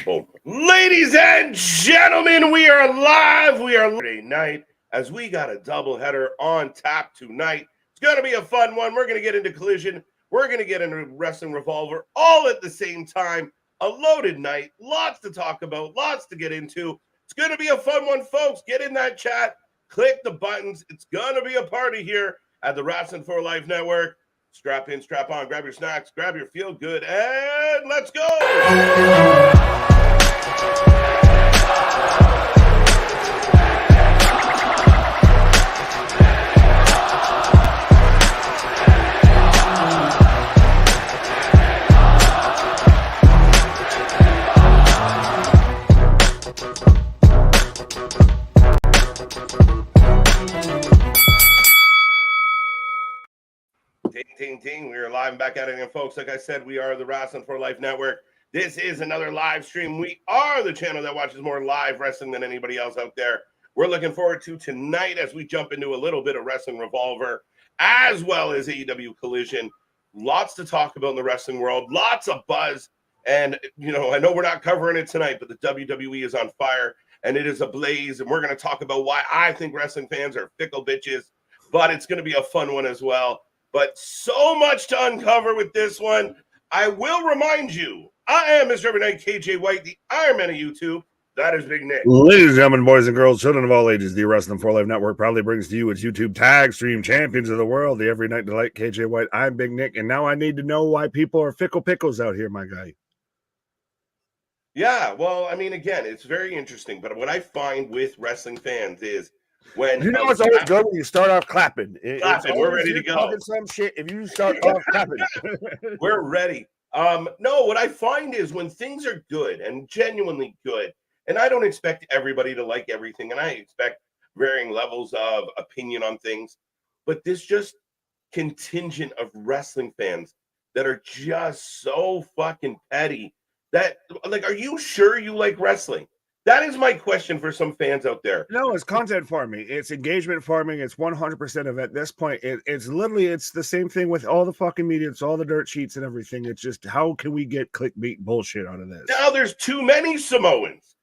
Boom. Ladies and gentlemen, we are live. We are Friday night as we got a doubleheader on tap tonight. It's going to be a fun one. We're going to get into Collision. We're going to get into Wrestling Revolver all at the same time. A loaded night. Lots to talk about. Lots to get into. It's going to be a fun one, folks. Get in that chat. Click the buttons. It's going to be a party here at the Wrestling for Life Network. Strap in, strap on, grab your snacks, grab your feel good, and let's go! Ting. We are live and back at it again, folks. Like I said, we are the Wrestling for Life Network. This is another live stream. We are the channel that watches more live wrestling than anybody else out there. We're looking forward to tonight as we jump into a little bit of Wrestling Revolver, as well as AEW Collision. Lots to talk about in the wrestling world. Lots of buzz. And, you know, I know we're not covering it tonight, but the WWE is on fire, and it is ablaze. And we're going to talk about why I think wrestling fans are fickle bitches. But it's going to be a fun one as well. But so much to uncover with this one. I will remind you, I am Mr. Every Night KJ White, the Iron Man of YouTube. That is Big Nick. Ladies and gentlemen, boys and girls, children of all ages, the Wrestling for Life Network proudly brings to you its YouTube tag stream champions of the world, the Every Night Delight KJ White. I'm Big Nick, and now I need to know why people are fickle pickles out here, my guy. Yeah, well, I mean, again, it's very interesting. But what I find with wrestling fans is when you know it's always good when you start off clapping. We're ready to go. Talking some shit. If you start off clapping, we're ready. No, what I find is when things are good and genuinely good, and I don't expect everybody to like everything, and I expect varying levels of opinion on things, but this just contingent of wrestling fans that are just so fucking petty that, like, are you sure you like wrestling? That is my question for some fans out there. No, it's content farming. It's engagement farming. It's 100% of it. At this point, it's literally, it's the same thing with all the fucking media. It's all the dirt sheets and everything. It's just, how can we get clickbait bullshit out of this? Now there's too many Samoans.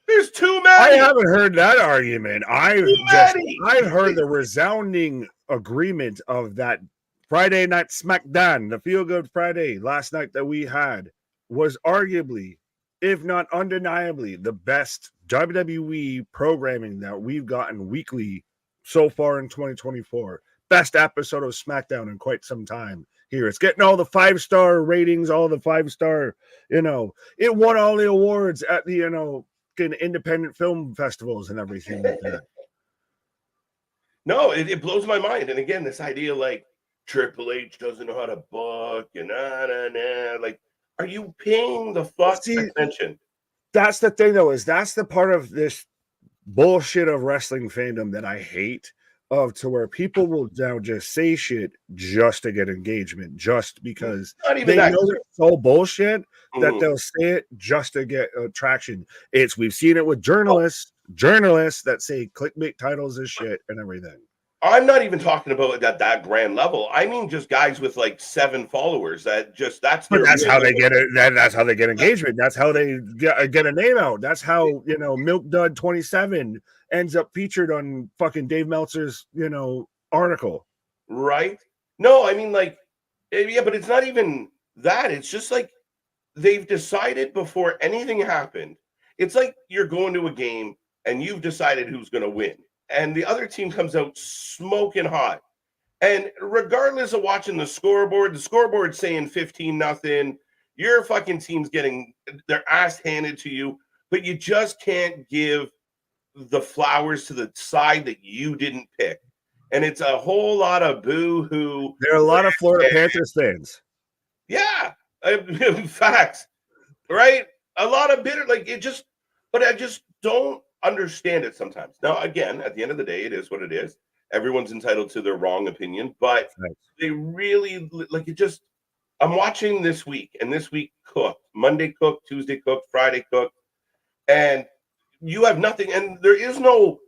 There's too many. I haven't heard that argument. I've heard the resounding agreement of that Friday night SmackDown, the Feel Good Friday last night that we had was arguably, if not undeniably, the best WWE programming that we've gotten weekly so far in 2024. Best episode of SmackDown in quite some time here. It's getting all the 5-star ratings, all the 5-star, it won all the awards at the, independent film festivals and everything like that. No, it blows my mind. And again, this idea like Triple H doesn't know how to book and like, are you paying the attention? That's the thing, though, that's the part of this bullshit of wrestling fandom that I hate, to where people will now just say shit just to get engagement, just because they know it's so bullshit that they'll say it just to get traction. We've seen it with journalists that say clickbait titles is shit and everything. I'm not even talking about at that grand level. I mean, just guys with like 7 followers. That's how they get it. That's how they get engagement. That's how they get a name out. That's how Milk Dud 27 ends up featured on fucking Dave Meltzer's article. Right? No, I mean, like, yeah, but it's not even that. It's just like they've decided before anything happened. It's like you're going to a game and you've decided who's going to win. And the other team comes out smoking hot. And regardless of watching the scoreboard's saying 15-0, your fucking team's getting their ass handed to you, but you just can't give the flowers to the side that you didn't pick. And it's a whole lot of boo-hoo. There are a lot of Florida Panthers fans. Yeah. Facts. Right? A lot of bitter, but I just don't understand it sometimes. Now, again, at the end of the day, it is what it is. Everyone's entitled to their wrong opinion, but they really I'm watching this week, and this week cooked. Monday cooked, Tuesday cooked, Friday cooked, and you have nothing, and there is no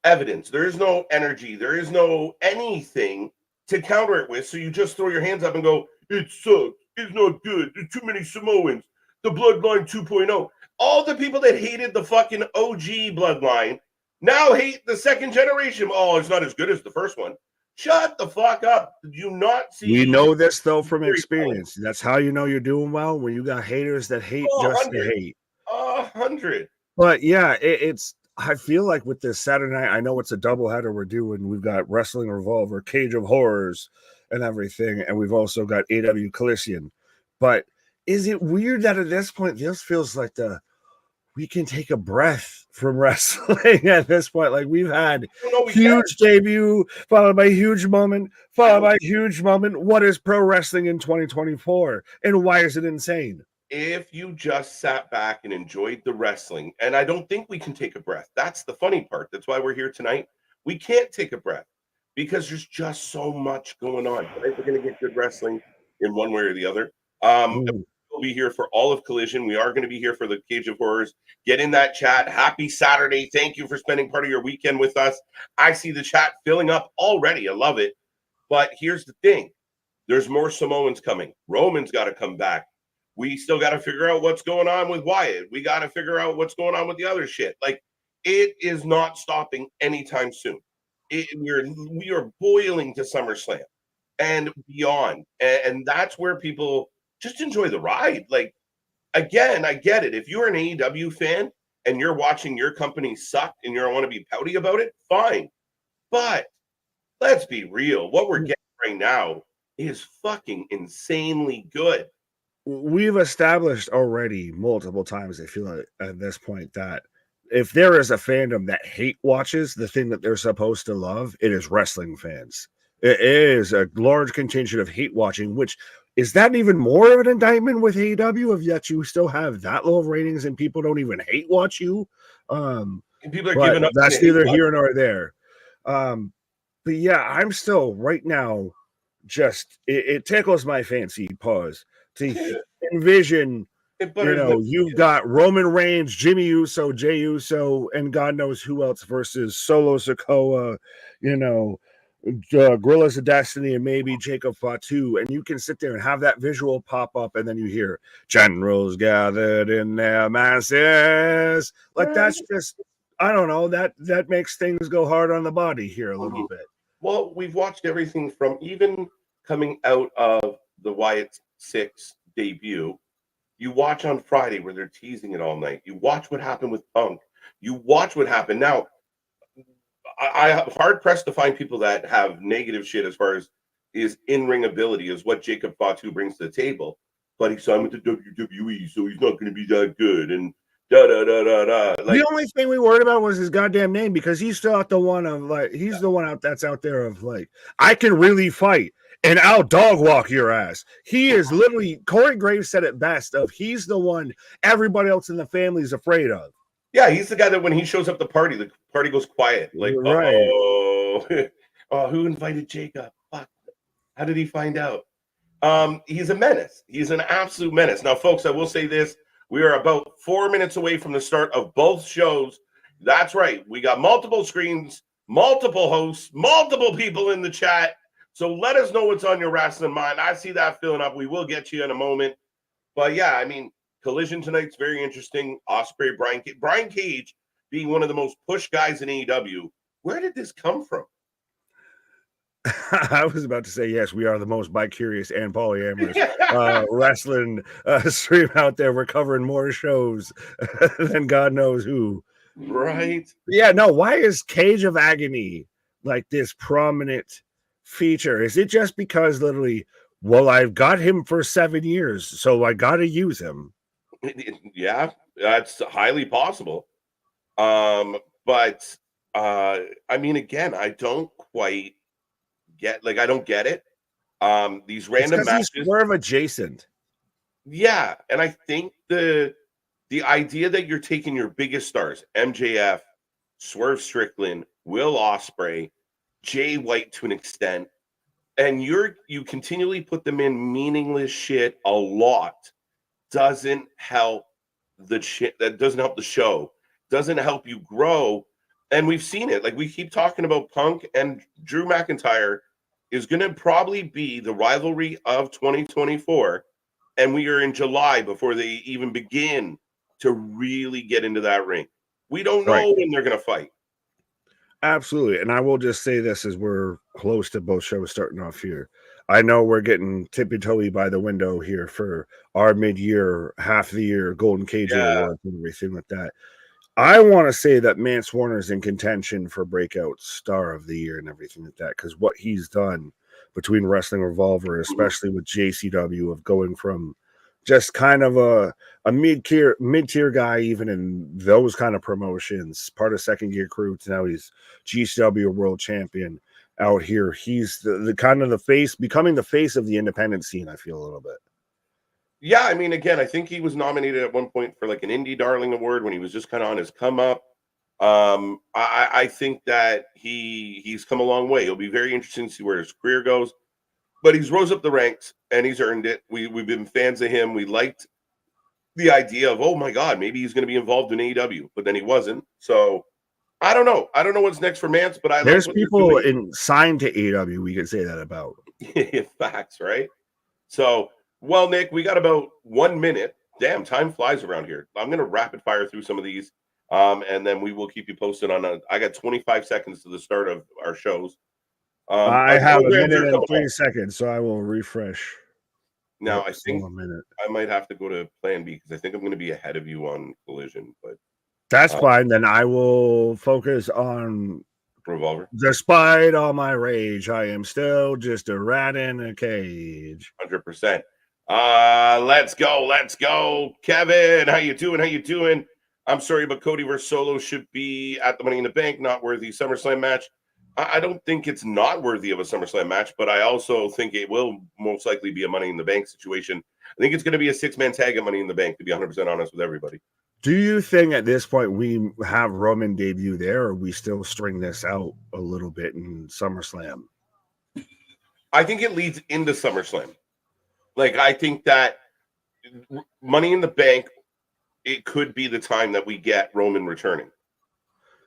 evidence, there is no energy, there is no anything to counter it with. So you just throw your hands up and go, it sucks, it's not good, there's too many Samoans. the Bloodline 2.0. All the people that hated the fucking OG Bloodline now hate the second generation. Oh, it's not as good as the first one. Shut the fuck up. Did you not see? We know this, though, from experience. That's how you know you're doing well, when you got haters that hate just to hate. 100. But yeah, I feel like with this Saturday night, I know it's a doubleheader we're doing. We've got Wrestling Revolver, Cage of Horrors, and everything. And we've also got AEW COLLISION. But is it weird that at this point, this feels like we can take a breath from wrestling at this point? Like, we've had huge debut, followed by huge moment, followed by huge moment. What is pro wrestling in 2024? And why is it insane? If you just sat back and enjoyed the wrestling, and I don't think we can take a breath. That's the funny part. That's why we're here tonight. We can't take a breath because there's just so much going on. Right? We're going to get good wrestling in one way or the other. We'll be here for all of Collision. We are going to be here for the Cage of Horrors. Get in that chat. Happy Saturday. Thank you for spending part of your weekend with us. I see the chat filling up already. I love it. But here's the thing. There's more Samoans coming. Roman's got to come back. We still got to figure out what's going on with Wyatt. We got to figure out what's going on with the other shit. Like, it is not stopping anytime soon. We are boiling to SummerSlam and beyond. And that's where people just enjoy the ride. Like, again, I get it. If you're an AEW fan and you're watching your company suck and you don't want to be pouty about it, fine. But let's be real. What we're getting right now is fucking insanely good. We've established already multiple times, I feel like, at this point, that if there is a fandom that hate watches the thing that they're supposed to love, it is wrestling fans. It is a large contingent of hate watching, which is that even more of an indictment with AEW, of yet you still have that low of ratings and people don't even hate watch you. And people are giving up. That's neither here nor there. But yeah, I'm still right now, just it tickles my fancy pause to envision, you've got Roman Reigns, Jimmy Uso, Jey Uso, and God knows who else versus Solo Sikoa, Gorillas of Destiny, and maybe Jacob Fatu, and you can sit there and have that visual pop up, and then you hear generals gathered in their masses. Like, that's just, I don't know, that makes things go hard on the body here a little bit. Well, we've watched everything from even coming out of the Wyatt 6 debut. You watch on Friday where they're teasing it all night. You watch what happened with Punk. You watch what happened. Now, I'm hard pressed to find people that have negative shit as far as his in-ring ability, is what Jacob Fatu brings to the table. But he signed with the WWE, so he's not going to be that good. And Like, the only thing we worried about was his goddamn name, because he's still out the one of like, he's the one out that's out there of like, I can really fight and I'll dog walk your ass. He is literally, Corey Graves said it best, of he's the one everybody else in the family is afraid of. Yeah, he's the guy that when he shows up the party goes quiet. Like, right. Oh, who invited Jacob? Fuck. How did he find out? He's a menace. He's an absolute menace. Now, folks, I will say this. We are about 4 minutes away from the start of both shows. That's right. We got multiple screens, multiple hosts, multiple people in the chat. So let us know what's on your wrestling mind. I see that filling up. We will get you in a moment. But yeah, I mean, Collision tonight's very interesting. Ospreay, Brian Cage being one of the most pushed guys in AEW. Where did this come from? I was about to say, yes, we are the most bi-curious and polyamorous wrestling stream out there. We're covering more shows than God knows who. Right. Yeah, no, why is Cage of Agony like this prominent feature? Is it just because literally, well, I've got him for 7 years, so I got to use him? Yeah, that's highly possible. But I mean, again, I don't quite I don't get it. These random matches. He's Swerve adjacent. Yeah, and I think the idea that you're taking your biggest stars, MJF, Swerve Strickland, Will Ospreay, Jay White to an extent, and you continually put them in meaningless shit a lot, doesn't help the shit. That doesn't help the show. Doesn't help you grow. And we've seen it. Like, we keep talking about Punk and Drew McIntyre is going to probably be the rivalry of 2024. and we are in July before they even begin to really get into that ring. We don't know when they're going to fight. Absolutely. And I will just say this as we're close to both shows starting off here. I know we're getting tippy-toey by the window here for our mid-year, half the year Golden Cage Awards and everything like that. I want to say that Mance Warner's in contention for breakout star of the year and everything like that, because what he's done between Wrestling Revolver, especially with JCW, of going from just kind of a mid-tier guy, even in those kind of promotions, part of Second Gear Crew, to now he's GCW World Champion out here. He's the kind of the face, becoming the face of the independent scene, I feel a little bit. Yeah, I mean, again, I think he was nominated at one point for like an Indie Darling Award when he was just kind of on his come up. I think that he's come a long way. It'll be very interesting to see where his career goes. But he's rose up the ranks and he's earned it. We've been fans of him. We liked the idea of, oh my God, maybe he's going to be involved in AEW, but then he wasn't. So I don't know. I don't know what's next for Mance, but there's people signed to AEW. We can say that about. Facts, right? So, well, Nick, we got about 1 minute. Damn, time flies around here. I'm going to rapid fire through some of these, and then we will keep you posted on. I got 25 seconds to the start of our shows. I have a minute and 3 seconds, so I will refresh. Now, I think I might have to go to Plan B because I think I'm going to be ahead of you on Collision. But that's fine. Then I will focus on Revolver. Despite all my rage, I am still just a rat in a cage. 100%. Let's go. Kevin, how you doing? I'm sorry, but Cody versus Solo should be at the Money in the Bank, not worthy SummerSlam match. I don't think it's not worthy of a SummerSlam match, but I also think it will most likely be a Money in the Bank situation. I think it's going to be a 6-man tag at Money in the Bank, to be 100% honest with everybody. Do you think at this point we have Roman debut there, or we still string this out a little bit in SummerSlam? I think it leads into SummerSlam. Like, I think that Money in the Bank, it could be the time that we get Roman returning.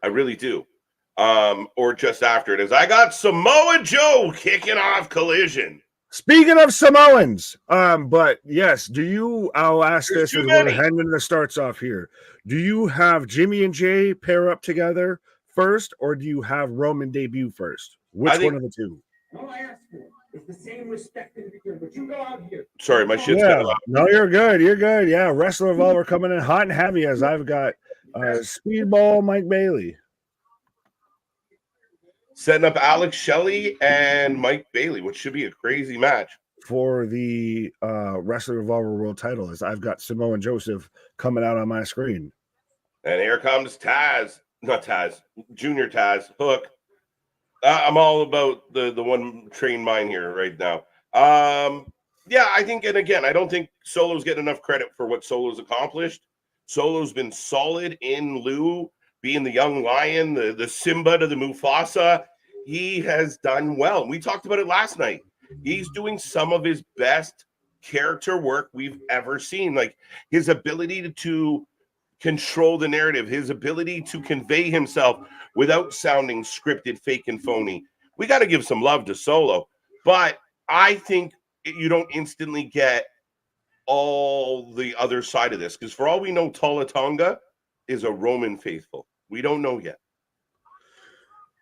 I really do. Or just after it, as I got Samoa Joe kicking off Collision. Speaking of Samoans, but yes, I'll ask this as we're heading the starts off here. Do you have Jimmy and Jay pair up together first, or do you have Roman debut first? Which one of the two? All I ask for is the same respect in return, but you go out here. Sorry, my shit's kind of loud. No, you're good. Yeah, Wrestler Revolver coming in hot and heavy as I've got Speedball Mike Bailey. Setting up Alex Shelley and Mike Bailey, which should be a crazy match. For the Wrestler Revolver World title, as I've got Samoan Joseph coming out on my screen. And here comes Junior Taz, Hook. I'm all about the one trained mind here right now. Yeah, I think, and again, I don't think Solo's getting enough credit for what Solo's accomplished. Solo's been solid in lieu, being the young lion, the Simba to the Mufasa. He has done well. We talked about it last night. He's doing some of his best character work we've ever seen. Like, his ability to control the narrative, his ability to convey himself without sounding scripted, fake, and phony. We got to give some love to Solo. But I think you don't instantly get all the other side of this, because for all we know, Tala Tonga is a Roman faithful. We don't know yet.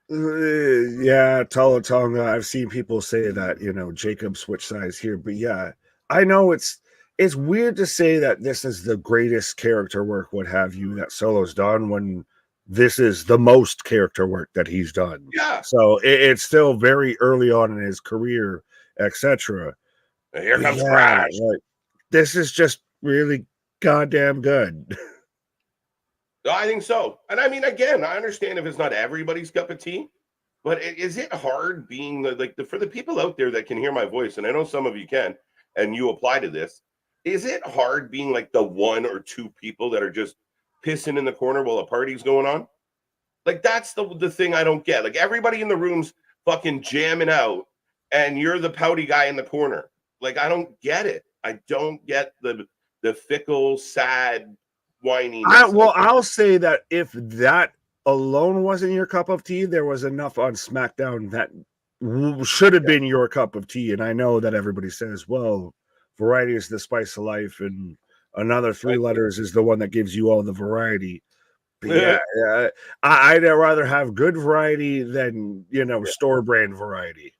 Yeah, Tala Tonga. I've seen people say that, Jacob switched sides here. But yeah, I know it's weird to say that this is the greatest character work, what have you, that Solo's done, when this is the most character work that he's done. Yeah. So it's still very early on in his career, etc. Here comes Crash. Like, this is just really goddamn good. I think so. And I mean, again, I understand if it's not everybody's cup of tea, but is it hard being for the people out there that can hear my voice, and I know some of you can, and you apply to this, is it hard being like the one or two people that are just pissing in the corner while a party's going on? Like, that's the thing I don't get. Like, everybody in the room's fucking jamming out, and you're the pouty guy in the corner. Like, I don't get it. I don't get the fickle, sad, whiny. I'll say that if that alone wasn't your cup of tea, there was enough on SmackDown that should have been your cup of tea. And I know that everybody says, well, variety is the spice of life, and another 3 letters is the one that gives you all the variety. But yeah, I'd rather have good variety than, store brand variety.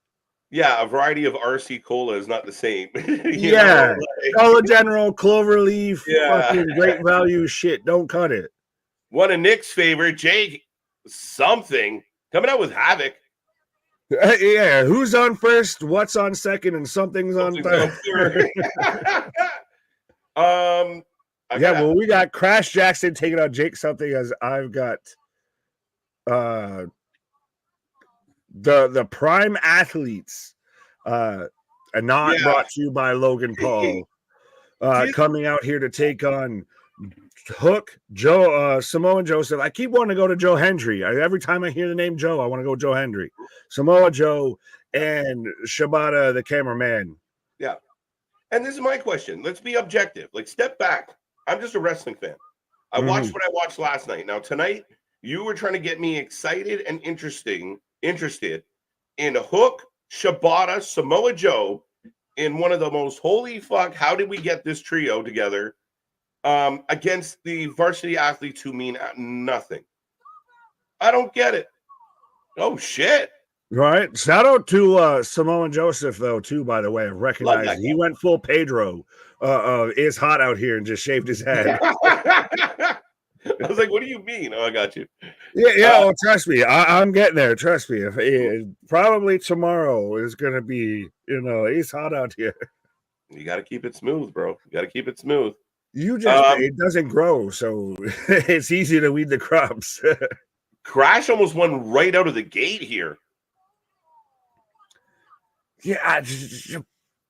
Yeah, a variety of RC Cola is not the same. Yeah, Dollar General, Cloverleaf, Yeah. fucking great value shit. Don't cut it. One of Nick's favorite, Jake something, coming out with Havoc. Yeah, who's on first? What's on second? And something's on third. Well, we got Crash Jackson taking on Jake something, as I've got the Prime Athletes, and not brought to you by Logan Paul, coming out here to take on Hook, Joe, Samoan Joseph. I keep wanting to go to Joe Hendry. Every time I hear the name Joe, I want to go Joe Hendry. Samoa Joe and Shibata, the cameraman. Yeah. And this is my question. Let's be objective. Like, step back. I'm just a wrestling fan. I watched what I watched last night. Now, tonight, you were trying to get me excited and interested in Hook, Shibata, Samoa Joe, in one of the most holy fuck, how did we get this trio together, against the varsity athletes who mean nothing. I don't get it. Oh, shit. Right. Shout out to Samoan Joseph, though, too, by the way. I recognize he went full Pedro. It's hot out here and just shaved his head. I was like, what do you mean? Oh, I got you. Yeah, trust me. I'm getting there. Trust me. Probably tomorrow is going to be, it's hot out here. You got to keep it smooth, bro. You got to keep it smooth. It doesn't grow, so it's easy to weed the crops. Crash almost won right out of the gate here. Yeah,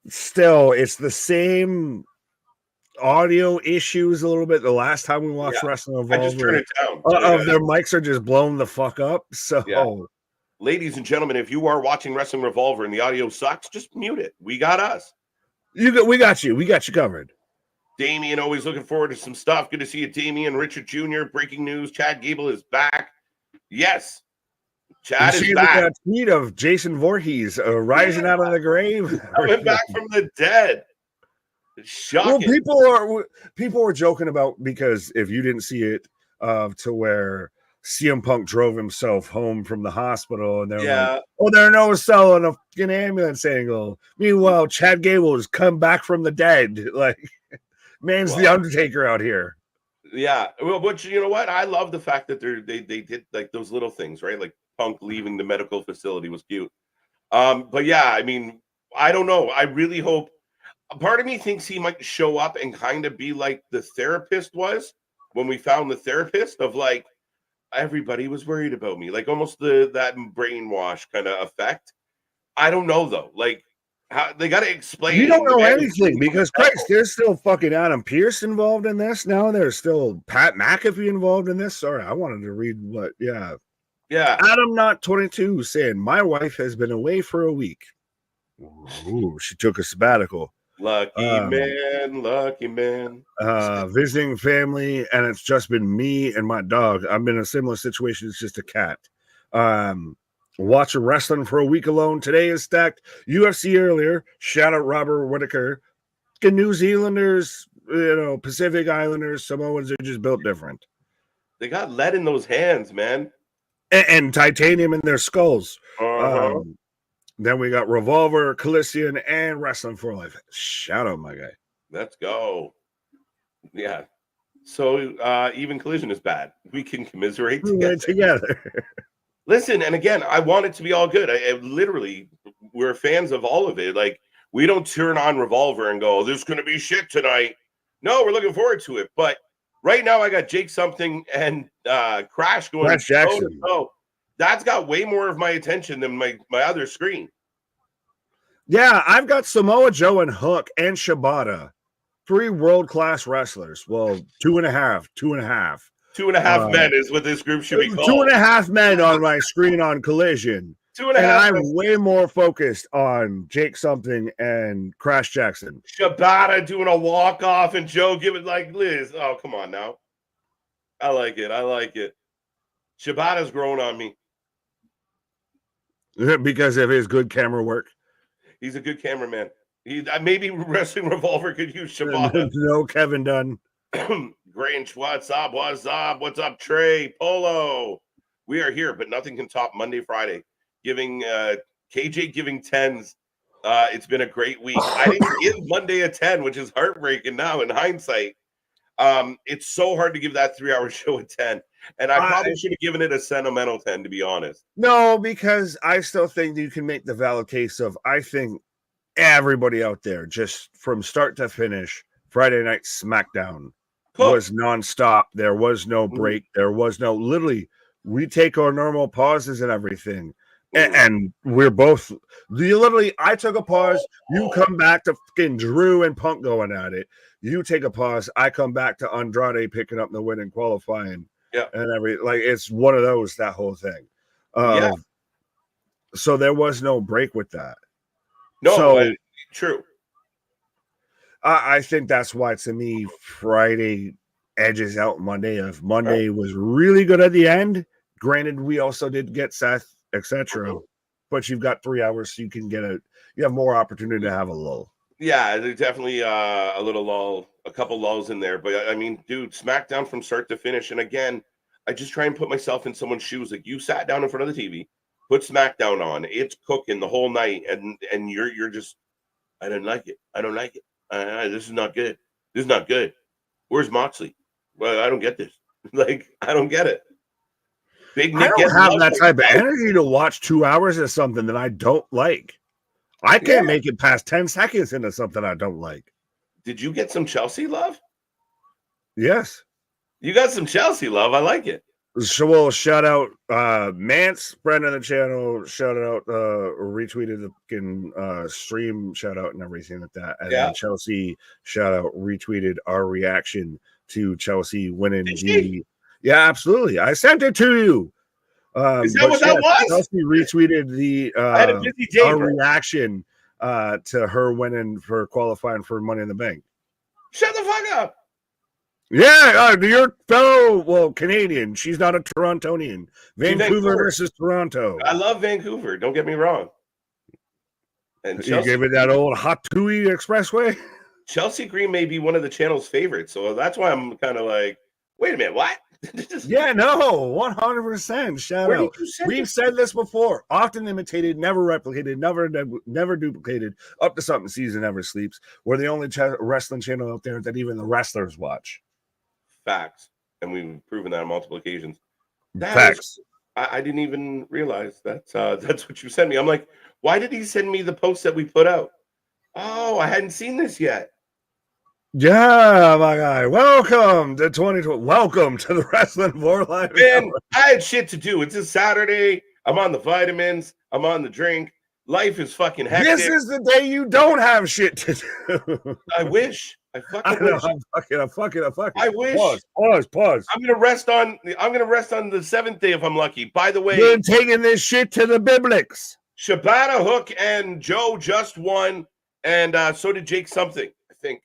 still, it's the same audio issues a little bit. The last time we watched Wrestling Revolver, I just turned it down. Their mics are just blown the fuck up. So, ladies and gentlemen, if you are watching Wrestling Revolver and the audio sucks, just mute it. We got us. We got you. We got you covered. Damien, always looking forward to some stuff. Good to see you, Damien. Richard Jr., breaking news. Chad Gable is back. Yes. Chad is back. That tweet of Jason Voorhees rising out of the grave. Coming back from the dead. Shocking. Well, people were joking about, because if you didn't see it, to where CM Punk drove himself home from the hospital, and they're like, "Oh, they're no selling a fucking ambulance angle." Meanwhile, Chad Gable has come back from the dead. Like, man's the Undertaker out here. Yeah. Well, but you know what? I love the fact that they did like those little things, right? Like Punk leaving the medical facility was cute. But yeah, I mean, I don't know. I really hope. A part of me thinks he might show up and kind of be like the therapist was when we found the therapist, of like, everybody was worried about me, like almost that brainwash kind of effect. I don't know though. Like, how they got to explain. You don't know anything, because Christ, there's still fucking Adam Pearce involved in this now. There's still Pat McAfee involved in this. Sorry, I wanted to read what. Yeah. Adam Not 22 saying, my wife has been away for a week. Ooh, she took a sabbatical. Lucky man. Visiting family, and it's just been me and my dog. I'm in a similar situation. It's just a cat. Watching wrestling for a week alone. Today is stacked. UFC earlier. Shout out Robert Whittaker. New Zealanders, Pacific Islanders, Samoans are just built different. They got lead in those hands, man. And titanium in their skulls. Then we got Revolver, Collision, and Wrestling for Life. Shout out, my guy. Let's go. Yeah. So even Collision is bad. We can commiserate together. Listen, and again, I want it to be all good. I literally, we're fans of all of it. Like, we don't turn on Revolver and go, "There's going to be shit tonight." No, we're looking forward to it. But right now, I got Jake something and Crash going. Crash Jackson. Oh, that's got way more of my attention than my other screen. Yeah, I've got Samoa Joe and Hook and Shibata, 3 world-class wrestlers. Well, 2.5. 2.5 men is what this group should be called. 2.5 men on my screen on Collision. 2.5. And I'm way more focused on Jake something and Crash Jackson. Shibata doing a walk-off and Joe giving like Liz. Oh, come on now. I like it. Shibata's grown on me. Because of his good camera work. He's a good cameraman. Maybe Wrestling Revolver could use Shibata. No, Kevin Dunn. Grange, what's up? What's up? What's up, Trey? Polo. We are here, but nothing can top Monday, Friday. Giving KJ giving 10s. It's been a great week. I didn't give Monday a 10, which is heartbreaking now in hindsight. It's so hard to give that 3-hour show a 10. And I probably should have given it a sentimental 10, to be honest. No, because I still think you can make the valid case of, I think everybody out there, just from start to finish, Friday Night SmackDown was nonstop. There was no break. There was no, literally, we take our normal pauses and everything. And we're both, literally, I took a pause. You come back to fucking Drew and Punk going at it. You take a pause. I come back to Andrade picking up the win and qualifying. Yeah. And it's one of those, that whole thing. So there was no break with that. No, so, true. I think that's why, to me, Friday edges out Monday. If Monday was really good at the end, granted, we also did get Seth, etc. But you've got 3 hours, so you have more opportunity to have a lull. Yeah, there's definitely a little lull, a couple lulls in there. But I mean, dude, SmackDown from start to finish. And again, I just try and put myself in someone's shoes. Like, you sat down in front of the TV, put SmackDown on, it's cooking the whole night, and you're just, I don't like it. I don't like it. This is not good. This is not good. Where's Moxley? Well, I don't get this. Like, I don't get it. Big Nick, I don't have that type of energy to watch 2 hours of something that I don't like. I can't make it past 10 seconds into something I don't like. Did you get some Chelsea love? Yes. You got some Chelsea love. I like it. So we'll shout out Mance, friend of the channel, shout out, retweeted the stream shout out and everything like that. And then Chelsea shout out retweeted our reaction to Chelsea winning the. Yeah, absolutely. I sent it to you. Is that what that was? Chelsea retweeted the I had a busy day, our reaction to her winning for qualifying for Money in the Bank. Shut the fuck up. Yeah, your fellow, Canadian. She's not a Torontonian. Vancouver versus Toronto. I love Vancouver. Don't get me wrong. And you gave it that old hot tui expressway. Chelsea Green may be one of the channel's favorites, so that's why I'm kind of like, wait a minute, what? Yeah, no, 100%. Shout out. We've said this before. Often imitated, never replicated, never duplicated. Up to something season never sleeps. We're the only wrestling channel out there that even the wrestlers watch. Facts. And we've proven that on multiple occasions. Facts. I didn't even realize that's what you sent me. I'm like, why did he send me the post that we put out? Oh, I hadn't seen this yet. Yeah, my guy. Welcome to 2020. Welcome to the Wrestling for Life. Man, I had shit to do. It's a Saturday. I'm on the vitamins. I'm on the drink. Life is fucking hectic. This is the day you don't have shit to do. I wish. I wish. I wish. Pause. I'm gonna rest on the 7th day if I'm lucky. By the way, you're taking this shit to the Biblics. Shibata, Hook, and Joe just won, and so did Jake something, I think.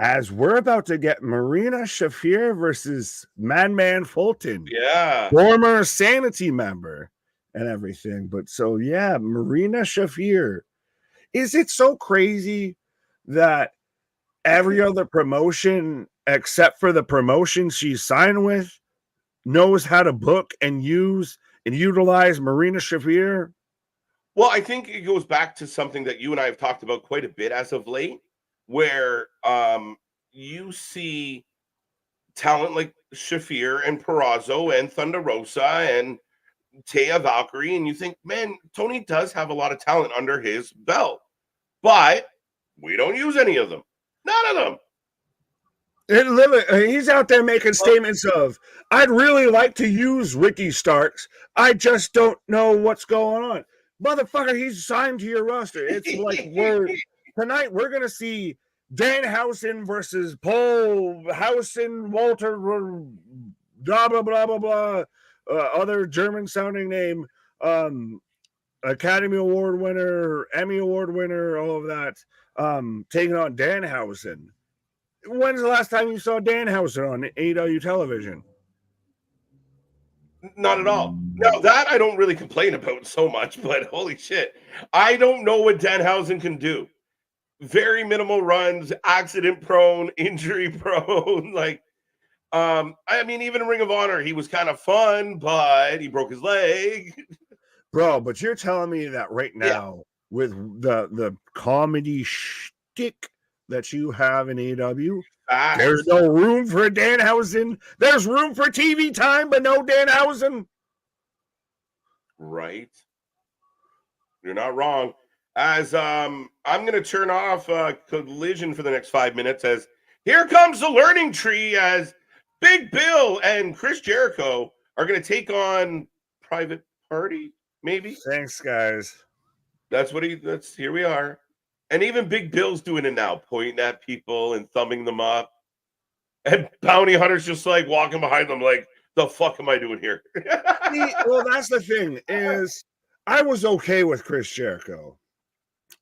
As we're about to get Marina Shafir versus Madman Fulton. Yeah. Former Sanity member and everything. But so, yeah, Marina Shafir. Is it so crazy that every other promotion, except for the promotion she's signed with, knows how to book and use and utilize Marina Shafir? Well, I think it goes back to something that you and I have talked about quite a bit as of late, where you see talent like Shafir and Perazo and Thunder Rosa and Taya Valkyrie, and you think, man, Tony does have a lot of talent under his belt, but we don't use any of them. None of them. He's out there making statements of, I'd really like to use Ricky Starks. I just don't know what's going on. Motherfucker, he's signed to your roster. It's like tonight we're going to see Danhausen versus Paul Hausen, Walter, blah, blah, blah, blah, blah, other German-sounding name, Academy Award winner, Emmy Award winner, all of that, taking on Danhausen. When's the last time you saw Danhausen on AEW television? Not at all. No, that I don't really complain about so much, but holy shit. I don't know what Danhausen can do. very minimal runs, accident prone, injury prone. Like, I mean, even in Ring of Honor, he was kind of fun, but he broke his leg. Bro, but you're telling me that right Yeah. now with the comedy shtick that you have in AEW, there's Facts. no room for Danhausen. There's room for TV time, but no Danhausen. Right. You're not wrong. As I'm gonna turn off Collision for the next 5 minutes, as here comes the learning tree, as Big Bill and Chris Jericho are gonna take on Private Party, maybe. Thanks, guys. That's here we are. And even Big Bill's doing it now, pointing at people and thumbing them up. And Bounty Hunter's just like walking behind them, like, the fuck am I doing here? Well, that's the thing, is I was okay with Chris Jericho.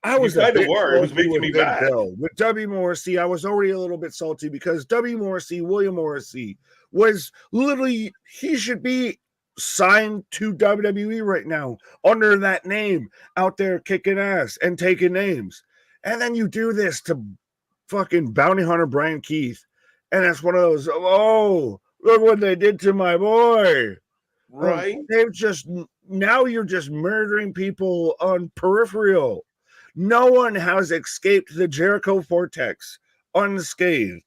I You was kind of were. It was making me mad. Bill. With W. Morrissey, I was already a little bit salty because W. Morrissey, William Morrissey, was literally, he should be signed to WWE right now under that name, out there kicking ass and taking names. And then you do this to fucking Bounty Hunter Brian Keith, and it's one of those, oh, look what they did to my boy. Right. They've just, now you're just murdering people on peripheral. No one has escaped the Jericho vortex unscathed.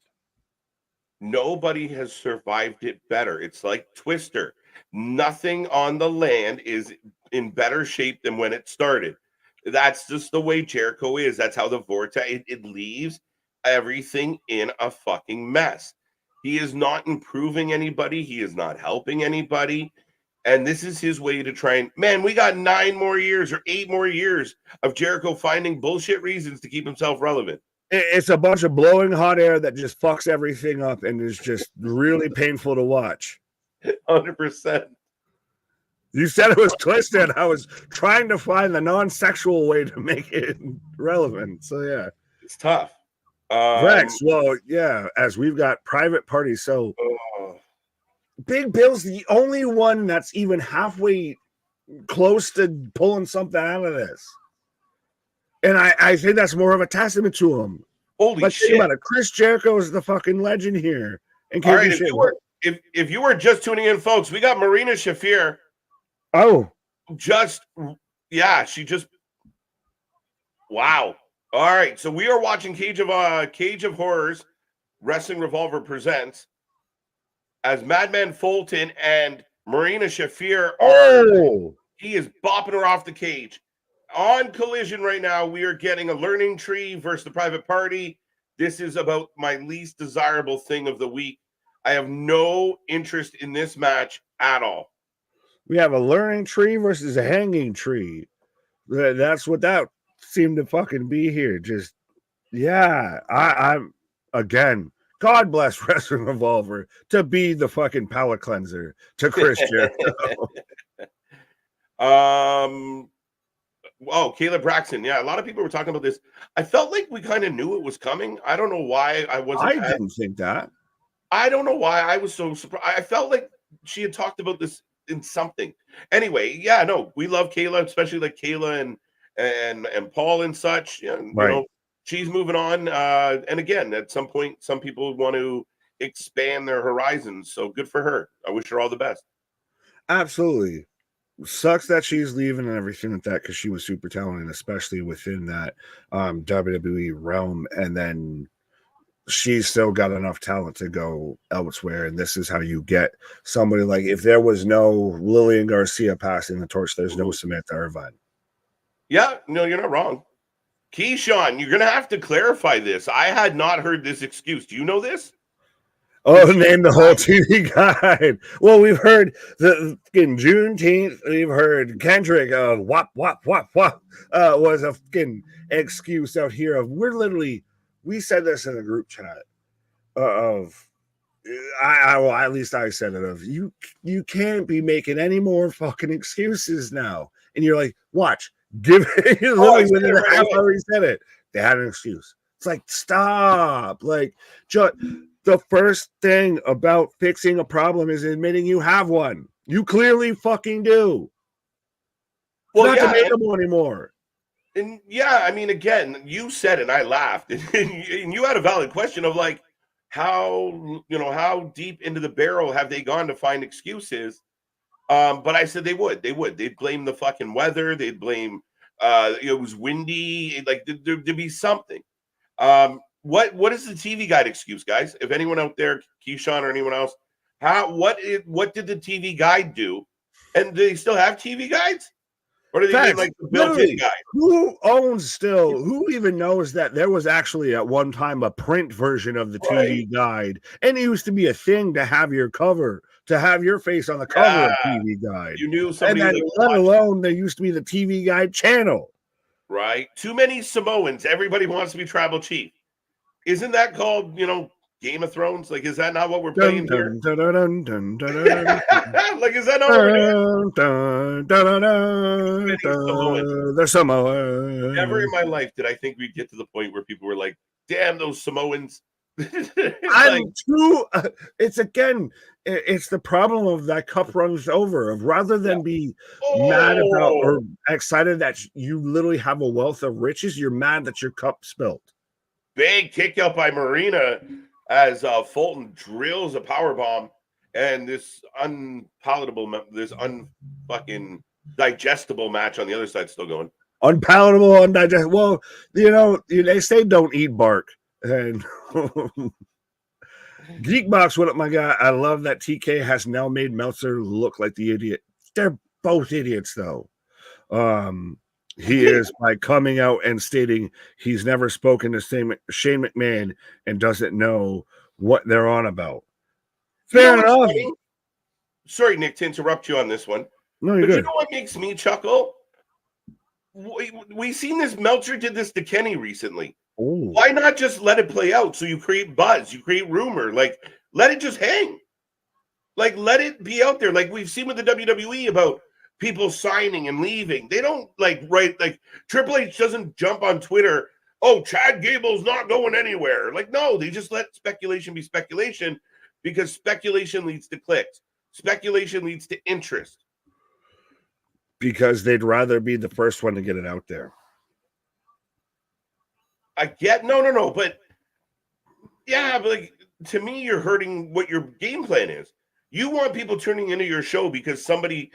Nobody has survived it better. It's like Twister. Nothing on the land is in better shape than when it started. That's just the way Jericho is. That's how the vortex, it leaves everything in a fucking mess. He is not improving anybody. He is not helping anybody. And this is his way to try and, man, we got 9 more years or 8 more years of Jericho finding bullshit reasons to keep himself relevant. It's a bunch of blowing hot air that just fucks everything up and is just really painful to watch. 100%. You said it was twisted. I was trying to find the non-sexual way to make it relevant. So, yeah. It's tough. Rex, well, yeah, as we've got Private Party. So, Big Bill's the only one that's even halfway close to pulling something out of this. And I think that's more of a testament to him. Holy shit. Think about it. Chris Jericho is the fucking legend here. All right, if you were just tuning in, folks, we got Marina Shafir. Oh. Wow. All right, so we are watching Cage of Horrors, Wrestling Revolver presents, as Madman Fulton and Marina Shafir he is bopping her off the cage. On Collision right now, we are getting a learning tree versus the Private Party. This is about my least desirable thing of the week. I have no interest in this match at all. We have a learning tree versus a hanging tree. That's what that seemed to fucking be here. Just, yeah, I'm again, God bless Wrestling Revolver to be the fucking palate cleanser to Chris Jericho. Oh, Kayla Braxton. Yeah, a lot of people were talking about this. I felt like we kind of knew it was coming. I don't know why I wasn't. I didn't think that. I don't know why I was so surprised. I felt like she had talked about this in something. Anyway, yeah, no, we love Kayla, especially like Kayla and Paul and such. Yeah, right. You know, she's moving on. And again, at some point, some people want to expand their horizons. So good for her. I wish her all the best. Absolutely. Sucks that she's leaving and everything like that, because she was super talented, especially within that WWE realm. And then she's still got enough talent to go elsewhere. And this is how you get somebody like, if there was no Lillian Garcia passing the torch, there's no Samantha Irvine. Yeah, no, you're not wrong. Keyshawn, you're going to have to clarify this. I had not heard this excuse. Do you know this? Oh, name the whole TV guide. Well, we've heard the fucking Juneteenth. We've heard Kendrick wop was a fucking excuse out here of we said this in a group chat at least I said it of you can't be making any more fucking excuses now. And you're like, watch, give it literally within a half hour he said it. They had an excuse. It's like, stop. Like, the first thing about fixing a problem is admitting you have one. You clearly fucking do. Well, not to make them anymore. And yeah, I mean, again, you said, and I laughed, and you had a valid question of like, how deep into the barrel have they gone to find excuses? But I said they'd blame the fucking weather, they'd blame, it was windy, like there'd be something. What is the TV guide excuse, guys? If anyone out there, Keyshawn or anyone else, what did the TV guide do? And do they still have TV guides? Or do they mean Facts. like the built-in guide? Who even knows that there was actually at one time a print version of the TV guide, and it used to be a thing to have your face on the cover of TV guide. You knew somebody, and then, let alone there used to be the TV guide channel. Right. Too many Samoans. Everybody wants to be tribal chief. Isn't that called, Game of Thrones? Like, is that not what we're playing here? Like, is that not what we're doing? They're Samoan. Never in my life did I think we'd get to the point where people were like, damn, those Samoans. It's the problem of that cup runs over. Of rather than be mad about or excited that you literally have a wealth of riches, you're mad that your cup spilled. Big kick out by Marina as Fulton drills a power bomb, and this unfucking digestible match on the other side still going. Unpalatable, undigestible. Well, they say don't eat bark. And Geekbox, what up, my guy? I love that TK has now made Meltzer look like the idiot. They're both idiots, though. He is by coming out and stating he's never spoken to Shane McMahon and doesn't know what they're on about. Fair enough. Funny? Sorry, Nick, to interrupt you on this one. No, you're good. You know what makes me chuckle? We seen this. Meltzer did this to Kenny recently. Ooh. Why not just let it play out? So you create buzz, you create rumor. Like, let it just hang. Like, let it be out there. Like we've seen with the WWE about people signing and leaving. They don't Triple H doesn't jump on Twitter. Oh, Chad Gable's not going anywhere. Like, no, they just let speculation be speculation because speculation leads to clicks. Speculation leads to interest. Because they'd rather be the first one to get it out there. I get no, but yeah, but like to me, you're hurting what your game plan is. You want people tuning into your show because something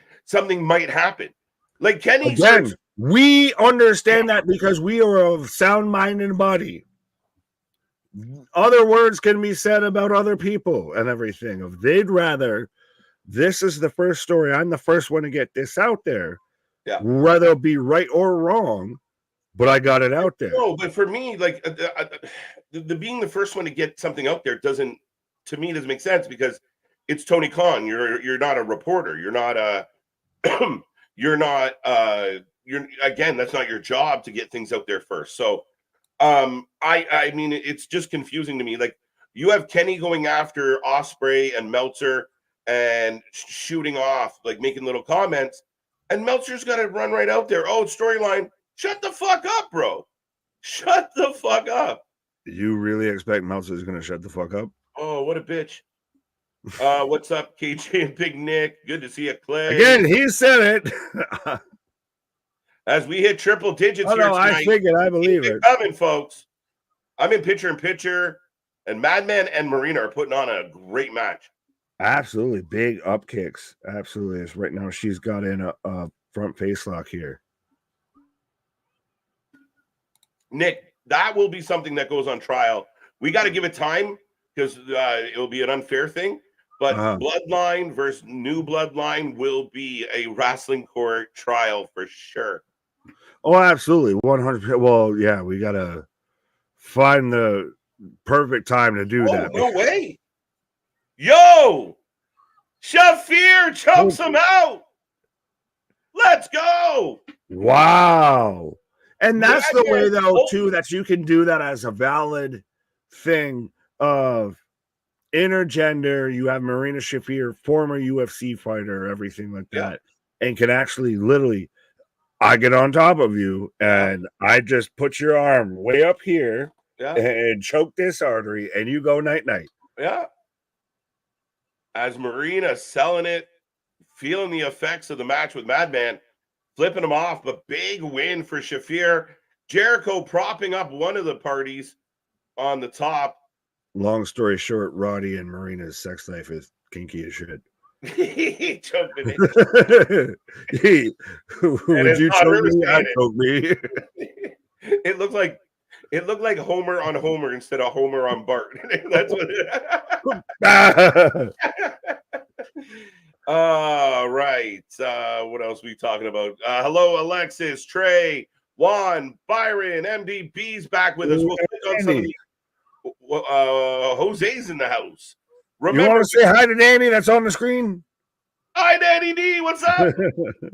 might happen. Like Kenny again, we understand that because we are of sound mind and body. Other words can be said about other people and everything. If they'd rather, this is the first story. I'm the first one to get this out there. Yeah, whether it be right or wrong. But I got it out there. No, but for me, like the being the first one to get something out there doesn't make sense because it's Tony Khan. You're not a reporter. You're not again, that's not your job to get things out there first. So I mean it's just confusing to me. Like you have Kenny going after Ospreay and Meltzer and shooting off, like making little comments, and Meltzer's got to run right out there. Oh, storyline. Shut the fuck up, bro. Shut the fuck up. You really expect Meltzer's going to shut the fuck up? Oh, what a bitch. What's up, KJ and Big Nick? Good to see you, Clay. Again, he said it. As we hit triple digits here tonight. I figured. I believe it. Coming, folks. I'm in picture, and Madman and Marina are putting on a great match. Absolutely. Big up kicks. Absolutely. Right now, she's got in a front face lock here. Nick, that will be something that goes on trial. We got to give it time because it'll be an unfair thing. But Bloodline versus New Bloodline will be a wrestling court trial for sure. Oh, absolutely. 100%. Well, yeah, we got to find the perfect time to do that. No way. Yo, Shafir chokes him out. Let's go. Wow. And that's the way, though, too, that you can do that as a valid thing of intergender. You have Marina Shafir, former UFC fighter, everything like that, and can actually literally, I get on top of you and I just put your arm way up here and choke this artery and you go night-night. Yeah. As Marina selling it, feeling the effects of the match with Madman, flipping him off, but big win for Shafir. Jericho propping up one of the parties on the top. Long story short, Roddy and Marina's sex life is kinky as shit. Jumping in. Would you choke me? I'd choke me. It looked like Homer on Homer instead of Homer on Bart. That's what right. What else are we talking about? Hello, Alexis, Trey, Juan, Byron, MDB's back with us. We'll click on some of the Jose's in the house. Remember, you want to say hi to Danny that's on the screen? Hi, Danny D. What's up?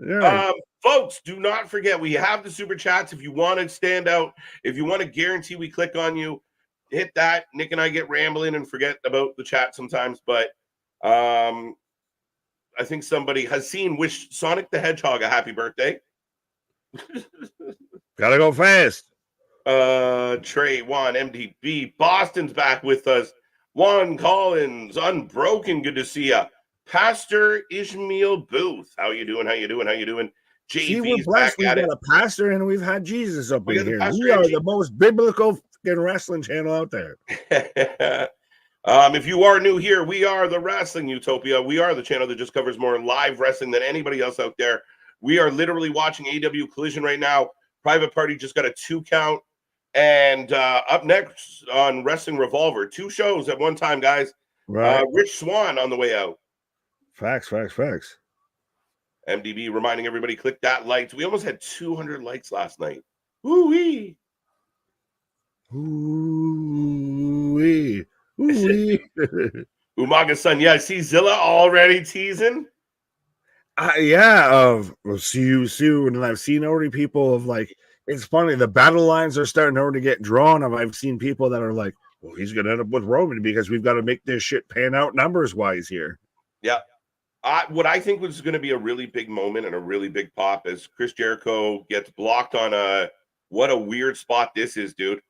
Yeah. Folks, do not forget, we have the super chats. If you want to stand out, if you want to guarantee we click on you, hit that. Nick and I get rambling and forget about the chat sometimes, but I think somebody has wished Sonic the Hedgehog a happy birthday. Gotta go fast. Trey, Juan, MDB, Boston's back with us. Juan Collins, Unbroken, good to see ya. Pastor Ishmael Booth, how you doing? JV's back at it. We've got a pastor and we've had Jesus up in here. We are the most biblical wrestling channel out there. If you are new here, we are the Wrestling Utopia. We are the channel that just covers more live wrestling than anybody else out there. We are literally watching AEW Collision right now. Private Party just got a 2 count. And up next on Wrestling Revolver, 2 shows at one time, guys. Right. Rich Swann on the way out. Facts. MDB reminding everybody, click that likes. We almost had 200 likes last night. Woo-wee. Ooh-wee. Umaga-san, yeah, I see Zilla already teasing. We'll see you soon. And I've seen already people of like, it's funny, the battle lines are starting to already get drawn. I've seen people that are like, well, he's going to end up with Roman because we've got to make this shit pan out numbers-wise here. Yeah. What I think was going to be a really big moment and a really big pop is Chris Jericho gets blocked on what a weird spot this is, dude.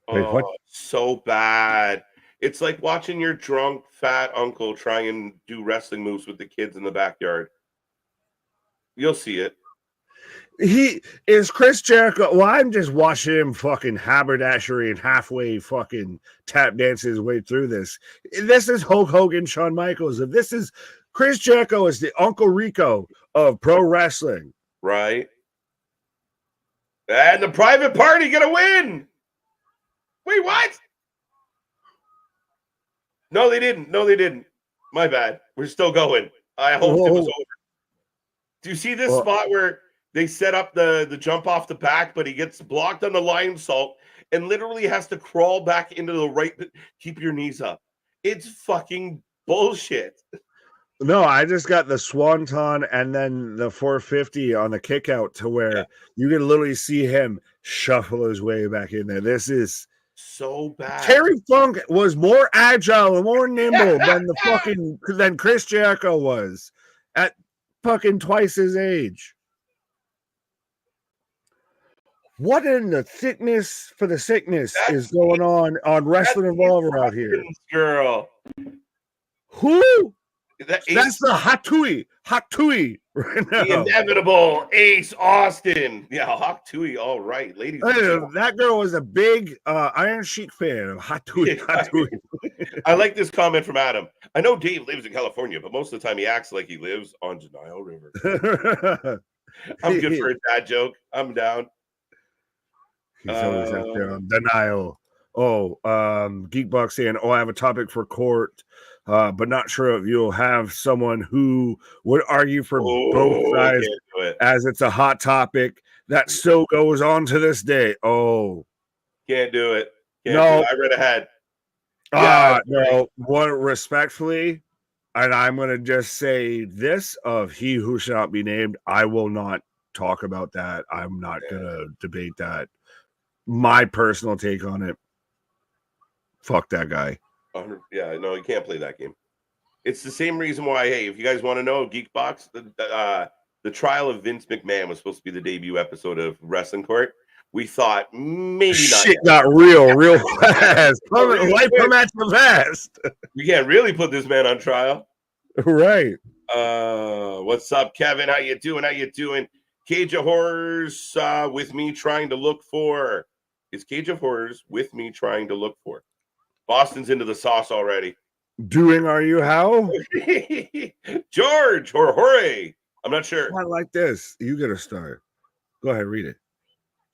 Wait, what? So bad. It's like watching your drunk, fat uncle try and do wrestling moves with the kids in the backyard. You'll see it. He is Chris Jericho. Well, I'm just watching him fucking haberdashery and halfway fucking tap dance his way through this. This is Hulk Hogan, Shawn Michaels. If this is Chris Jericho, is the Uncle Rico of pro wrestling, right? And the Private Party gonna win. Wait, what? No, they didn't. My bad. We're still going. I hoped it was over. Do you see this spot where they set up the jump off the back, but he gets blocked on the lion salt and literally has to crawl back into the right. Keep your knees up. It's fucking bullshit. No, I just got the swanton and then the 450 on the kick out to where you can literally see him shuffle his way back in there. This is so bad. Terry Funk was more agile and more nimble than Chris Jericho was at fucking twice his age. What in the thickness for the sickness is going on Wrestling Revolver out here? Girl. Who? That's the Hatui right now. The inevitable Ace Austin. Yeah, Hatui, all right. Ladies. That girl was a big Iron Sheik fan of Hatui. I like this comment from Adam. I know Dave lives in California, but most of the time he acts like he lives on Denial River. I'm good for a dad joke. I'm down. He's always out there on Denial. Geekbox saying, I have a topic for court, but not sure if you'll have someone who would argue for both sides as it's a hot topic that still goes on to this day. Can't do it. I read ahead. No, respectfully, and I'm going to just say this of he who shall not be named, I will not talk about that. I'm not going to debate that. My personal take on it, fuck that guy. Yeah, no, you can't play that game. It's the same reason why, hey, if you guys want to know, Geekbox, the trial of Vince McMahon was supposed to be the debut episode of Wrestling Court. We thought maybe not. Shit got real fast. Life come at you fast. You can't really put this man on trial. Right. What's up, Kevin? How you doing? Cage of Horrors with me trying to look for. Is Cage of Horrors with me trying to look for? Boston's into the sauce already. Doing Are You How? George or Jorge. I'm not sure. I like this. You get a start. Go ahead, read it.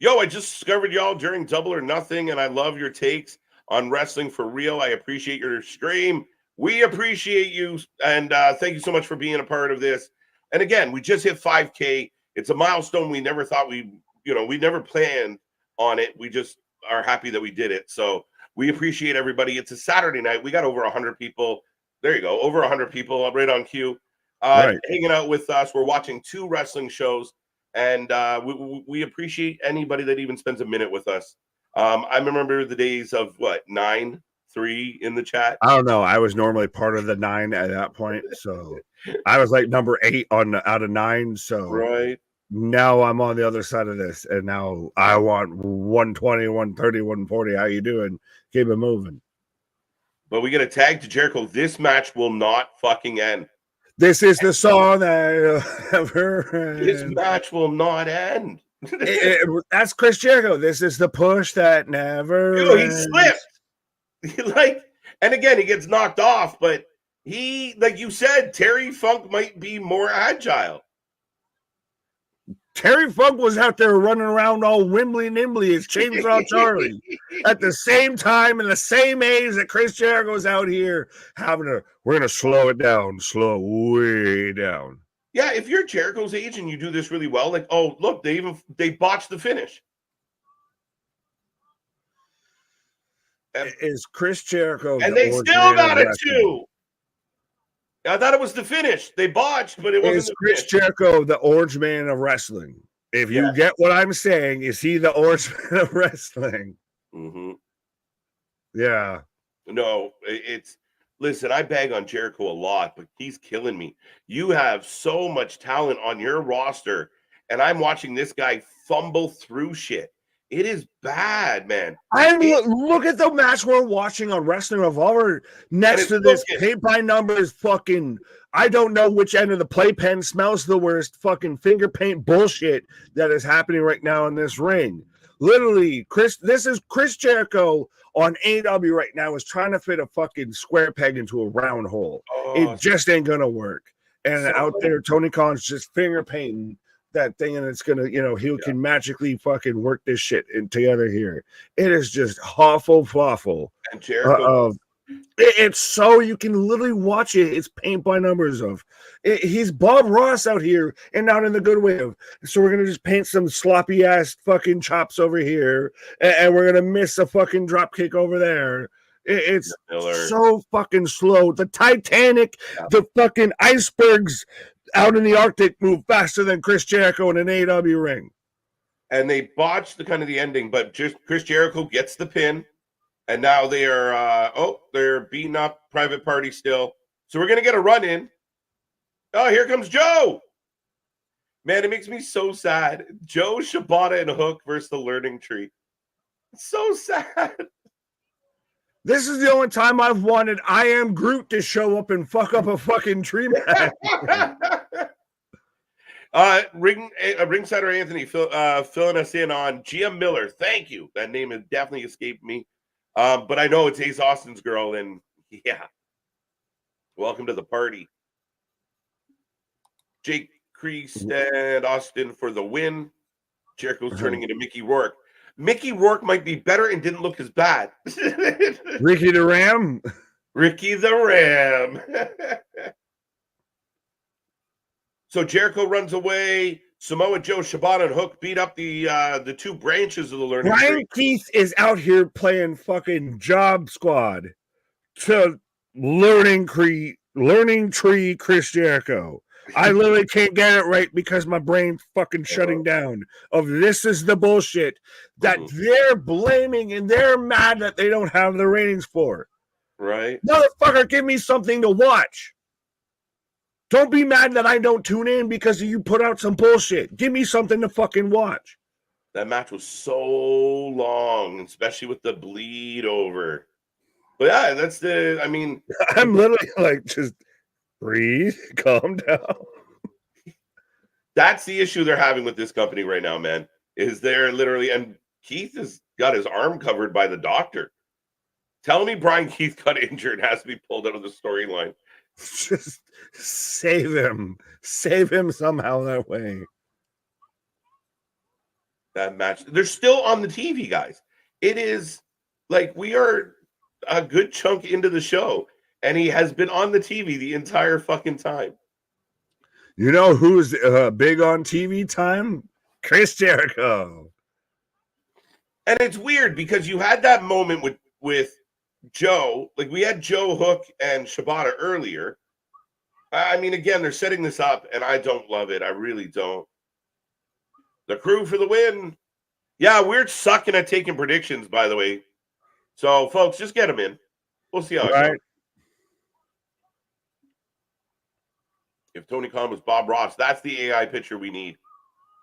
Yo, I just discovered y'all during Double or Nothing, and I love your takes on wrestling for real. I appreciate your stream. We appreciate you, and thank you so much for being a part of this. And again, we just hit 5K. It's a milestone we never thought we never planned on it. We just are happy that we did it. So we appreciate everybody. It's a Saturday night. We got over 100 people. There you go. Over 100 people right on cue. Hanging out with us. We're watching 2 wrestling shows. And we appreciate anybody that even spends a minute with us. I remember the days of 9-3 in the chat. I don't know. I was normally part of the 9 at that point, so I was like number 8 out of 9. So right now I'm on the other side of this, and now I want 120, 130, 140. How you doing? Keep it moving. But we get a tag to Jericho. This match will not fucking end. This is the song that ever. This match will not end. That's Chris Jericho. This is the push that never. He slipped. And again, he gets knocked off, but he, like you said, Terry Funk might be more agile. Terry Funk was out there running around all wimbly-nimbly as Chainsaw Charlie at the same time and the same age that Chris Jericho's out here we're going to slow it down, slow way down. Yeah, if you're Jericho's age and you do this really well, like, oh, look, they botched the finish. Is Chris Jericho and they still got it too. I thought it was the finish. They botched, but it wasn't. Is Chris Jericho the Orange Man of wrestling? If you get what I'm saying, is he the Orange Man of wrestling? Mm-hmm. Yeah. No, listen, I bag on Jericho a lot, but he's killing me. You have so much talent on your roster, and I'm watching this guy fumble through shit. It is bad, man. Look at the match we're watching on Wrestling Revolver next to this paint by numbers fucking, I don't know which end of the playpen smells the worst fucking finger paint bullshit that is happening right now in this ring. Literally, this is Chris Jericho on AEW right now is trying to fit a fucking square peg into a round hole. It just ain't gonna work. And out there, Tony Khan's just finger painting that thing, and it's gonna, he can magically fucking work this shit together here. It is just awful. And Jericho, it's so you can literally watch it. It's paint by numbers of it. He's Bob Ross out here, and not in the good way of. So we're gonna just paint some sloppy ass fucking chops over here, and we're gonna miss a fucking drop kick over there. It's so fucking slow. The Titanic, the fucking icebergs out in the Arctic move faster than Chris Jericho in an AEW ring. And they botched the ending, but just Chris Jericho gets the pin, and now they are they're beating up Private Party still. So we're gonna get a run in. Oh, here comes Joe. Man, it makes me so sad. Joe, Shibata, and Hook versus the Learning Tree. It's so sad. This is the only time I've wanted I Am Groot to show up and fuck up a fucking tree match. Ringsider Anthony filling us in on GM Miller. Thank you. That name has definitely escaped me. But I know it's Ace Austin's girl, and yeah. Welcome to the party. Jake Kreese and Austin for the win. Jericho's turning into Mickey Rourke. Mickey Rourke might be better and didn't look as bad. Ricky the Ram. Ricky the Ram. So Jericho runs away. Samoa Joe, Shibata, and Hook beat up the 2 branches of the Learning Tree. Brian Keith is out here playing fucking Job Squad to Learning Tree Chris Jericho. I literally can't get it right because my brain fucking shutting down of this is the bullshit that they're blaming and they're mad that they don't have the ratings for. Right. Motherfucker, give me something to watch. Don't be mad that I don't tune in because you put out some bullshit. Give me something to fucking watch. That match was so long, especially with the bleed over. But yeah, I'm literally like, just breathe, calm down. That's the issue they're having with this company right now, man. Is they're literally, and Keith has got his arm covered by the doctor. Tell me Brian Keith got injured and has to be pulled out of the storyline. Just save him. Save him somehow that way. That match. They're still on the TV, guys. It is like we are a good chunk into the show, and he has been on the TV the entire fucking time. You know who's big on TV time? Chris Jericho. And it's weird because you had that moment with Joe. Like we had Joe Hook and Shibata earlier. I mean, again, they're setting this up, and I don't love it. I really don't. The Crew for the win. Yeah, we're sucking at taking predictions, by the way. So, folks, just get them in. We'll see how it goes. If Tony Khan was Bob Ross, that's the AI picture we need.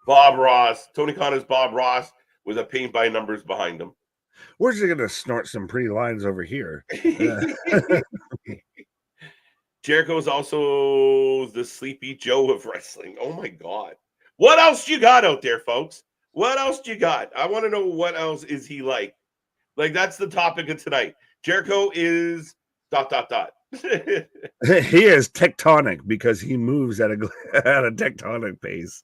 Bob Ross. Tony Khan is Bob Ross with a paint by numbers behind him. We're just going to snort some pretty lines over here. Jericho is also the Sleepy Joe of wrestling. Oh, my God. What else you got out there, folks? What else you got? I want to know what else is he like. Like, that's the topic of tonight. Jericho is ... He is tectonic because he moves at a tectonic pace.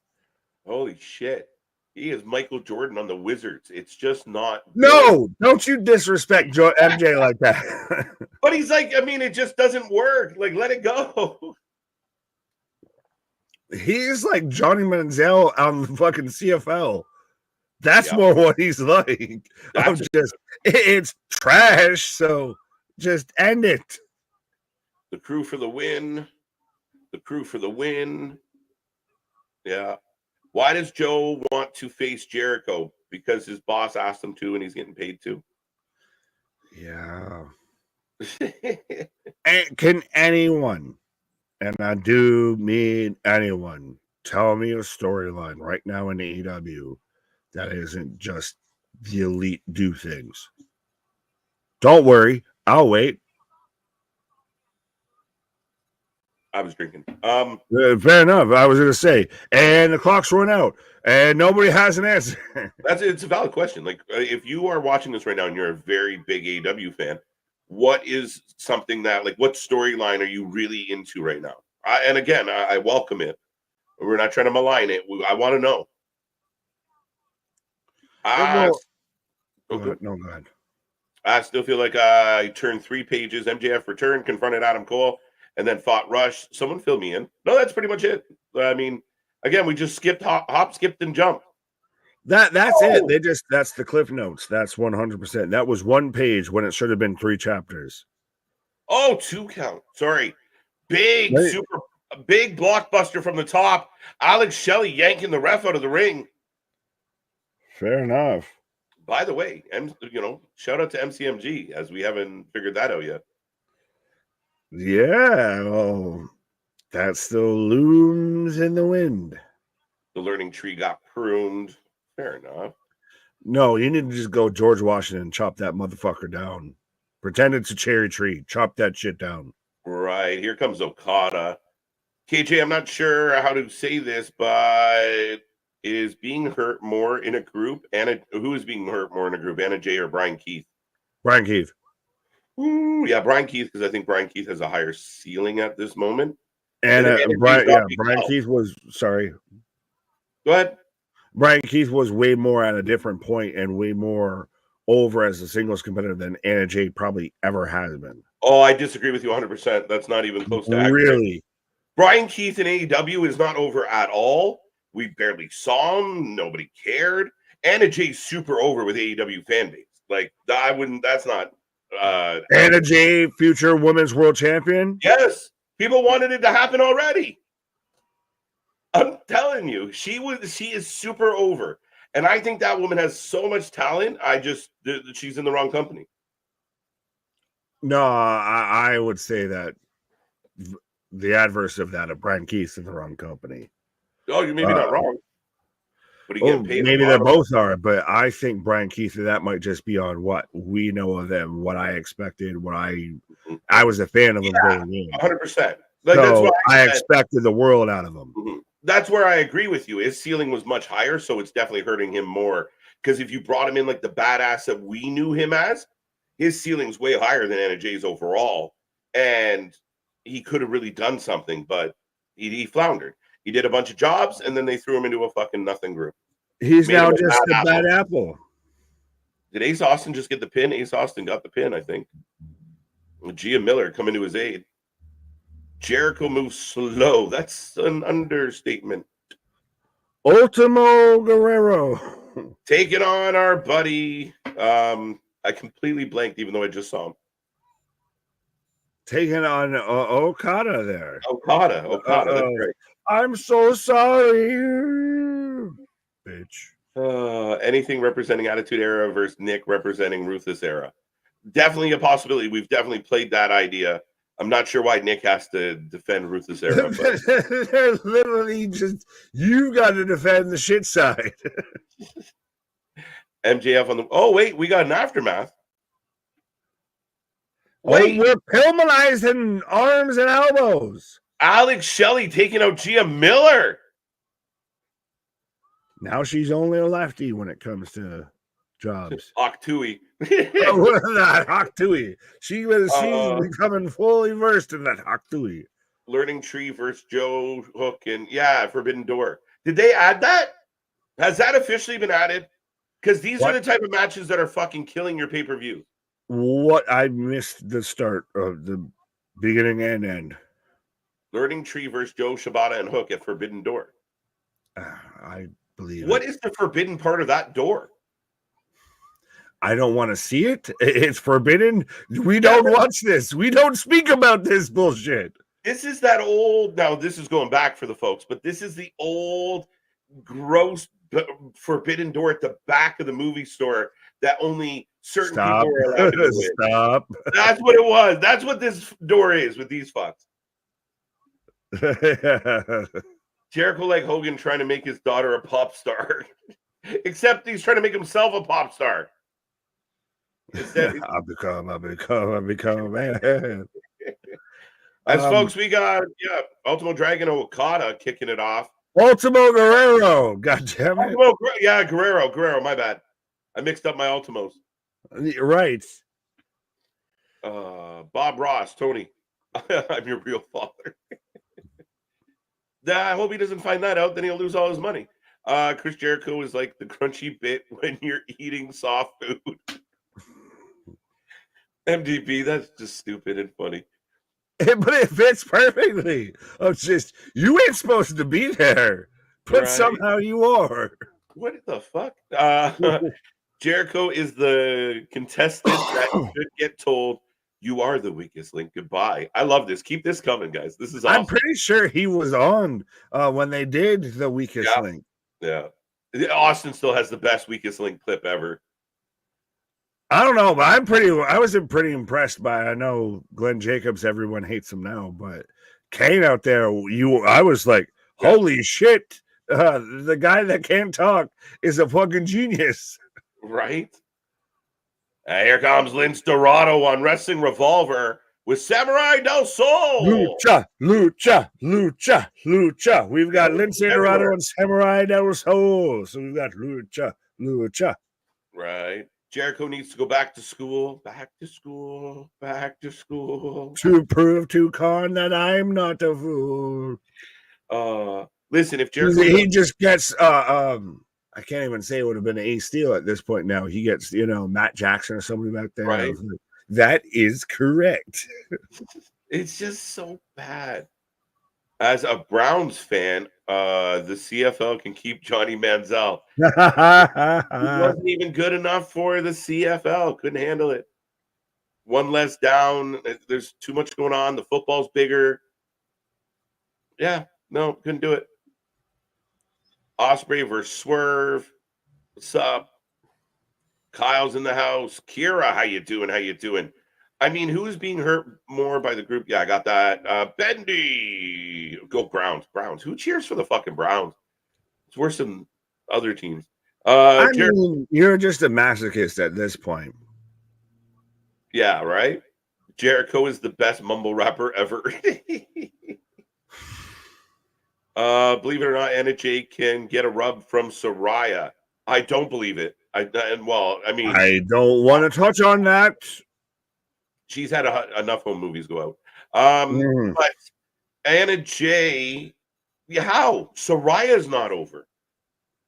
Holy shit. He is Michael Jordan on the Wizards. It's just not. No, don't you disrespect MJ like that. But he's like, I mean, it just doesn't work. Like, let it go. He's like Johnny Manziel on the fucking CFL. That's more what he's like. It's trash, so just end it. The Crew for the win. The Crew for the win. Yeah. Why does Joe want to face Jericho? Because his boss asked him to and he's getting paid to. Yeah. Can anyone, and I do mean anyone, tell me a storyline right now in AEW that isn't just the elite do things? Don't worry, I'll wait. I was drinking. Fair enough. I was going to say, and the clock's run out, and nobody has an answer. It's a valid question. Like, if you are watching this right now and you're a very big AEW fan, what is something that, like, what storyline are you really into right now? And again, I welcome it. We're not trying to malign it. I want to know. Go ahead. I still feel like I turned 3 pages. MJF returned, confronted Adam Cole, and then fought Rush. Someone fill me in. No, that's pretty much it. I mean, again, we just skipped hop, skipped, and jump. That's it. That's the cliff notes. That's 100%. That was 1 page when it should have been 3 chapters. Oh, 2 count. Sorry. Big blockbuster from the top. Alex Shelley yanking the ref out of the ring. Fair enough. By the way, shout out to MCMG, as we haven't figured that out yet. Yeah, well, that still looms in the wind. The learning tree got pruned. Fair enough. No, you need to just go George Washington and chop that motherfucker down. Pretend it's a cherry tree. Chop that shit down. Right. Here comes Okada. KJ, I'm not sure how to say this, but is being hurt more in a group? Who is being hurt more in a group? Anna Jay or Brian Keith? Brian Keith. Ooh, yeah, Brian Keith, because I think Brian Keith has a higher ceiling at this moment. And Brian Keith was, sorry. Go ahead. Brian Keith was way more at a different point and way more over as a singles competitor than Anna Jay probably ever has been. Oh, I disagree with you 100%. That's not even close to accurate. Really? Brian Keith in AEW is not over at all. We barely saw him. Nobody cared. Anna Jay's super over with AEW fan base. Like, that's not. Anna Jay, future women's world champion? Yes. People wanted it to happen already. I'm telling you, she is super over. And I think that woman has so much talent. She's in the wrong company. No, I would say that the adverse of that, of Brian Keith's in the wrong company. Oh, you're maybe not wrong. But maybe they both are, but I think Brian Keith, that might just be on what we know of them, what I expected, what I was a fan of him going in. 100%. Like, so that's what I expected the world out of him. Mm-hmm. that's where I agree with you. His ceiling was much higher, so it's definitely hurting him more. Because if you brought him in like the badass that we knew him as, his ceiling's way higher than Anna Jay's overall, and he could have really done something, but he floundered. He did a bunch of jobs, and then they threw him into a fucking nothing group. He's Made now him a just bad a bad apple. Did Ace Austin just get the pin? Ace Austin got the pin, I think. Gia Miller coming to his aid. Jericho moves slow. That's an understatement. Ultimo Guerrero. Taking on our buddy. I completely blanked, even though I just saw him. Taking on Okada there. Okada, that's right. I'm so sorry, bitch. Anything representing Attitude Era versus Nick representing Ruthless Era. Definitely a possibility. We've definitely played that idea. I'm not sure why Nick has to defend Ruthless Era. But they're literally just, you got to defend the shit side. MJF on the. Oh, wait, we got an aftermath. Wait, we're Pillmanizing arms and elbows. Alex Shelley taking out Gia Miller. Now she's only a lefty when it comes to jobs. Oktui. Not Oktui. She's becoming fully versed in that Oktui. Learning Tree versus Joe Hook and Forbidden Door. Did they add that? Has that officially been added? Because these are the type of matches that are fucking killing your pay-per-view. What? I missed the start of the beginning and end. Learning Tree versus Joe Shibata and Hook at Forbidden Door. I believe. What is the forbidden part of that door? I don't want to see it. It's forbidden. We don't watch this. We don't speak about this bullshit. This is that old. Now, this is going back for the folks, but this is the old, gross forbidden door at the back of the movie store that only certain people are allowed to go in. Stop. That's what it was. That's what this door is with these fucks. Jericho like Hogan trying to make his daughter a pop star. Except he's trying to make himself a pop star. I'll become a man. As folks, we got Ultimo Dragon Okada kicking it off. Ultimo Guerrero, goddamn it! Guerrero. My bad. I mixed up my Ultimos. Right. Bob Ross, Tony. I'm your real father. I hope he doesn't find that out. Then he'll lose all his money. Chris Jericho is like the crunchy bit when you're eating soft food. MDP, that's just stupid and funny. But it fits perfectly. It's just, you ain't supposed to be there, but somehow you are. What the fuck? Jericho is the contestant that should get told, you are the weakest link. Goodbye. I love this. Keep this coming, guys. This is awesome. I'm pretty sure he was on when they did the weakest link. Yeah. Austin still has the best weakest link clip ever. I don't know, but I was pretty impressed by, I know Glenn Jacobs, everyone hates him now, but Kane out there, I was like, holy shit. The guy that can't talk is a fucking genius. Right? Here comes Lince Dorado on Wrestling Revolver with Samurai del Sol. Lucha. We've got Lince Dorado and Samurai del Sol. So we've got Lucha. Right. Jericho needs to go back to school. To prove to Khan that I'm not a fool. Listen, if Jericho... He just gets... I can't even say it would have been Ace Steel at this point now. He gets, Matt Jackson or somebody back there. Right. That is correct. It's just so bad. As a Browns fan, the CFL can keep Johnny Manziel. He wasn't even good enough for the CFL. Couldn't handle it. One less down. There's too much going on. The football's bigger. Yeah, no, couldn't do it. Osprey versus Swerve. What's up? Kyle's in the house. Kira, how you doing? I mean, who's being hurt more by the group? Yeah, I got that. Bendy. Go Browns. Who cheers for the fucking Browns? It's worse than other teams. I mean, you're just a masochist at this point. Yeah, right? Jericho is the best mumble rapper ever. Believe it or not, Anna Jay can get a rub from Soraya. I don't believe it. I mean, I don't want to touch on that. she's had enough home movies go out. Mm. But Anna Jay, yeah, how? Soraya's not over.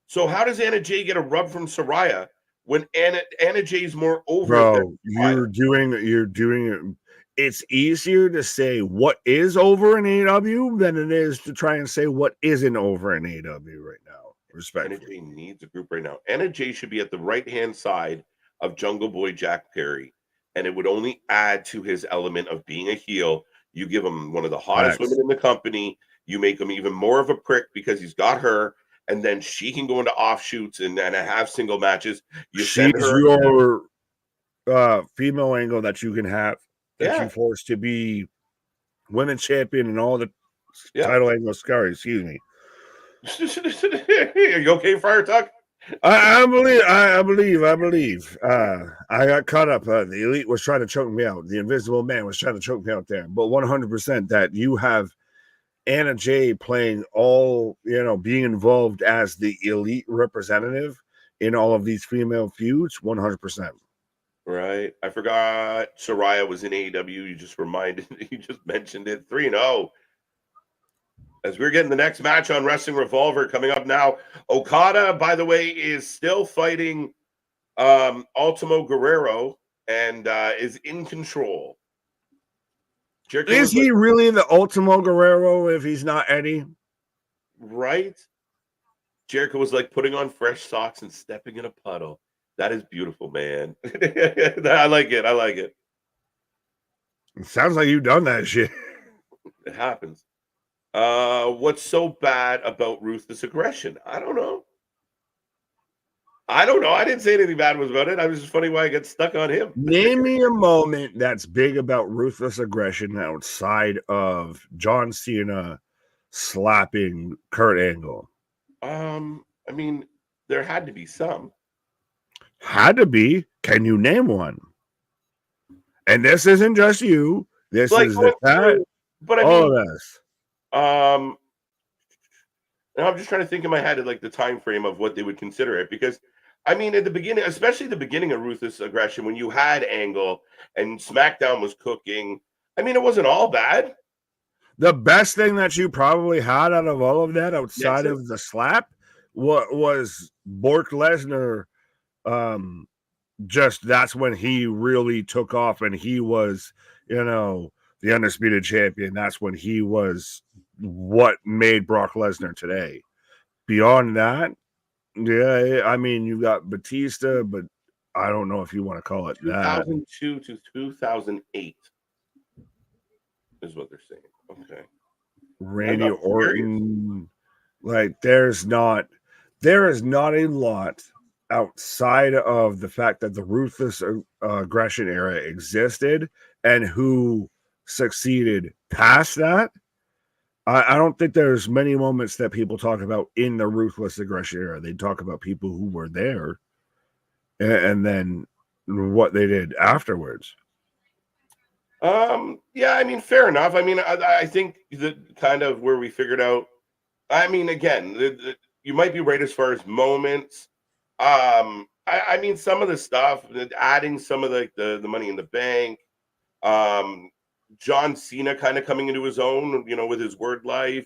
So how does Anna Jay get a rub from Soraya when Anna Jay's more over than Bro, you're doing it. It's easier to say what is over in AEW than it is to try and say what isn't over in AEW right now. Anna Respectfully. Jay needs a group right now. Anna Jay should be at the right-hand side of Jungle Boy Jack Perry, and it would only add to his element of being a heel. You give him one of the hottest women in the company. You make him even more of a prick because he's got her, and then she can go into offshoots and have single matches. You send She's her. your female angle that you can have, that Yeah. you force to be women's champion and all the Yeah. title angles. Sorry, excuse me. Are you okay, Friar Tuck? I believe. I got caught up. The Elite was trying to choke me out. The Invisible Man was trying to choke me out there. But 100% that you have Anna Jay playing all, being involved as the Elite representative in all of these female feuds, 100%. Right. I forgot Soraya was in AEW. You just mentioned it. 3-0. As we're getting the next match on Wrestling Revolver coming up now. Okada, by the way, is still fighting Ultimo Guerrero and is in control. Jericho is he really the Ultimo Guerrero if he's not Eddie? Right? Jericho was like putting on fresh socks and stepping in a puddle. That is beautiful, man. I like it. It sounds like you've done that shit. It happens. What's so bad about Ruthless Aggression? I don't know. I didn't say anything bad was about it. I was just funny why I got stuck on him. Name me a moment that's big about Ruthless Aggression outside of John Cena slapping Kurt Angle. I mean, there had to be some. Had to be. Can you name one? And this isn't just you. This is the chat. But I all mean, of us. And I'm just trying to think in my head of like the time frame of what they would consider it, because I mean, at the beginning, especially the beginning of Ruthless Aggression, when you had Angle and SmackDown was cooking, I mean, it wasn't all bad. The best thing that you probably had out of all of that, outside of the slap, was Brock Lesnar. Just that's when he really took off, and he was, the undisputed champion. That's when he was what made Brock Lesnar today. Beyond that, yeah, I mean, you got Batista, but I don't know if you want to call it 2002 to 2008 is what they're saying. Okay. Randy Orton, like there is not a lot outside of the fact that the Ruthless Aggression era existed and who succeeded past that. I don't think there's many moments that people talk about in the Ruthless Aggression era. They talk about people who were there and then what they did afterwards. Yeah, I mean, fair enough. I mean, I think that kind of where we figured out. I mean, again, you might be right as far as moments. I mean, some of the stuff, adding some of the Money in the Bank, John Cena kind of coming into his own, with his word life.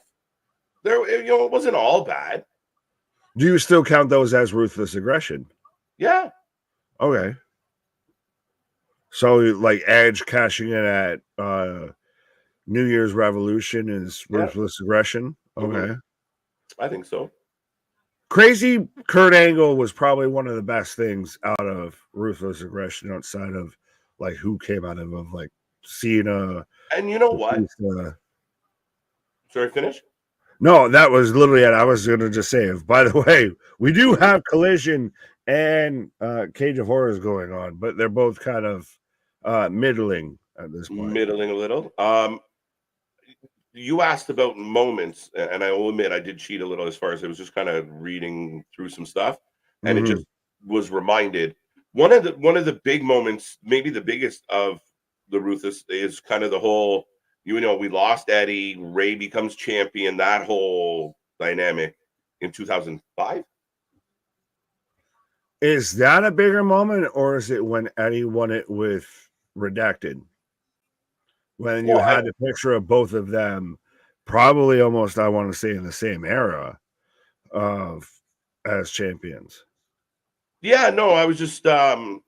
There, it wasn't all bad. Do you still count those as Ruthless Aggression? Yeah. Okay. So, like Edge cashing in at New Year's Revolution is Ruthless Aggression? Okay. Mm-hmm. I think so. Crazy Kurt Angle was probably one of the best things out of Ruthless Aggression outside of like who came out of like Cena. And you know what? Sorry, finish? No, that was literally it. I was going to just say, by the way, we do have Collision and Cage of Horrors going on, but they're both kind of middling at this point. Middling a little. You asked about moments, and I will admit I did cheat a little as far as I was just kind of reading through some stuff, and it just was reminded one of the big moments, maybe the biggest of the Ruthless, is kind of the whole You know, we lost Eddie. Ray becomes champion. That whole dynamic in 2005. Is that a bigger moment, or is it when Eddie won it with Redacted? When you had the picture of both of them, probably almost, I want to say, in the same era of as champions. Yeah, no, I was just and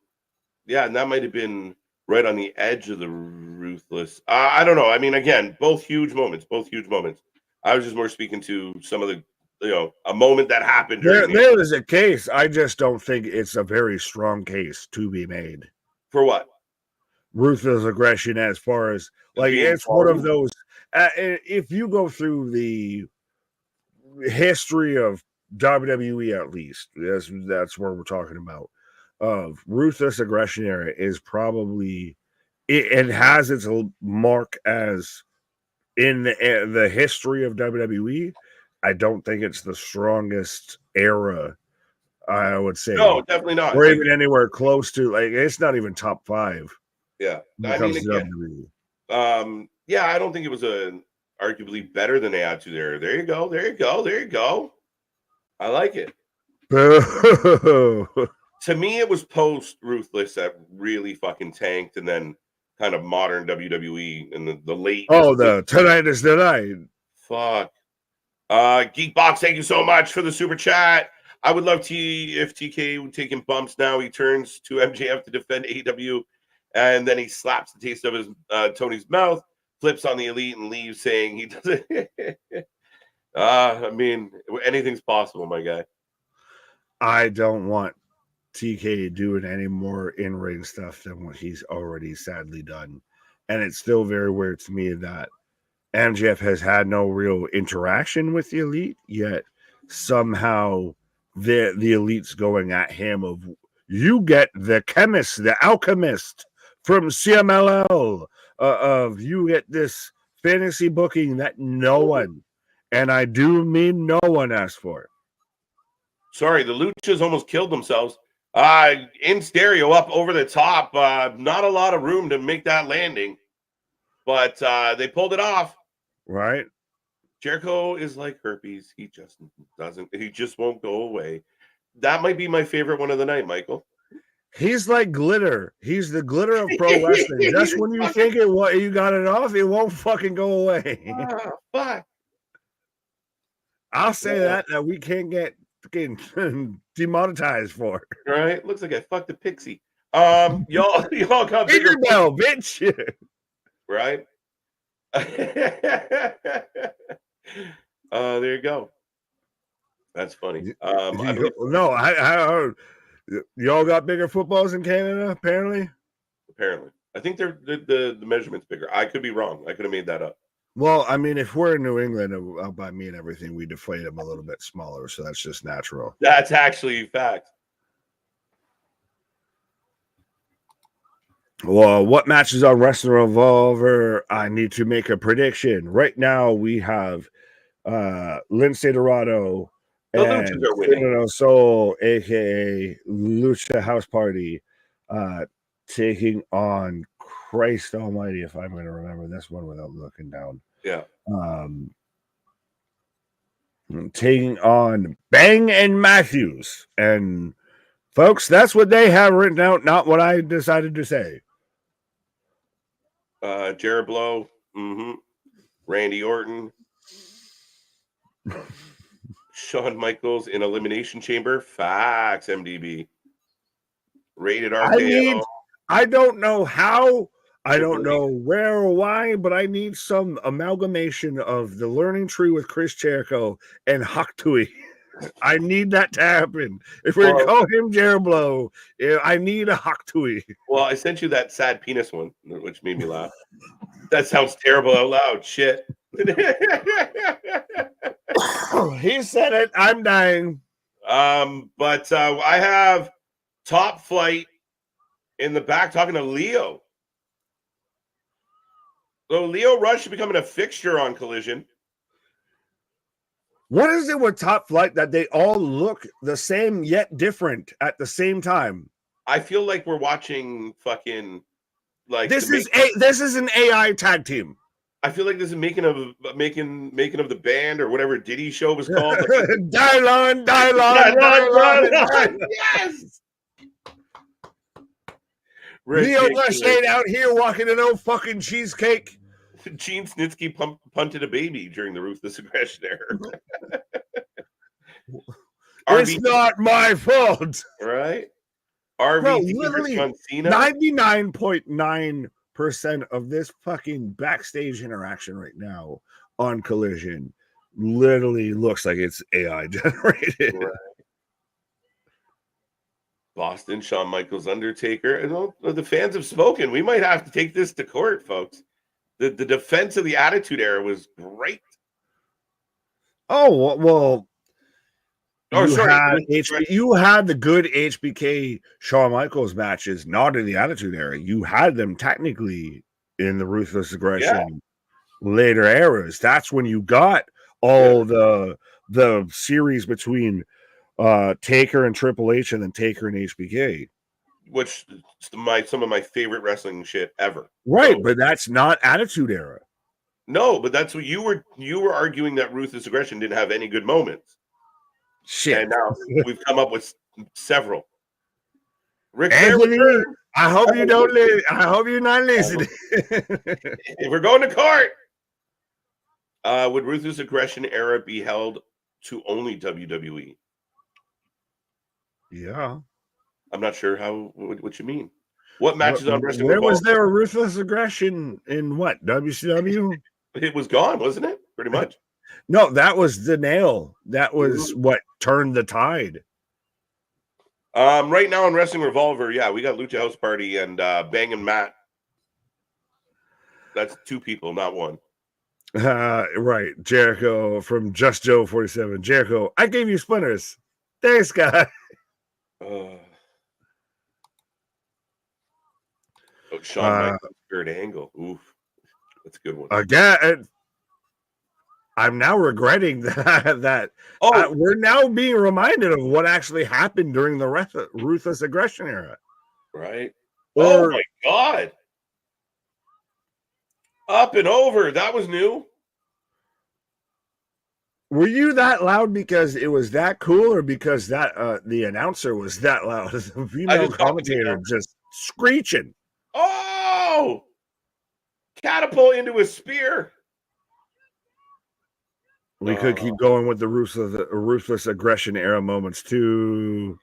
that might have been right on the edge of the Ruthless. I don't know. I mean, again, both huge moments. I was just more speaking to some of the, a moment that happened. There is a case. I just don't think it's a very strong case to be made. For what? Ruthless aggression, as far as like it's one of those. If you go through the history of WWE, at least that's what we're talking about. Of Ruthless Aggression era is probably it has its mark as in the history of WWE. I don't think it's the strongest era. I would say no, definitely not, or even anywhere close to like it's not even top 5. Yeah, I mean, again, I don't think it was arguably better than Attitude Era. There you go. I like it. To me, it was post Ruthless that really fucking tanked, and then kind of modern WWE in the late. Oh, the Tonight is the Night. Fuck. Geekbox, thank you so much for the super chat. I would love if TK taking bumps now. He turns to MJF to defend AEW. And then he slaps the taste of his Tony's mouth, flips on the Elite, and leaves saying he doesn't. I mean, anything's possible, my guy. I don't want TK doing any more in-ring stuff than what he's already sadly done. And it's still very weird to me that MJF has had no real interaction with the Elite, yet somehow the Elite's going at him of, you get the chemist, the alchemist, from CMLL, of you get this fantasy booking that no one, and I do mean no one, asked for. Sorry, the Luchas almost killed themselves. In stereo, up over the top. Not a lot of room to make that landing, but they pulled it off. Right. Jericho is like herpes. He just won't go away. That might be my favorite one of the night, Michael. He's like glitter. He's the glitter of pro wrestling. Just when you think you got it off, it won't fucking go away. Fuck. I'll say that we can't get fucking demonetized for. Right? Looks like I fucked a pixie. Y'all got bigger bell, bitch. Right? There you go. That's funny. Y'all got bigger footballs in Canada, apparently. I think they're the measurement's bigger. I could be wrong. I could have made that up. Well, I mean, if we're in New England, by me and everything, we deflate them a little bit smaller, so that's just natural. That's actually fact. Well, what matches on Wrestling Revolver? I need to make a prediction. Right now, we have Lindsay Dorado and Fernando Soul, aka Lucha House Party, taking on Christ Almighty, if I'm going to remember this one without looking down. Yeah. Taking on Bang and Matthews. And folks, that's what they have written out, not what I decided to say. Jarrett Blow, Randy Orton, Shawn Michaels in Elimination Chamber. Facts, MDB. Rated RKO. I don't know how, I don't know where or why, but I need some amalgamation of the learning tree with Chris Jericho and Haktui. I need that to happen. If we're going to call him Jarrett Blow, I need a Haktui. Well, I sent you that sad penis one, which made me laugh. That sounds terrible out loud. Shit. He said it. I'm dying. But I have Top Flight in the back talking to Leo. So Leo Rush is becoming a fixture on Collision. What is it with Top Flight that they all look the same yet different at the same time? I feel like we're watching fucking like this is an AI tag team. I feel like this is making of the band or whatever Diddy show was called. Like, Dylon. Yes. Leo Lachey out here walking an old fucking cheesecake. Gene Snitsky punted a baby during the Ruthless Aggression era. It's not my fault. Right? RV Bro, literally 99.9% of this fucking backstage interaction right now on Collision literally looks like it's AI generated. Right. Boston, Shawn Michaels, Undertaker. And the fans have spoken. We might have to take this to court, folks. The defense of the Attitude Era was great. Oh, well. You had the good HBK Shawn Michaels matches, not in the Attitude Era. You had them technically in the Ruthless Aggression later eras. That's when you got all the series between Taker and Triple H, and then Taker and HBK, which is some of my favorite wrestling shit ever. Right, so, but that's not Attitude Era. No, but that's what you were arguing, that Ruthless Aggression didn't have any good moments. Shit. And now we've come up with several. Rick Anthony, I hope you don't live. I hope you're not listening. If we're going to court, would Ruthless Aggression era be held to only WWE? Yeah. I'm not sure what you mean. What matches on Wrestling Where was there a Ruthless Aggression in what? WCW? It was gone, wasn't it? Pretty much. No, that was the nail. That was what turned the tide. Right now in Wrestling Revolver, we got Lucha House Party and Bangin' Matt. That's two people, not one. Right. Jericho from Just Joe 47. Jericho, I gave you splinters. Thanks, guy. Shawn Michaels, Kurt Angle. Oof. That's a good one. Again, I'm now regretting that we're now being reminded of what actually happened during the Ruthless Aggression era. Right. Oh my God. Up and over. That was new. Were you that loud because it was that cool, or because that the announcer was that loud? The female commentator just screeching. Oh! Catapult into a spear. We could keep going with the Ruthless Aggression era moments too.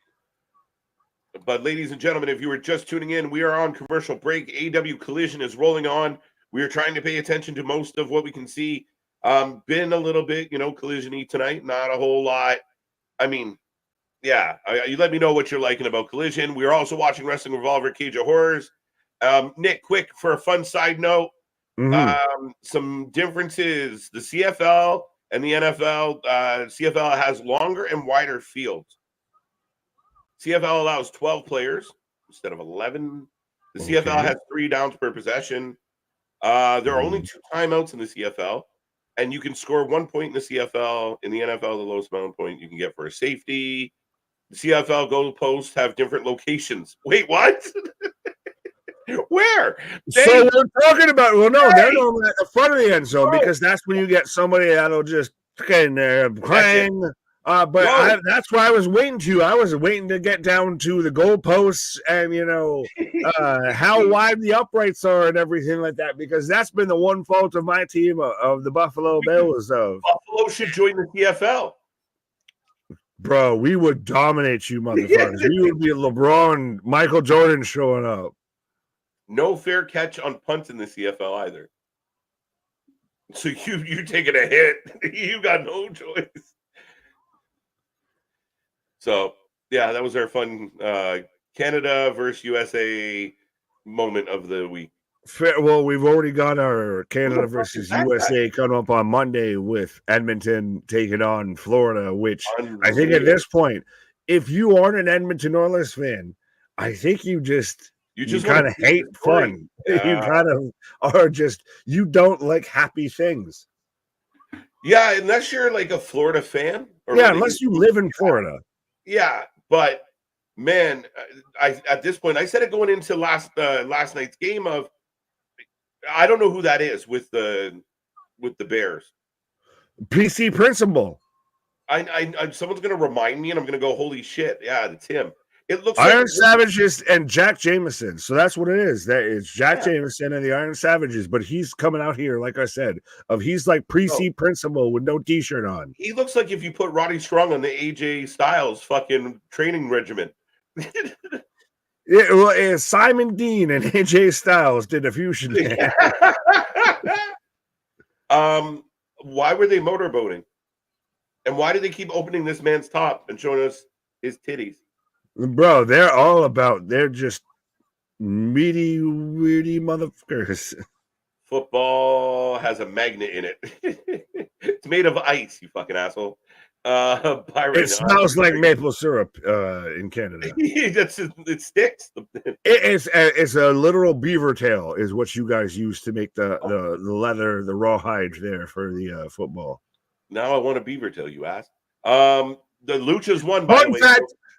But ladies and gentlemen, if you were just tuning in, we are on commercial break. AEW Collision is rolling on. We are trying to pay attention to most of what we can see. Been a little bit, collision-y tonight. Not a whole lot. I mean, you let me know what you're liking about Collision. We are also watching Wrestling Revolver, Cage of Horrors. Nick, quick, for a fun side note, some differences. The CFL and the NFL, CFL has longer and wider fields. CFL allows 12 players instead of 11. The CFL has 3 downs per possession. There are only 2 timeouts in the CFL, and you can score 1 point in the CFL. In the NFL, the lowest amount of point you can get for a safety. The CFL goalposts have different locations. Wait, what? Where? So we're talking about, they're normally at the front of the end zone, because that's when you get somebody that'll just get in there clang. But that's where I was waiting to. I was waiting to get down to the goalposts and, how wide the uprights are and everything like that, because that's been the one fault of my team, of the Buffalo Bills. Buffalo should join the CFL. Bro, we would dominate you, motherfuckers. We would be LeBron, Michael Jordan showing up. No fair catch on punts in the CFL either. So you taking a hit. You got no choice. So, that was our fun Canada versus USA moment of the week. Well, we've already got our Canada versus USA coming up on Monday with Edmonton taking on Florida, which I think at this point, if you aren't an Edmonton Oilers fan, I think you kind of hate fun. You kind of are you don't like happy things. Yeah, unless you're like a Florida fan. Unless you live in Florida. Yeah, but man, at this point, I said it going into last night's game of I don't know who that is with the Bears. PC Principle. Someone's gonna remind me, and I'm gonna go, holy shit! Yeah, it's him. It looks Iron like Savages and Jack Jameson. So that's what it is. That is Jack Jameson and the Iron Savages. But he's coming out here, like I said, he's like PC Principle with no t-shirt on. He looks like if you put Roddy Strong on the AJ Styles fucking training regimen. Simon Dean and AJ Styles did a fusion. Why were they motorboating? And why do they keep opening this man's top and showing us his titties? Bro, they're just meaty, weirdy motherfuckers. Football has a magnet in it. It's made of ice, you fucking asshole. It smells like maple syrup in Canada. It sticks. It's a literal beaver tail is what you guys use to make the leather, the rawhide there for the football. Now I want a beaver tail, you ass. The Luchas won, by the way.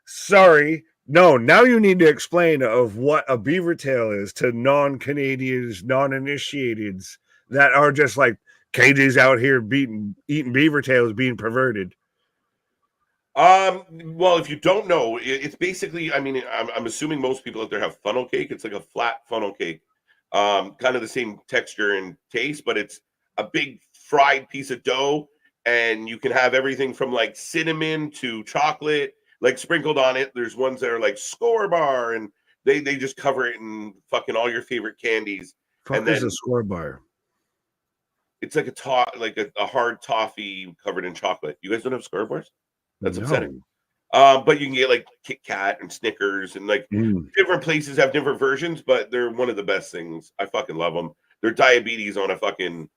Sorry. No, now you need to explain of what a beaver tail is to non-Canadians, non-initiateds that are just like KJ's out here eating beaver tails, being perverted. Well, if you don't know, it's basically, I mean, I'm assuming most people out there have funnel cake. It's like a flat funnel cake, kind of the same texture and taste, but it's a big fried piece of dough, and you can have everything from like cinnamon to chocolate, like sprinkled on it. There's ones that are like Score Bar, and they just cover it in fucking all your favorite candies. And then a Score Bar. It's like a hard toffee covered in chocolate. You guys don't have Score Bars? That's upsetting. But you can get like Kit Kat and Snickers, and like different places have different versions, but they're one of the best things. I fucking love them. They're diabetes on a fucking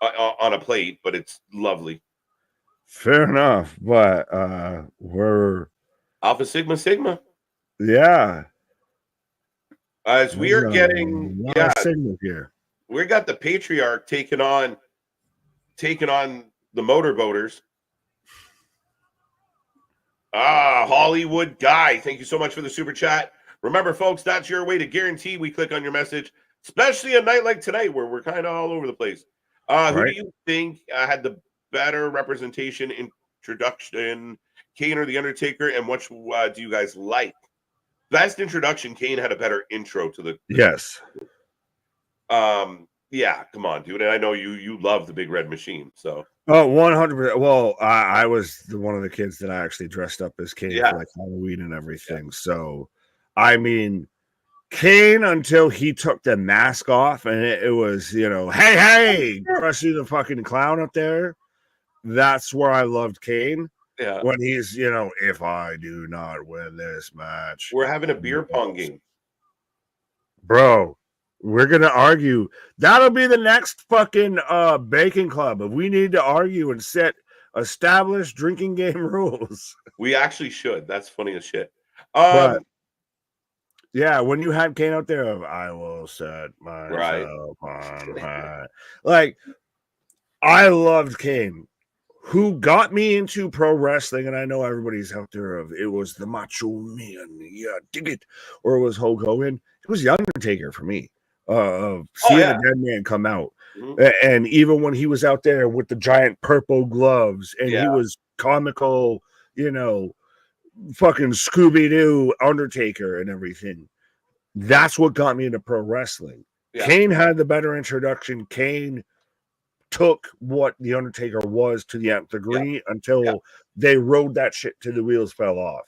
on a plate, but it's lovely. Fair enough, but we're Alpha Sigma Sigma. Yeah. As we are getting Sigma here. We got the patriarch taking on the motorboaters. Hollywood Guy, thank you so much for the super chat. Remember, folks, that's your way to guarantee we click on your message, especially a night like tonight where we're kind of all over the place. Who do you think had the better representation introduction, Kane or The Undertaker, and which do you guys like? Best introduction, Kane had a better intro to the... Yes. Yeah, come on, dude. And I know you love the Big Red Machine, so... Oh, 100%. Well, I was one of the kids that I actually dressed up as Kane for like Halloween and everything. Yeah. So, I mean, Kane until he took the mask off and it was, hey, crushing the fucking clown up there. That's where I loved Kane. Yeah. When he's, if I do not win this match. We're having a beer pong game. Bro. We're going to argue. That'll be the next fucking Bacon Club. If we need to argue and set established drinking game rules. We actually should. That's funny as shit. But, yeah, when you had Kane out there, I will set myself on high. Like, I loved Kane. Who got me into pro wrestling, and I know everybody's out there it was the Macho Man, dig it, or it was Hulk Hogan. It was The Undertaker for me. Seeing a dead man come out, and even when he was out there with the giant purple gloves, and he was comical, fucking Scooby-Doo Undertaker and everything. That's what got me into pro wrestling. Yeah. Kane had the better introduction. Kane took what the Undertaker was to the nth degree until they rode that shit till the wheels fell off.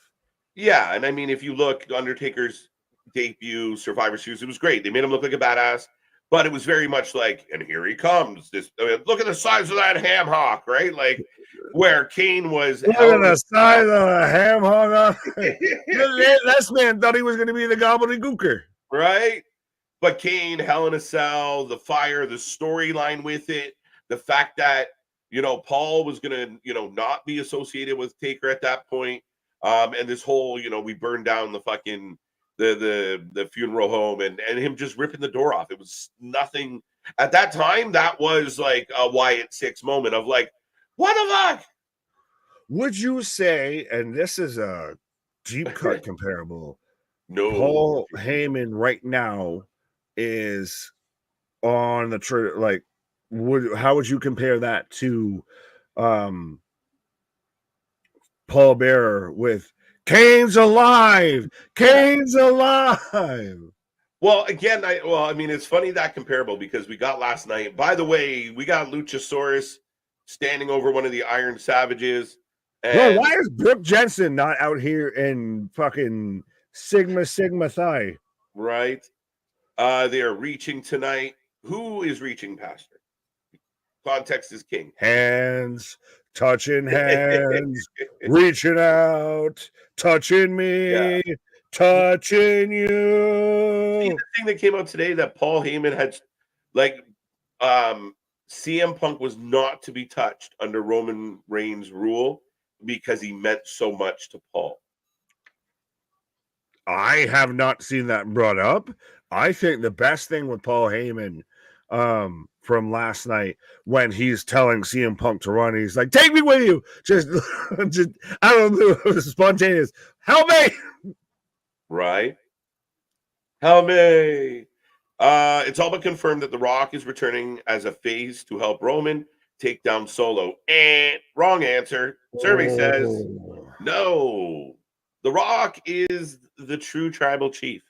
Yeah, and I mean, if you look, Undertaker's debut, Survivor Series, it was great. They made him look like a badass, but it was very much like, and here he comes. Look at the size of that ham hock, right? Like where Kane was. Look at the size of the ham hock. This man thought he was going to be the gobbledygooker, right? But Kane, Hell in a Cell, the fire, the storyline with it, the fact that Paul was going to not be associated with Taker at that point, and this whole we burned down the fucking. The funeral home and him just ripping the door off. It was nothing at that time. That was like a Wyatt Six moment of like, what the fuck? Would you say, and this is a deep cut comparable, no, Paul Heyman right now is on the like, how would you compare that to Paul Bearer with Kane's alive? Kane's alive. Well, again, I mean, it's funny that comparable because we got last night. By the way, we got Luchasaurus standing over one of the Iron Savages. Bro, And why is Brooke Jensen not out here in fucking Sigma Thigh? right. They are reaching tonight. Who is reaching, Pastor? Context is king. Hands, touching hands, reaching out, touching me, touching you. See the thing that came out today that Paul Heyman had, like, CM Punk was not to be touched under Roman Reigns' rule because he meant so much to Paul. I have not seen that brought up. I think the best thing with Paul Heyman from last night when he's telling CM Punk to run, he's like, take me with you. Just I don't know, it was spontaneous. Help me. Right? Help me. It's all but confirmed that The Rock is returning as a face to help Roman take down Solo. Wrong answer. Survey says no. The Rock is the true tribal chief.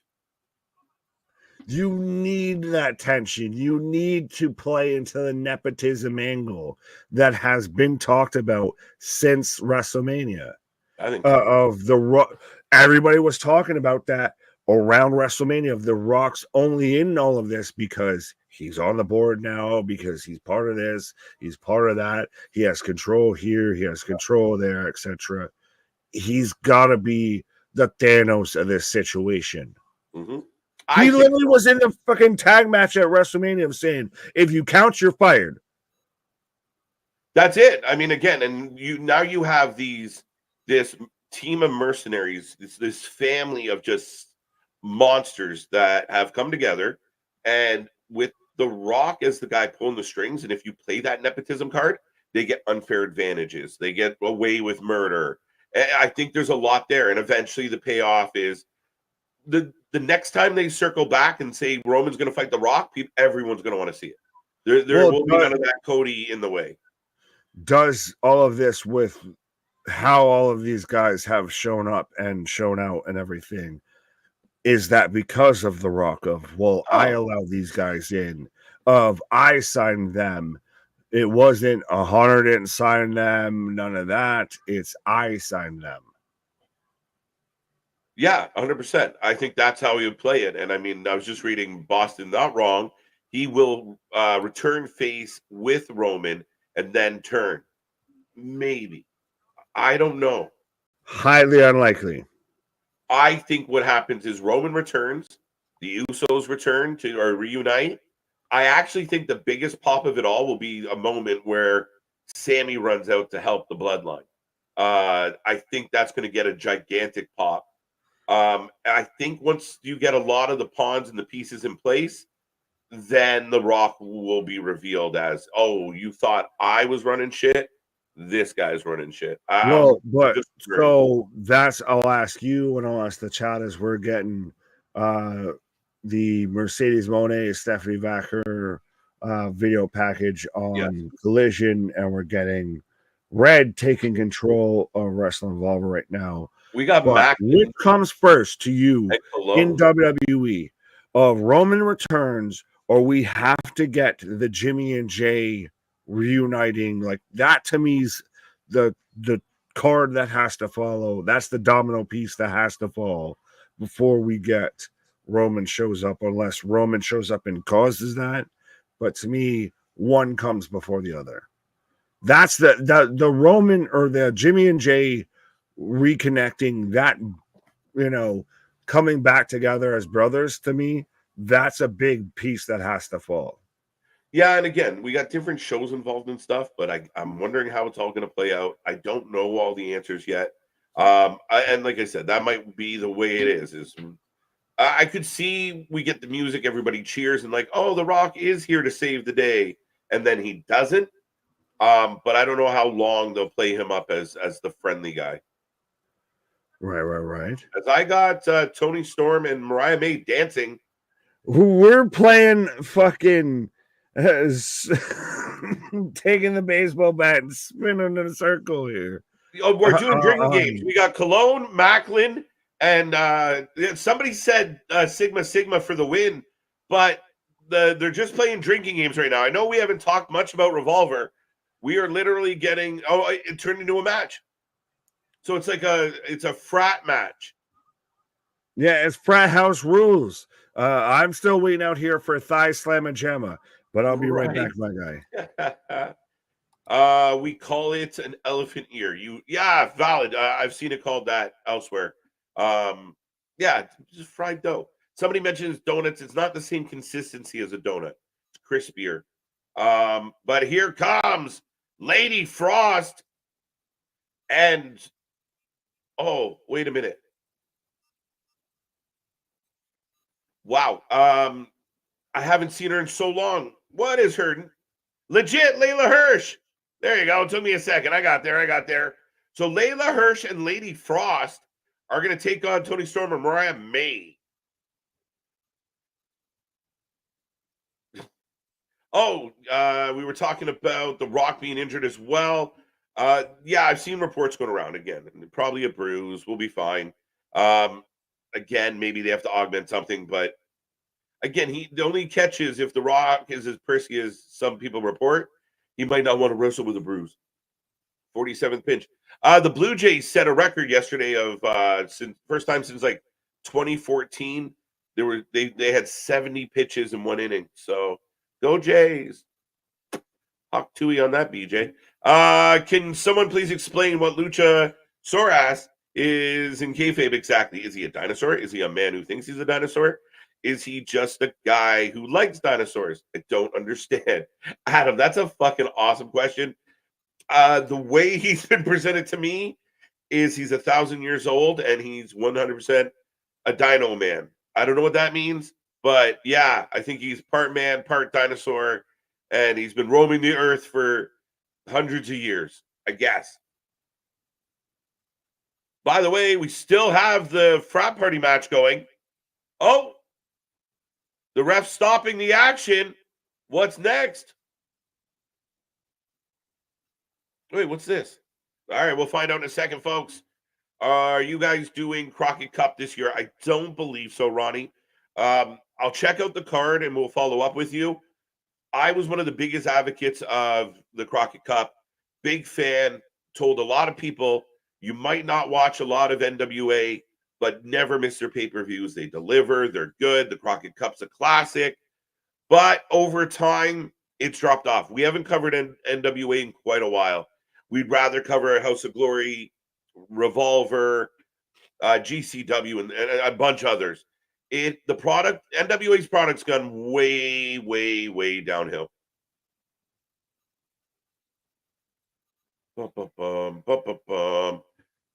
You need that tension. You need to play into the nepotism angle that has been talked about since WrestleMania. I think of the Rock. Everybody was talking about that around WrestleMania of The Rock's only in all of this because he's on the board now, because he's part of this, he's part of that. He has control here, he has control there, etc. He's got to be the Thanos of this situation. Mm-hmm. He literally was in the fucking tag match at WrestleMania saying, if you count, you're fired. That's it. I mean, again, and you have this team of mercenaries, this family of just monsters that have come together, and with The Rock as the guy pulling the strings, and if you play that nepotism card, they get unfair advantages. They get away with murder. And I think there's a lot there, and eventually the payoff is the next time they circle back and say Roman's going to fight The Rock, everyone's going to want to see it. There will be none of that Cody in the way. Does all of this with how all of these guys have shown up and shown out and everything, is that because of The Rock I allow these guys in, I signed them. It wasn't Hunter didn't sign them, none of that. It's I signed them. Yeah, 100%. I think that's how he would play it. And I mean, I was just reading Boston, not wrong. He will return face with Roman and then turn. Maybe. I don't know. Highly unlikely. I think what happens is Roman returns, the Usos return or reunite. I actually think the biggest pop of it all will be a moment where Sammy runs out to help the Bloodline. I think that's going to get a gigantic pop. I think once you get a lot of the pawns and the pieces in place, then The Rock will be revealed as, oh, you thought I was running shit? This guy's running shit. So that's, I'll ask you and I'll ask the chat as we're getting the Mercedes Moné, Stephanie Vacker video package on Collision, and we're getting Red taking control of Wrestling Revolver right now. We got Mac. What comes first to you in WWE of Roman returns, or we have to get the Jimmy and Jay reuniting? Like that to me is the card that has to follow. That's the domino piece that has to fall before we get Roman shows up, unless Roman shows up and causes that. But to me, one comes before the other. That's the Roman or the Jimmy and Jay reconnecting, that, coming back together as brothers. To me, that's a big piece that has to fall. Yeah, and again, we got different shows involved and stuff, but I'm wondering how it's all going to play out. I don't know all the answers yet. And like I said, that might be the way it is I could see we get the music, everybody cheers, and like, oh, The Rock is here to save the day, and then he doesn't. But I don't know how long they'll play him up as the friendly guy. Right. As I got Tony Storm and Mariah May dancing. We're playing fucking taking the baseball bat and spinning in a circle here. Oh, we're doing drinking games. We got Cologne, Macklin, and somebody said Sigma Sigma for the win, but they're just playing drinking games right now. I know we haven't talked much about Revolver. We are literally getting it turned into a match. So it's like it's a frat match. Yeah, it's frat house rules. I'm still waiting out here for Thigh Slam and Gemma, but I'll be right back, my guy. We call it an elephant ear. Yeah, valid. I've seen it called that elsewhere. Yeah, just fried dough. Somebody mentions donuts. It's not the same consistency as a donut. It's crispier. But here comes Lady Frost. And oh, wait a minute. Wow. I haven't seen her in so long. What is her? Legit Layla Hirsch. There you go. It took me a second. I got there. So Layla Hirsch and Lady Frost are going to take on Toni Storm and Mariah May. Oh, we were talking about The Rock being injured as well. Yeah, I've seen reports going around again. Probably a bruise. We'll be fine. Again, maybe they have to augment something, but again, the only catch is if The Rock is as prissy as some people report, he might not want to wrestle with a bruise. 47th pinch. The Blue Jays set a record yesterday of first time since like 2014. They had 70 pitches in one inning. So go Jays. Hawk Tui on that, BJ. Can someone please explain what Luchasaurus is in kayfabe exactly? Is he a dinosaur? Is he a man who thinks he's a dinosaur? Is he just a guy who likes dinosaurs? I don't understand. Adam, that's a fucking awesome question. The way he's been presented to me is he's 1,000 years old and he's 100% a dino man. I don't know what that means, but yeah, I think he's part man, part dinosaur, and he's been roaming the earth for hundreds of years, I guess. By the way, we still have the frat party match going. Oh, the ref stopping the action. What's next? Wait, what's this? All right, we'll find out in a second, folks. Are you guys doing Crockett Cup this year? I don't believe so, Ronnie. I'll check out the card and we'll follow up with you. I was one of the biggest advocates of the Crockett Cup. Big fan. Told a lot of people you might not watch a lot of NWA, but never miss their pay-per-views. They deliver. They're good. The Crockett Cup's a classic. But over time, it's dropped off. We haven't covered NWA in quite a while. We'd rather cover House of Glory, Revolver, GCW, and a bunch of others. NWA's product's gone way, way, way downhill.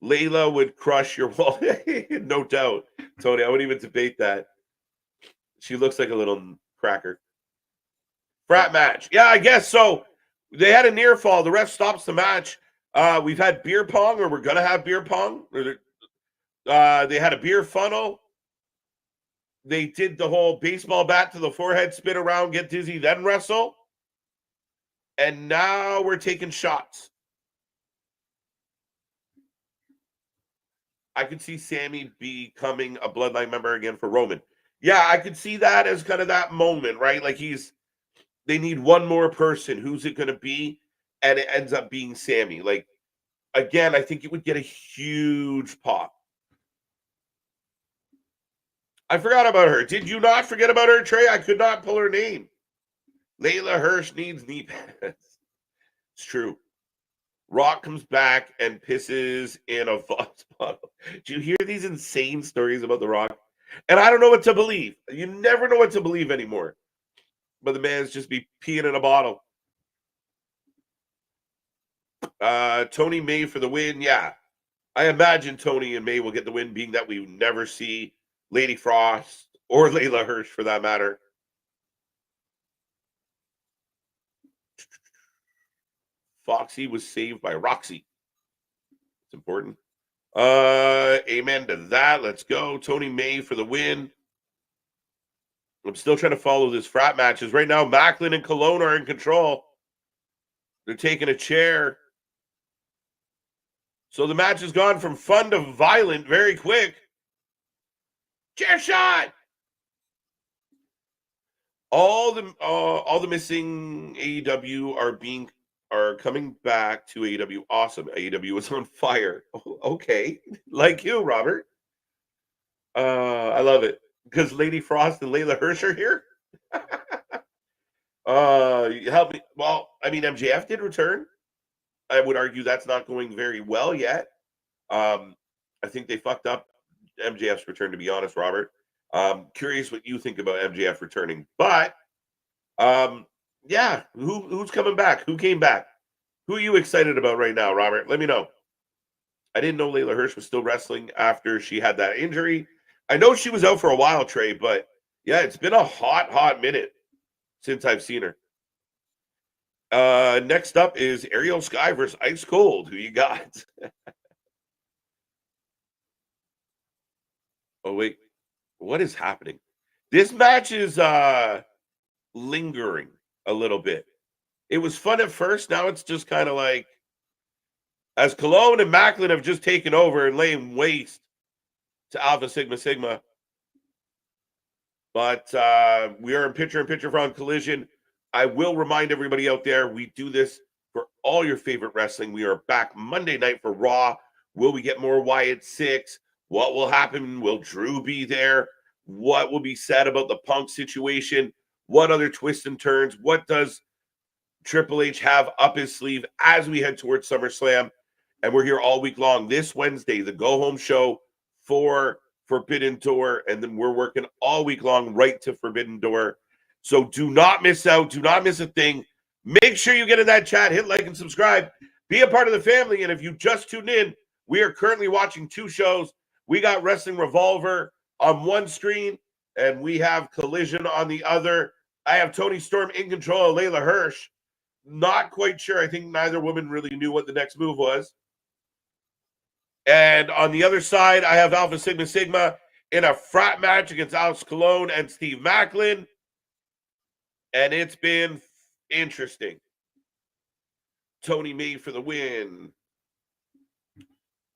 Layla would crush your wall. No doubt, Tony. I wouldn't even debate that. She looks like a little cracker. Frat match. Yeah, I guess so. They had a near fall. The ref stops the match. We've had beer pong, or we're going to have beer pong. They had a beer funnel. They did the whole baseball bat to the forehead, spin around, get dizzy, then wrestle. And now we're taking shots. I could see Sammy becoming a Bloodline member again for Roman. Yeah, I could see that as kind of that moment, right? Like they need one more person. Who's it going to be? And it ends up being Sammy. Like, again, I think it would get a huge pop. I forgot about her. Did you not forget about her, Trey? I could not pull her name. Layla Hirsch needs knee pads. It's true. Rock comes back and pisses in a Voss bottle. Do you hear these insane stories about The Rock? And I don't know what to believe. You never know what to believe anymore. But the man's just be peeing in a bottle. Tony May for the win. Yeah. I imagine Tony and May will get the win, being that we never see Lady Frost or Layla Hirsch for that matter. Foxy was saved by Roxy. It's important. Amen to that. Let's go. Tony May for the win. I'm still trying to follow this frat matches. Right now, Macklin and Cologne are in control. They're taking a chair. So the match has gone from fun to violent very quick. Chair shot! All the missing AEW are coming back to AEW. Awesome. AEW is on fire. Okay. Like you, Robert. I love it. Because Lady Frost and Layla Hirsch are here. Help me. Well, I mean, MJF did return. I would argue that's not going very well yet. I think they fucked up MJF's return, to be honest, Robert. Curious what you think about MJF returning. But yeah, who's coming back? Who came back? Who are you excited about right now, Robert? Let me know. I didn't know Layla Hirsch was still wrestling after she had that injury. I know she was out for a while, Trey, but yeah, it's been a hot minute since I've seen her. Next up is Ariel Sky versus Ice Cold. Who you got? Oh, wait. What is happening? This match is lingering a little bit. It was fun at first. Now it's just kind of like, as Cologne and Macklin have just taken over and laying waste to Alpha Sigma Sigma. But we are in picture from Collision. I will remind everybody out there, we do this for all your favorite wrestling. We are back Monday night for Raw. Will we get more Wyatt 6? What will happen? Will Drew be there? What will be said about the Punk situation? What other twists and turns? What does Triple H have up his sleeve as we head towards SummerSlam? And we're here all week long. This Wednesday, the go-home show for Forbidden Door, and then we're working all week long right to Forbidden Door. So do not miss out. Do not miss a thing. Make sure you get in that chat, hit like and subscribe. Be a part of the family. And if you just tuned in, we are currently watching 2 shows. We got Wrestling Revolver on one screen, and we have Collision on the other. I have Tony Storm in control of Layla Hirsch. Not quite sure. I think neither woman really knew what the next move was. And on the other side, I have Alpha Sigma Sigma in a frat match against Alex Cologne and Steve Macklin. And it's been interesting. Tony May for the win.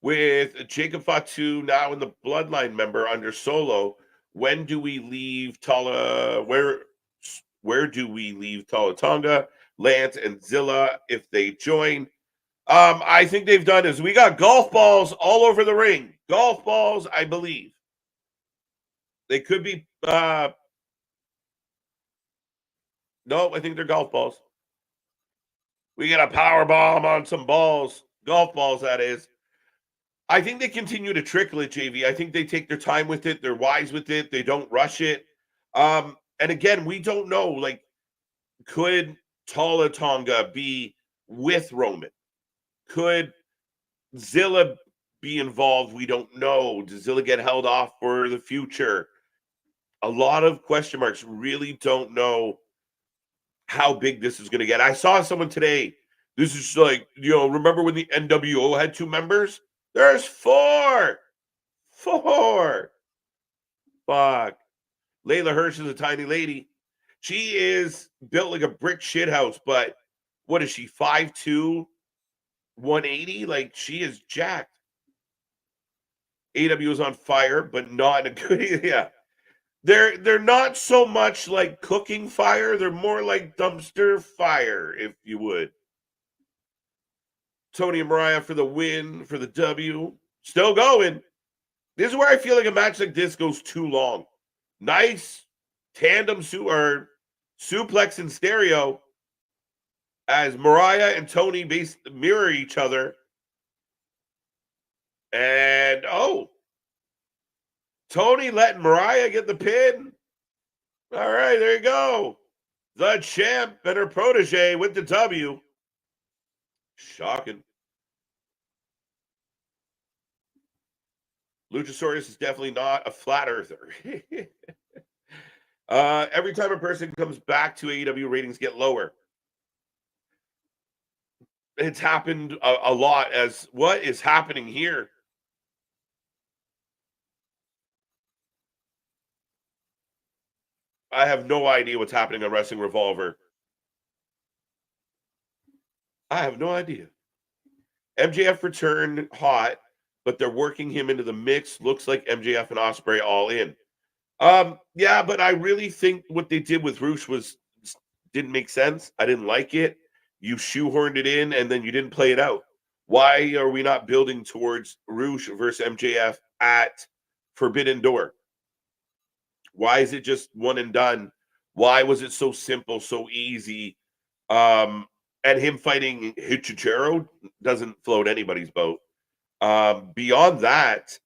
With Jacob Fatu now in the Bloodline member under Solo. When do we leave Tala? Where do we leave Tonga, Lance, and Zilla if they join? I think they've done is we got golf balls all over the ring. Golf balls, I believe. They could be no, I think they're golf balls. We get a power bomb on some balls. Golf balls, that is. I think they continue to trickle it, JV. I think they take their time with it. They're wise with it. They don't rush it. And again, we don't know, like, could Tala Tonga be with Roman? Could Zilla be involved? We don't know. Does Zilla get held off for the future? A lot of question marks. Really don't know how big this is going to get. I saw someone today. This is like, remember when the NWO had 2 members? There's 4. 4. Fuck. Layla Hirsch is a tiny lady. She is built like a brick shithouse, but what is she, 5'2", 180? Like, she is jacked. AEW is on fire, but not in a good, yeah. They're not so much like cooking fire. They're more like dumpster fire, if you would. Tony and Mariah for the win, for the W. Still going. This is where I feel like a match like this goes too long. Nice tandem suplex in stereo as Mariah and Tony mirror each other. And, Tony letting Mariah get the pin. All right, there you go. The champ and her protege with the W. Shocking. Luchasaurus is definitely not a flat earther. Every time a person comes back to AEW, ratings get lower. It's happened a lot. As what is happening here? I have no idea what's happening on Wrestling Revolver. I have no idea. MJF returned hot, but they're working him into the mix. Looks like MJF and Ospreay all in. Yeah, but I really think what they did with Roosh didn't make sense. I didn't like it. You shoehorned it in and then you didn't play it out. Why are we not building towards Roosh versus MJF at Forbidden Door? Why is it just one and done? Why was it so simple, so easy? And him fighting Hichichero doesn't float anybody's boat. Beyond that,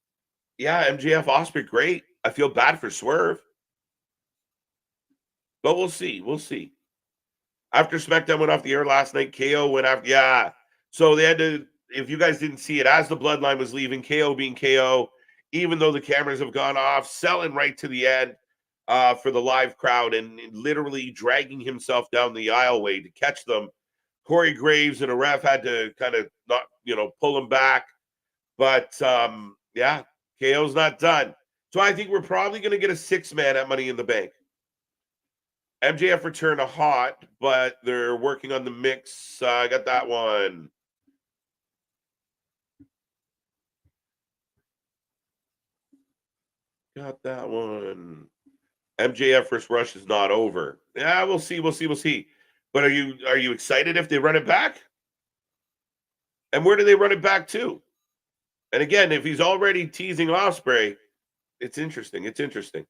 yeah, MJF Ospreay, great. I feel bad for Swerve. But we'll see. We'll see. After SmackDown went off the air last night, KO went after. Yeah. So they had to, if you guys didn't see it, as the Bloodline was leaving, KO being KO, even though the cameras have gone off, selling right to the end for the live crowd and literally dragging himself down the aisleway to catch them. Corey Graves and a ref had to kind of not, pull him back. But yeah, KO's not done. So I think we're probably going to get a 6-man at Money in the Bank. MJF returned a hot, but they're working on the mix. I got that one. Got that one. MJF versus Rush is not over. Yeah, we'll see. We'll see. But are you excited if they run it back? And where do they run it back to? And again, if he's already teasing Ospreay, it's interesting. It's interesting.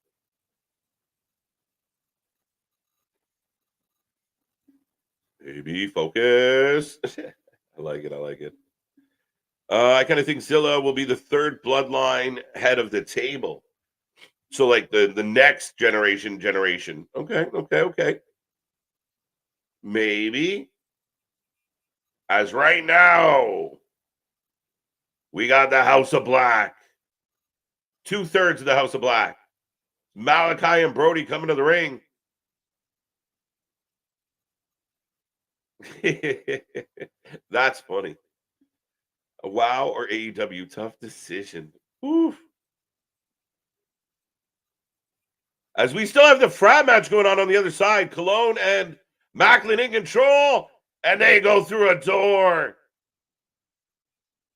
Baby, focus. I like it. I kind of think Zilla will be the third Bloodline head of the table. So like the next generation. Okay. Maybe. As right now, we got the House of Black. 2/3 of the House of Black. Malachi and Brody coming to the ring. That's funny. A WoW or AEW? Tough decision. Oof. As we still have the frat match going on the other side. Cologne and Macklin in control. And they go through a door.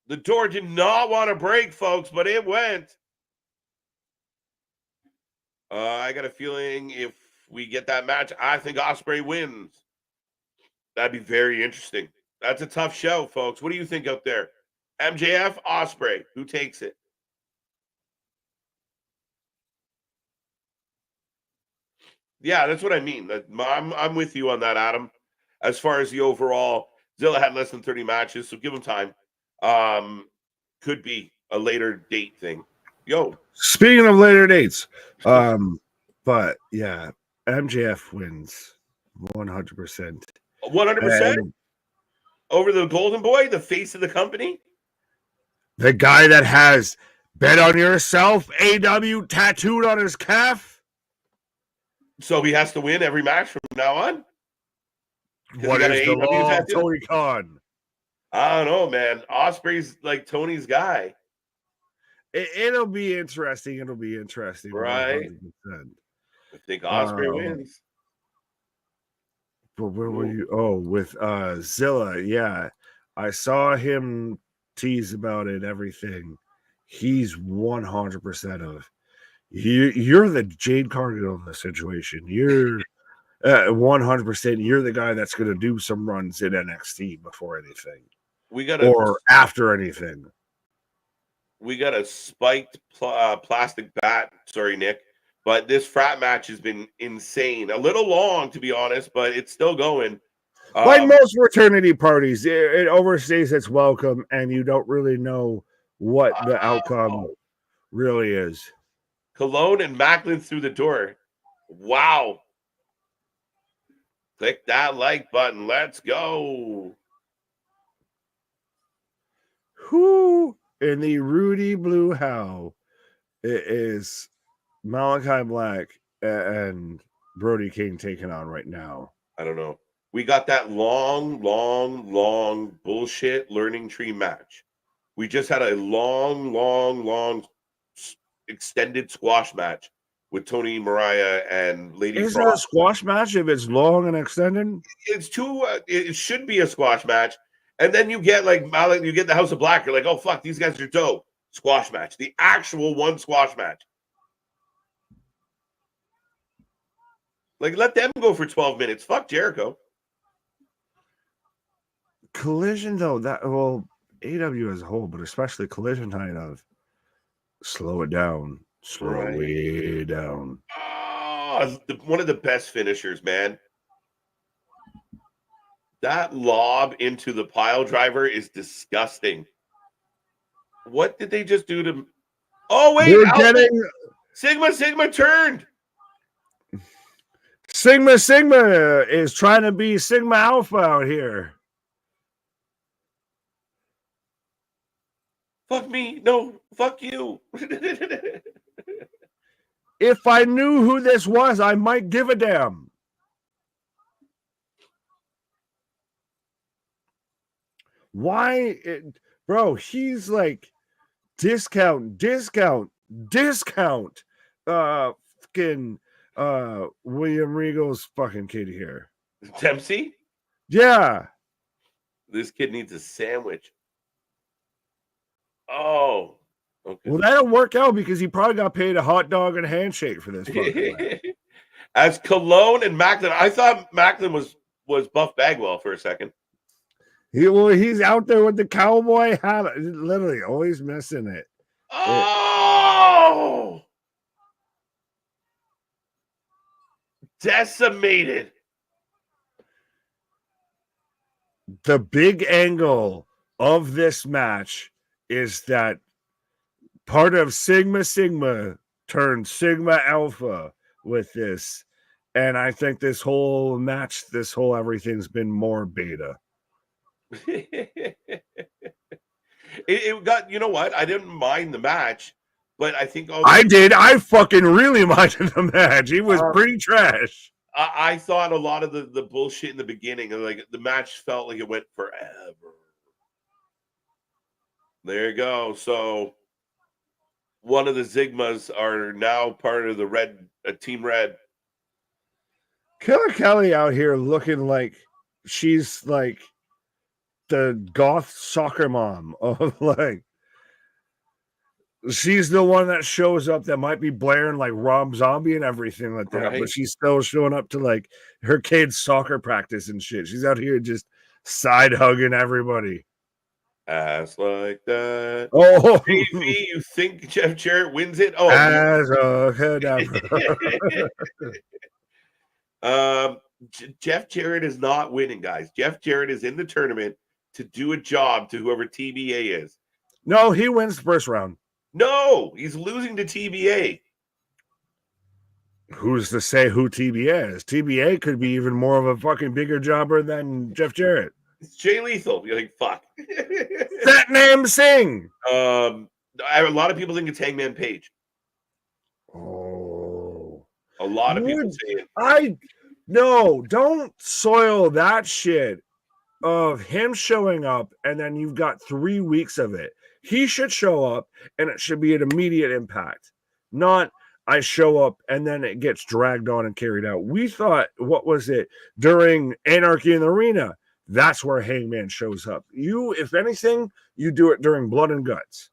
The door did not want to break, folks, but it went. I got a feeling if we get that match, I think Ospreay wins. That'd be very interesting. That's a tough show, folks. What do you think out there? MJF, Ospreay, who takes it? Yeah, that's what I mean. I'm with you on that, Adam. As far as the overall, Zilla had less than 30 matches, so give him time. Could be a later date thing. Yo. Speaking of later dates, but yeah, MJF wins 100%. 100%? Over the Golden Boy, the face of the company? The guy that has Bet on Yourself AW tattooed on his calf? So he has to win every match from now on? What is the law of Tony Khan? I don't know, man. Ospreay's like Tony's guy. It'll be interesting. Right. 100%. I think Ospreay wins. But where were you? Oh, with Zilla. Yeah. I saw him tease about it, everything. He's 100% of you're the Jade Cargill of the situation. You're 100%. You're the guy that's going to do some runs in NXT before anything. Or after anything. We got a spiked plastic bat. Sorry, Nick. But this frat match has been insane. A little long, to be honest, but it's still going. Like most fraternity parties, it overstays its welcome, and you don't really know what the outcome really is. Cologne and Macklin through the door. Wow. Click that like button. Let's go. Who in the Rudy Blue Hell is Malachi Black and Brody King taking on right now? I don't know. We got that long bullshit learning tree match. We just had a long extended squash match with Tony Mariah and Lady Is it a Frost. squash match if it's long and extended? It's too. It should be a squash match, and then you get like you get the House of Black. You're like, oh fuck, these guys are dope. Squash match, the actual one squash match. Like, let them go for 12 minutes. Fuck Jericho. Collision, though, AEW as a whole, but especially Collision kind of slow it down. Slow it way down. Oh, one of the best finishers, man. That lob into the pile driver is disgusting. What did they just do to... Oh, wait. We're getting... Sigma turned. Sigma is trying to be Sigma Alpha out here. Fuck me. No, fuck you. If I knew who this was, I might give a damn. Why? Bro, he's like discount. Fucking William Regal's fucking kid here. Dempsey? Yeah. This kid needs a sandwich. Oh. Okay. Well, that'll work out because he probably got paid a hot dog and a handshake for this fucking As Cologne and Macklin, I thought Macklin was Buff Bagwell for a second. He's out there with the cowboy hat. Literally always missing it. Oh! Decimated. The big angle of this match is that part of Sigma turned Sigma Alpha with this. And I think this whole match, everything's been more beta. It got, you know what? I didn't mind the match, but I think I did. I fucking really minded the match. He was pretty trash. I thought a lot of the bullshit in the beginning, and like the match felt like it went forever. There you go. So one of the Sigmas are now part of the Team Red. Killer Kelly out here looking like she's like the goth soccer mom of like, she's the one that shows up that might be blaring like Rob Zombie and everything like that, right? But she's still showing up to like her kids' soccer practice and shit. She's out here just side hugging everybody. Ass like that. Oh, maybe you think Jeff Jarrett wins it? Oh, as a cadaver. Jeff Jarrett is not winning, guys. Jeff Jarrett is in the tournament to do a job to whoever TBA is. No, he wins the first round. No, he's losing to TBA. Who's to say who TBA is? TBA could be even more of a fucking bigger jobber than Jeff Jarrett. It's Jay Lethal. You're like, fuck. That name sing. A lot of people think it's Hangman Page. Oh. A lot of people say it. No, don't soil that shit of him showing up and then you've got 3 weeks of it. He should show up and it should be an immediate impact. Not I show up and then it gets dragged on and carried out. We thought, what was it, during Anarchy in the Arena? That's where Hangman shows up. You, if anything, you do it during Blood and Guts.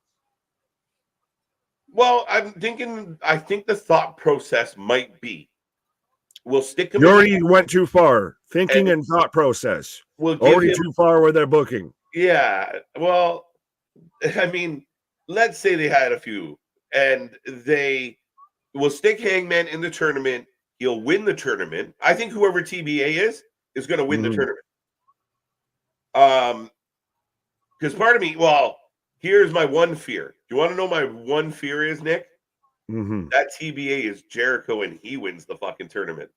Well, I think the thought process might be, we'll stick him. You already went too far. Thinking and thought process. Already too far where they're booking. Yeah. Well, I mean, let's say they had a few and they will stick Hangman in the tournament. He'll win the tournament. I think whoever TBA is going to win the tournament. Because part of me, well, here's my one fear. Do you want to know my one fear is, Nick? Mm-hmm. That TBA is Jericho and he wins the fucking tournament.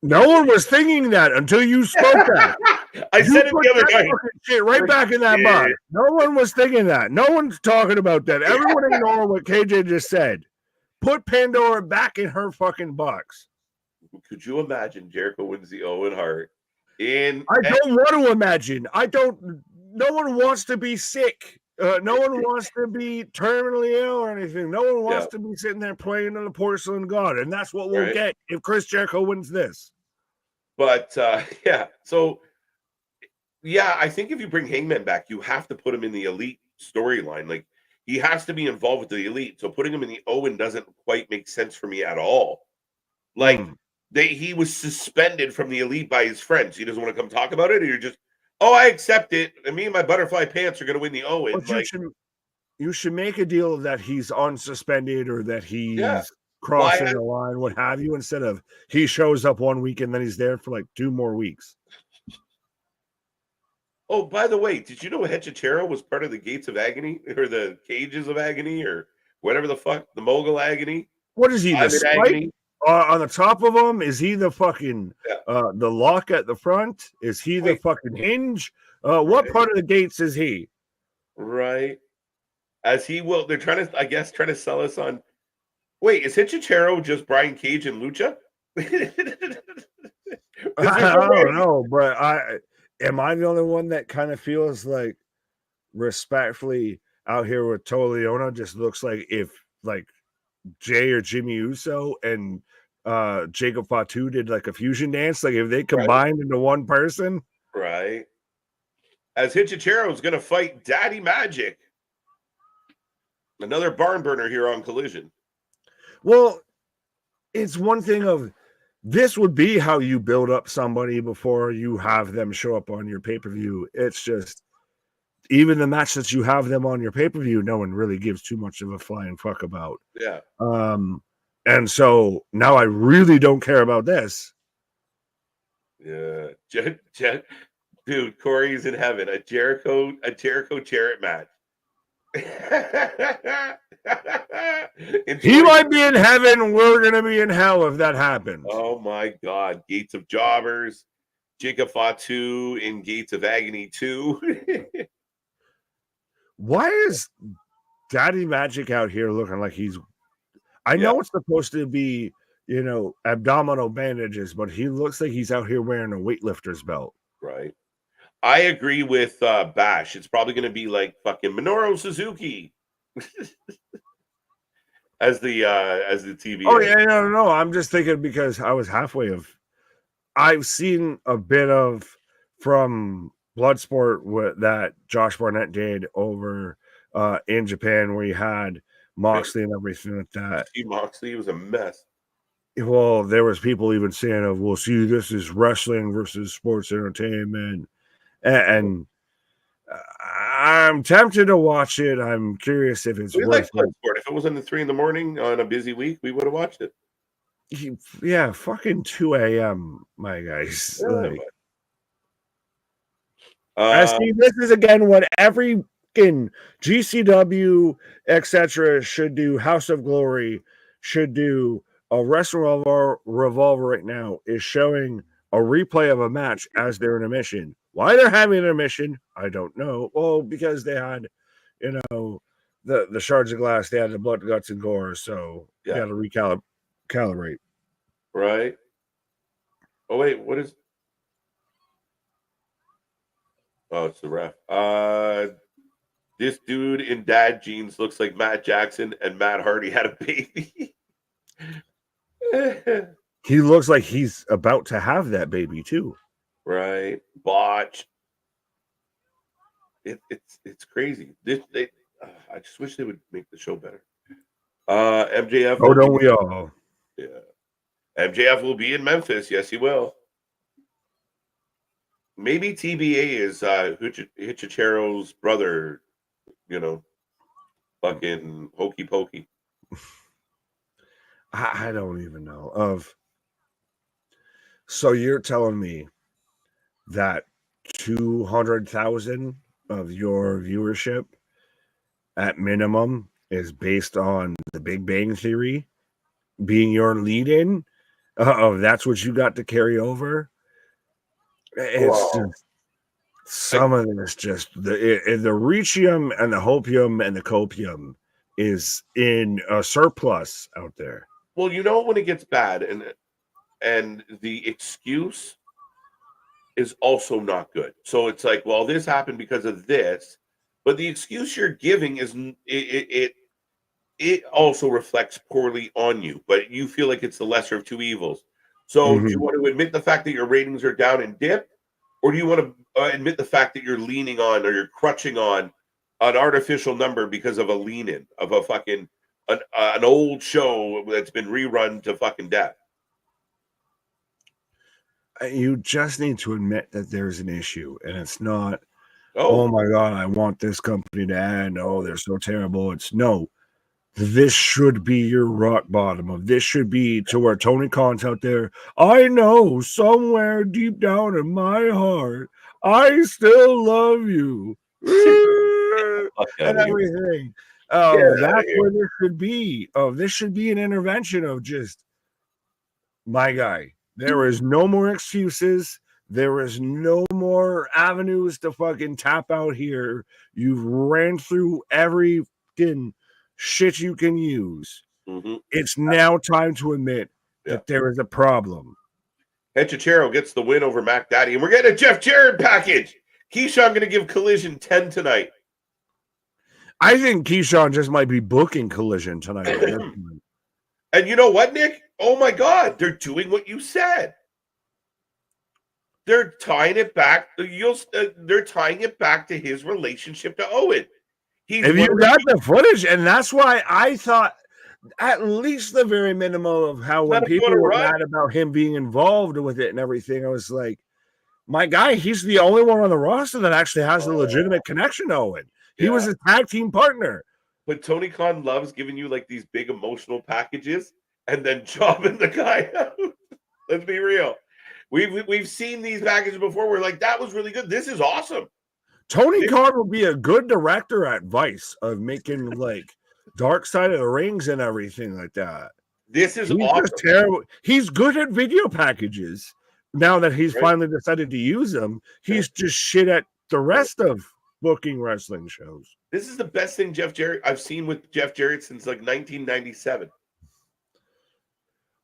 No one was thinking that until you spoke that. I said it the other night. Shit right back in that box. No one was thinking that. No one's talking about that. Everyone ignore what KJ just said. Put Pandora back in her fucking box. Could you imagine Jericho wins the Owen Hart? I don't want to imagine. No one wants to be sick. No one wants to be terminally ill or anything. No one wants Yeah. to be sitting there playing on the porcelain god, and that's what we'll Right. get if Chris Jericho wins this. But yeah, so yeah, I think if you bring Hangman back, you have to put him in the elite storyline. Like he has to be involved with the elite. So putting him in the Owen doesn't quite make sense for me at all. Like he was suspended from the elite by his friends. He doesn't want to come talk about it, or you're just, oh, I accept it. And me and my butterfly pants are gonna win the Owen. But Like, you should make a deal that he's unsuspended or that he's yeah. crossing Why- the line, what have you, instead of he shows up 1 week and then he's there for like 2 more weeks. Oh, by the way, did you know Hechicero was part of the Gates of Agony or the Cages of Agony or whatever the fuck, the Mogul Agony? What is he, the spike Agony? on the top of him? Is he the fucking Yeah. the lock at the front? Is he the fucking hinge? What Right. part of the gates is he? Right. As he will, they're trying to sell us on. Wait, is Hechicero just Brian Cage and Lucha? I don't know, but am I the only one that kind of feels like respectfully out here with Toleona just looks like if like Jay or Jimmy Uso and Jacob Fatu did like a fusion dance, like if they combined into one person. Right. As Hechicero is going to fight Daddy Magic. Another barn burner here on Collision. Well, it's one thing of this would be how you build up somebody before you have them show up on your pay-per-view. It's just even the match that you have them on your pay-per-view, no one really gives too much of a flying fuck about. Yeah. And so now I really don't care about this. Yeah. Dude, Corey's in heaven. A Jericho Jarrett match. He might be in heaven. We're gonna be in hell if that happens. Oh my God! Gates of Jobbers, Jacob Fatu in Gates of Agony 2. Why is Daddy Magic out here looking like he's? I know it's supposed to be, abdominal bandages, but he looks like he's out here wearing a weightlifter's belt. Right. I agree with Bash. It's probably going to be like fucking Minoru Suzuki as the TV. Oh yeah, no. I'm just thinking because I was halfway of. I've seen a bit of from Bloodsport that Josh Barnett did over in Japan, where he had Moxley and everything like that. Moxley was a mess. Well, there was people even saying, "Well, see, this is wrestling versus sports entertainment." And I'm tempted to watch it. I'm curious if it's worth it. If it was in the 3 a.m. on a busy week, we would have watched it. Yeah, fucking 2 a.m., my guys. See, this is again what every GCW, etc., should do. House of Glory should do. A Wrestling Revolver right now is showing a replay of a match as they're in a mission. Why they're having an mission, I don't know. Well, because they had, the shards of glass, they had the blood, guts, and gore, so you got to recalibrate. Right. Oh wait, what is? Oh, it's the ref. This dude in dad jeans looks like Matt Jackson, and Matt Hardy had a baby. He looks like he's about to have that baby too. Right. Botch. It's crazy. I just wish they would make the show better. MJF. Oh, don't we all? Yeah. MJF will be in Memphis. Yes, he will. Maybe TBA is Hichichero's brother, fucking hokey pokey. I don't even know. So you're telling me that 200,000 of your viewership at minimum is based on the Big Bang Theory being your lead-in? That's what you got to carry over? It's just some of this just the rhecium and the hopium and the copium is in a surplus out there. Well, when it gets bad and the excuse is also not good. So it's like, well, this happened because of this. But the excuse you're giving is it also reflects poorly on you, but you feel like it's the lesser of two evils. So do you want to admit the fact that your ratings are down and dip, or do you want to admit the fact that you're leaning on or you're crutching on an artificial number because of a lean-in of a fucking an old show that's been rerun to fucking death? You just need to admit that there's an issue, and it's not, oh my God, I want this company to end. Oh, they're so terrible. It's no, this should be your rock bottom of this should be to where Tony Khan's out there. I know somewhere deep down in my heart, I still love you. And everything. That's where this should be. This should be an intervention of just, my guy, there is no more excuses. There is no more avenues to fucking tap out here. You've ran through every fucking shit you can use. It's now time to admit that there is a problem. Henchachero gets the win over Mac Daddy, and we're getting a Jeff Jarrett package. Keyshawn going to give Collision 10 tonight. I think Keyshawn just might be booking Collision tonight. And you know what, Nick? Oh my God, they're doing what you said. They're tying it back. They're tying it back to his relationship to Owen. Have you got the footage? And that's why I thought at least the very minimum of how when people were mad about him being involved with it and everything, I was like, my guy, he's the only one on the roster that actually has a legitimate connection to Owen. He was a tag team partner. But Tony Khan loves giving you like these big emotional packages and then jobbing the guy out. Let's be real. We've seen these packages before. We're like, that was really good. This is awesome. Tony Khan would be a good director at Vice of making like Dark Side of the Rings and everything like that. This is awesome. Just terrible. He's good at video packages. Now that he's finally decided to use them, he's just shit at the rest of booking wrestling shows. This is the best thing I've seen with Jeff Jarrett since like 1997.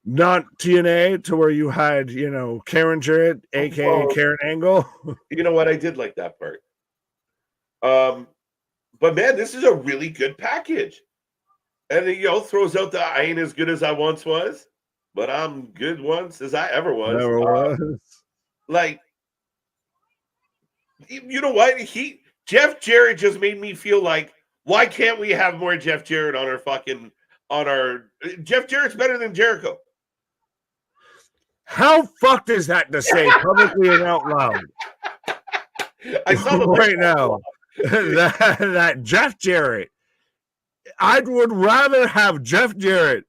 Not TNA to where you had, Karen Jarrett, aka Karen Angle. You know what? I did like that part. But man, this is a really good package. And throws out the I ain't as good as I once was, but I'm good once as I ever was. Never was. Like, you know what? Jeff Jarrett just made me feel like, why can't we have more Jeff Jarrett on our Jeff Jarrett's better than Jericho. How fucked is that to say publicly and out loud? I saw the right now that Jeff Jarrett, I would rather have Jeff Jarrett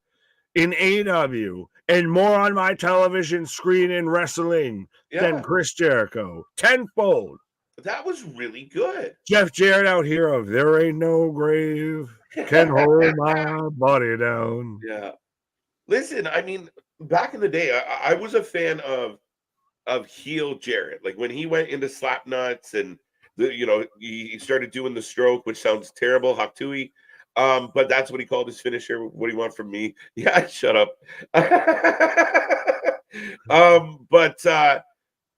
in AEW and more on my television screen in wrestling than Chris Jericho. Tenfold. That was really good. Jeff Jarrett out here of there ain't no grave can hold my body down. Yeah. Listen, I mean, back in the day, I was a fan of heel Jarrett. Like when he went into Slapnuts and he started doing the stroke, which sounds terrible, Haktui. But that's what he called his finisher. What do you want from me? Yeah, shut up.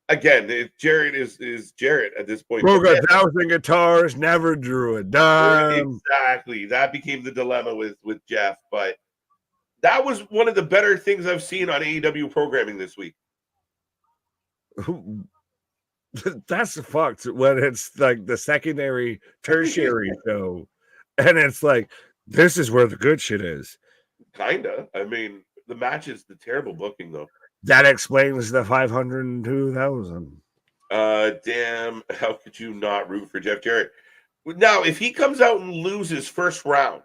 Again, Jarrett is Jarrett at this point. Broke 1,000 guitars, never drew a dime. Exactly. That became the dilemma with Jeff. But that was one of the better things I've seen on AEW programming this week. That's fucked when it's like the secondary, tertiary show. And it's like, this is where the good shit is. Kinda. I mean, the match is the terrible booking, though. That explains the 502,000. Damn. How could you not root for Jeff Jarrett? Now, if he comes out and loses first round,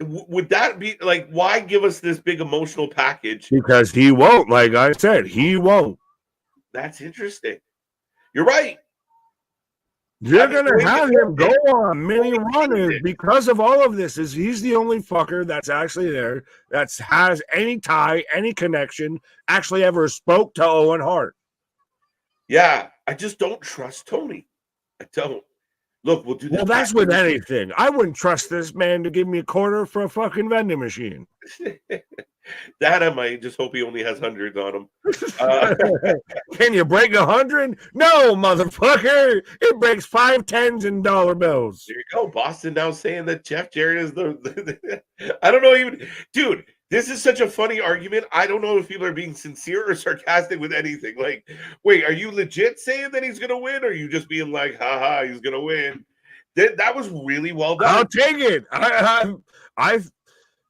would that be like, why give us this big emotional package? Because he won't. Like I said, he won't. That's interesting. You're right. You're going to have him go on a mini run because of all of this. Is he's the only fucker that's actually there that has any tie, any connection, actually ever spoke to Owen Hart. Yeah, I just don't trust Tony. I don't. Look, we'll do that. Well, that's with anything. I wouldn't trust this man to give me a quarter for a fucking vending machine. That I might just hope he only has hundreds on him. Can you break 100? No, motherfucker. It breaks 5 tens and dollar bills. There you go. Boston now saying that Jeff Jarrett is the I don't know even, dude. This is such a funny argument. I don't know if people are being sincere or sarcastic with anything. Like, wait, are you legit saying that he's gonna win, or are you just being like, haha, he's gonna win? That was really well done. I'll take it. I've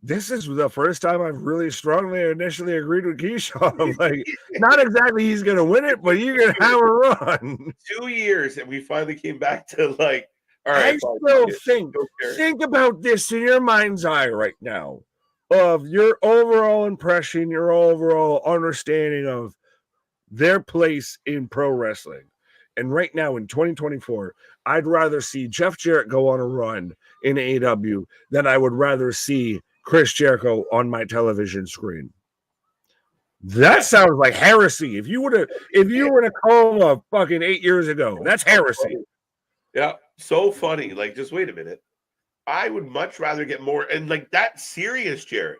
this is the first time I've really strongly initially agreed with Keyshawn. I'm like, not exactly he's gonna win it, but you're gonna have a run. 2 years, and we finally came back to like, all right. I still think about this in your mind's eye right now of your overall impression, your overall understanding of their place in pro wrestling. And right now in 2024, I'd rather see Jeff Jarrett go on a run in AEW than I would rather see Chris Jericho on my television screen. That sounds like heresy. If you were to call him a fucking 8 years ago, that's heresy. Yeah, so funny. Like, just wait a minute. I would much rather get more, and like that serious Jarrett,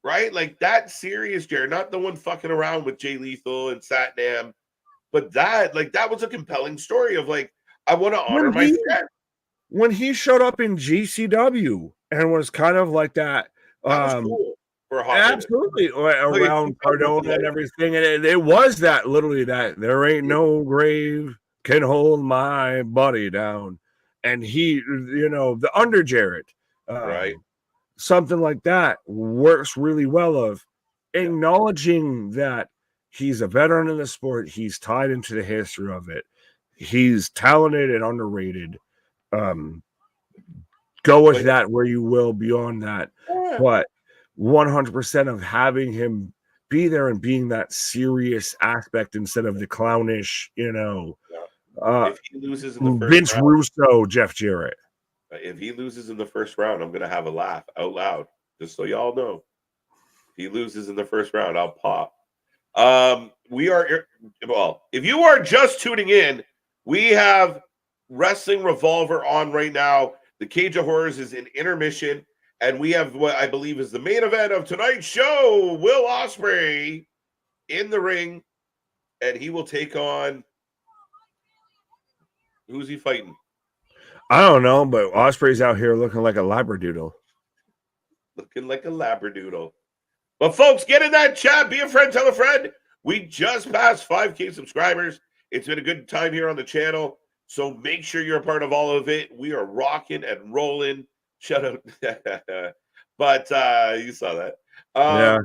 right? Like that serious Jarrett, not the one fucking around with Jay Lethal and Satnam, but that was a compelling story of like, I want to honor my friend. When he showed up in GCW and was kind of like that was cool for a hot absolutely around Cardona and everything, and it was that literally that there ain't no grave can hold my body down. And he, the under Jarrett, right? Something like that works really well of acknowledging that he's a veteran in the sport. He's tied into the history of it. He's talented and underrated. Go with that where you will beyond that. Yeah. But 100% of having him be there and being that serious aspect instead of the clownish, if he loses in the first Vince round, Russo, Jeff Jarrett. If he loses in the first round, I'm gonna have a laugh out loud, just so y'all know. If he loses in the first round, I'll pop. If you are just tuning in, we have Wrestling Revolver on right now. The Cage of Horrors is in intermission, and we have what I believe is the main event of tonight's show. Will Ospreay in the ring, and he will take on. Who's he fighting? I don't know, but Ospreay's out here looking like a labradoodle. Looking like a labradoodle. But folks, get in that chat. Be a friend, tell a friend. We just passed 5K subscribers. It's been a good time here on the channel. So make sure you're a part of all of it. We are rocking and rolling. Shut up. But you saw that. Yeah.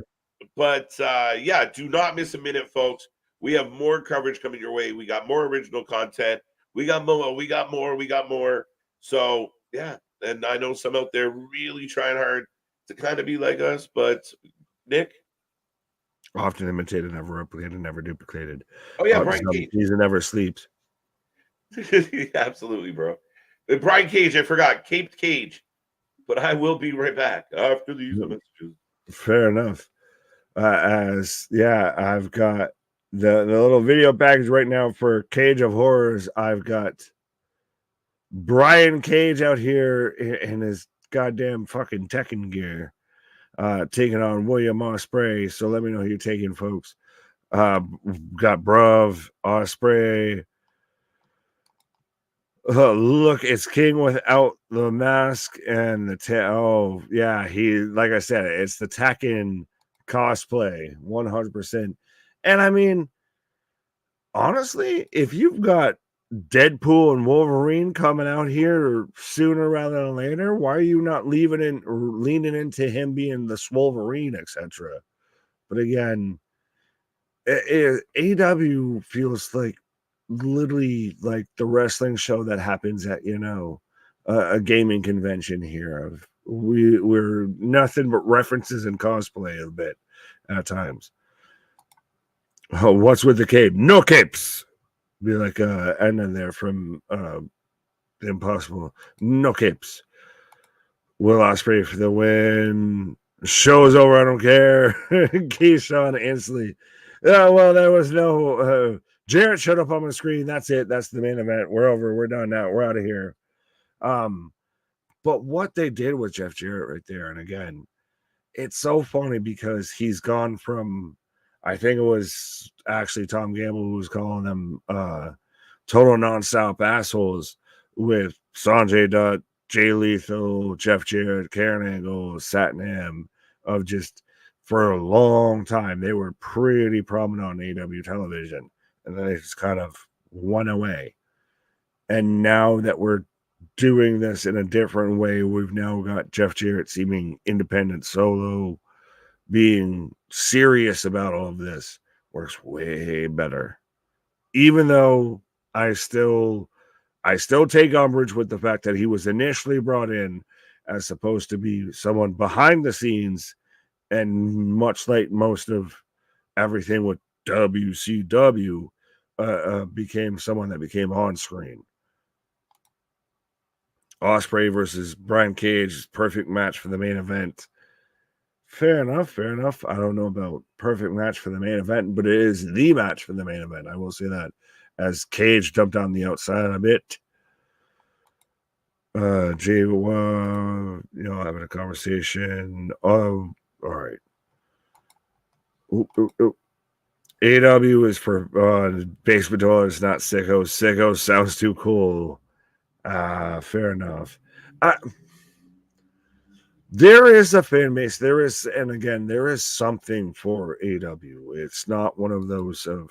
But yeah, do not miss a minute, folks. We have more coverage coming your way. We got more original content. We got more. So, yeah. And I know some out there really trying hard to kind of be like us. But, Nick? Often imitated, never replicated, never duplicated. Oh, yeah, Brian Cage. He never sleeps. Absolutely, bro. Brian Cage, I forgot. Caped Cage. But I will be right back after these messages. Fair enough. I've got the little video package right now for Cage of Horrors. I've got Brian Cage out here in his goddamn fucking Tekken gear, taking on William Ospreay. So let me know who you're taking, folks. Got Bruv, Ospreay. Look, it's King without the mask and the he, like I said, it's the Tekken cosplay 100%. And I mean, honestly, if you've got Deadpool and Wolverine coming out here sooner rather than later, why are you not leaning into him being the Swolverine, etc.? But again, AEW feels like literally like the wrestling show that happens at a gaming convention here. Of we're nothing but references and cosplay a bit at times. Oh, what's with the cape? No capes. Be like Anna there from The Impossible. No capes. Will Ospreay for the win. Show's over. I don't care. Keyshawn instantly. Oh, well, there was no Jarrett showed up on my screen. That's it. That's the main event. We're over. We're done now. We're out of here. But what they did with Jeff Jarrett right there, and again, it's so funny because he's gone from, I think it was actually Tom Gamble who was calling them total non-stop assholes with Sanjay Dutt, Jay Lethal, Jeff Jarrett, Karen Angle, Satnam, of just for a long time they were pretty prominent on AEW television, and then they just kind of went away. And now that we're doing this in a different way, we've now got Jeff Jarrett seeming independent solo, being serious about all of this. Works way better. Even though I still take umbrage with the fact that he was initially brought in as supposed to be someone behind the scenes, and much like most of everything with WCW, became someone that became on screen. Ospreay versus Brian Cage, perfect match for the main event. Fair enough. I don't know about perfect match for the main event, but it is the match for the main event. I will say that. As Cage jumped on the outside a bit. Jay, having a conversation. Oh, all right. AW is for basement dollars, not sickos. Sickos sounds too cool. Fair enough. There is a fan base. There is something for AW. It's not one of those of,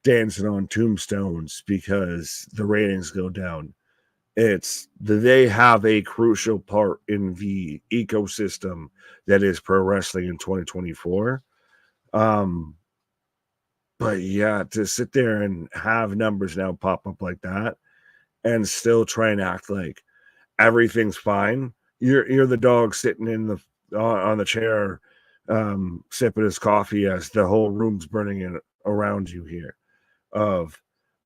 dancing on tombstones because the ratings go down. It's they have a crucial part in the ecosystem that is pro wrestling in 2024. But yeah, to sit there and have numbers now pop up like that and still try and act like everything's fine. You're the dog sitting in the on the chair, sipping his coffee as the whole room's burning in around you here.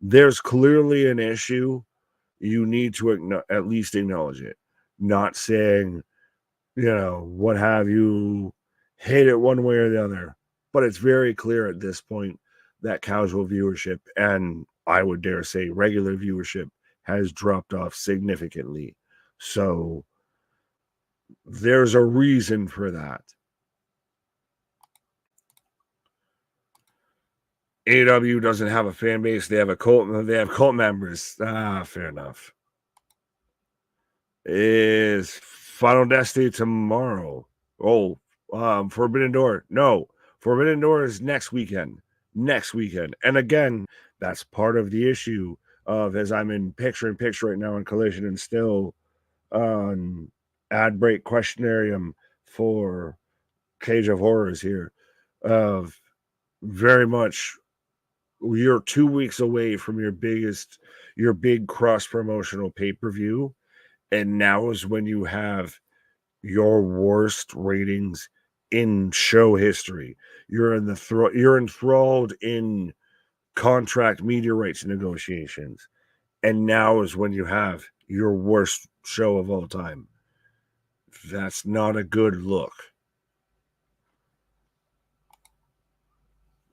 There's clearly an issue. You need to at least acknowledge it. Not saying, what have you, hate it one way or the other. But it's very clear at this point that casual viewership, and I would dare say regular viewership, has dropped off significantly. So there's a reason for that. AEW doesn't have a fan base. They have cult members. Fair enough. Is Final Destiny tomorrow? Forbidden Door. No, Forbidden Door is next weekend. And again, that's part of the issue of, as I'm in picture right now on Collision and still on ad break questionarium for Cage of Horrors here, of very much you're 2 weeks away from your big cross promotional pay-per-view, and now is when you have your worst ratings in show history. You're enthralled in contract media rights negotiations, and now is when you have your worst show of all time. That's not a good look.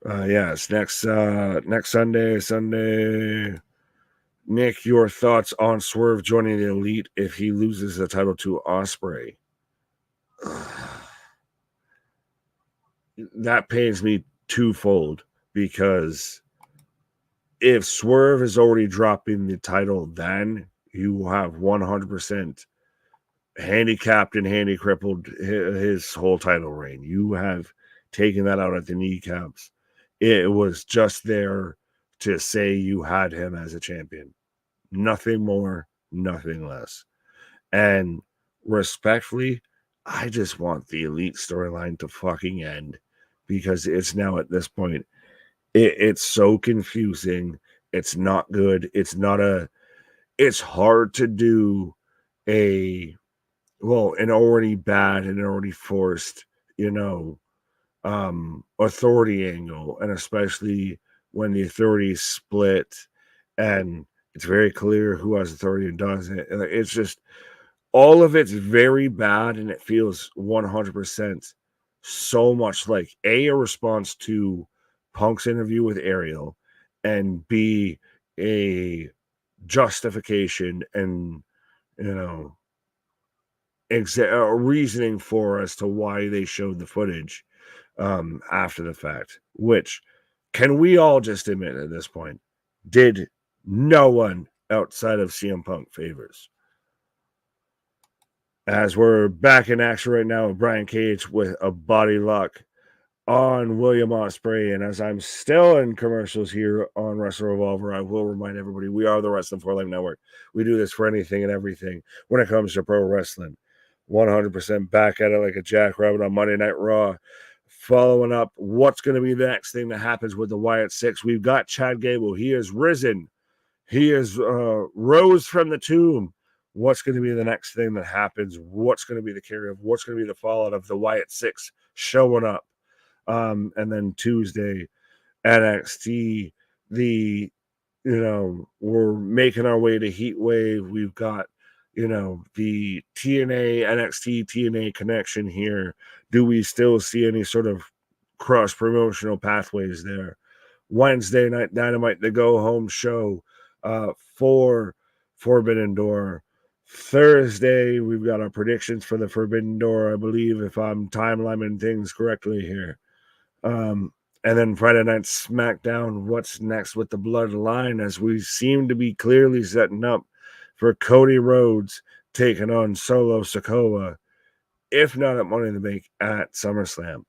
Yes, next Sunday. Nick, your thoughts on Swerve joining the Elite if he loses the title to Ospreay? That pains me twofold, because if Swerve is already dropping the title, then you have 100% handicapped and handy-crippled his whole title reign. You have taken that out at the kneecaps. It was just there to say you had him as a champion. Nothing more, nothing less. And respectfully, I just want the Elite storyline to fucking end, because it's now at this point, it's so confusing. It's not good. It's hard to do an already bad and already forced, authority angle, and especially when the authority is split and it's very clear who has authority and doesn't. It's just, all of it's very bad, and it feels 100% so much like a response to Punk's interview with Ariel, and B, a justification and, reasoning for as to why they showed the footage after the fact, which can we all just admit at this point did no one outside of CM Punk favors. As we're back in action right now with Brian Cage with a body lock on William Ospreay, and as I'm still in commercials here on Wrestle Revolver, I will remind everybody we are the Wrestling for Life Network. We do this for anything and everything when it comes to pro wrestling. 100% back at it like a jackrabbit on Monday Night Raw. Following up, what's going to be the next thing that happens with the Wyatt Six? We've got Chad Gable. He has risen. He has rose from the tomb. What's going to be the next thing that happens? What's going to be the carry of? What's going to be the fallout of the Wyatt Six showing up? And then Tuesday, NXT, we're making our way to Heat Wave. We've got, the TNA, NXT, TNA connection here. Do we still see any sort of cross-promotional pathways there? Wednesday night Dynamite, the go-home show for Forbidden Door. Thursday, we've got our predictions for the Forbidden Door, I believe, if I'm timelining things correctly here. And then Friday night SmackDown, what's next with the Bloodline, as we seem to be clearly setting up for Cody Rhodes taking on Solo Sikoa, if not at Money in the Bank, at SummerSlam.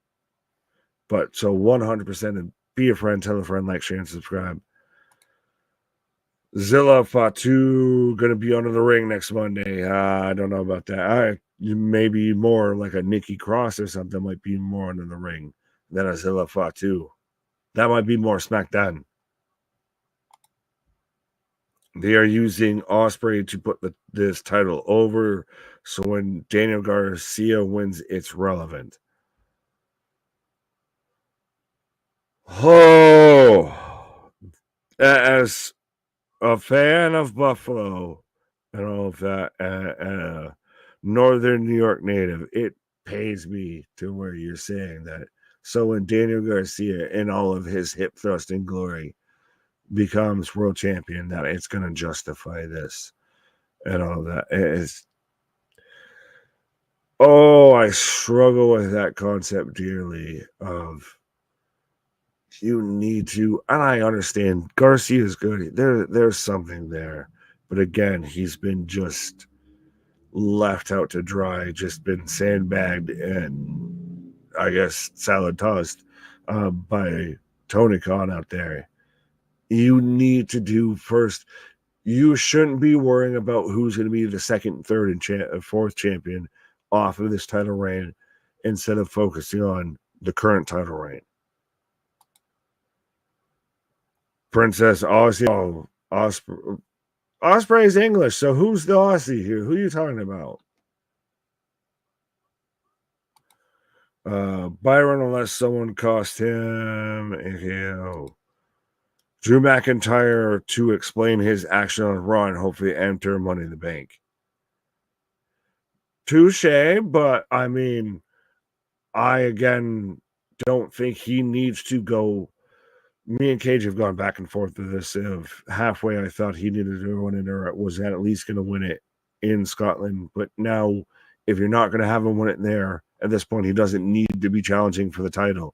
But so 100% be a friend, tell a friend, like, share, and subscribe. Zilla Fatu going to be under the ring next Monday. I don't know about that. Maybe more like a Nikki Cross or something might be more under the ring than a Zilla Fatu. That might be more SmackDown. They are using Ospreay to put this title over, so when Daniel Garcia wins, it's relevant. Oh, as a fan of Buffalo and all of that, Northern New York native, it pays me to where you're saying that. So when Daniel Garcia, in all of his hip thrusting glory, becomes world champion, that it's going to justify this and all that. I struggle with that concept dearly of you need to, and I understand Garcia is good. There's something there, but again, he's been just left out to dry, just been sandbagged and I guess salad tossed by Tony Khan out there. You need to do first. You shouldn't be worrying about who's going to be the second, third, and fourth champion off of this title reign instead of focusing on the current title reign. Princess Aussie. Oh, Osprey's English, so who's the Aussie here? Who are you talking about? Byron, unless someone cost him. Drew McIntyre to explain his action on Raw and hopefully enter Money in the Bank. Touche, but I mean, I again don't think he needs to go. Me and Cage have gone back and forth with this. Of halfway, I thought he needed to win it, or was at least going to win it in Scotland. But now, if you're not going to have him win it there, at this point, he doesn't need to be challenging for the title.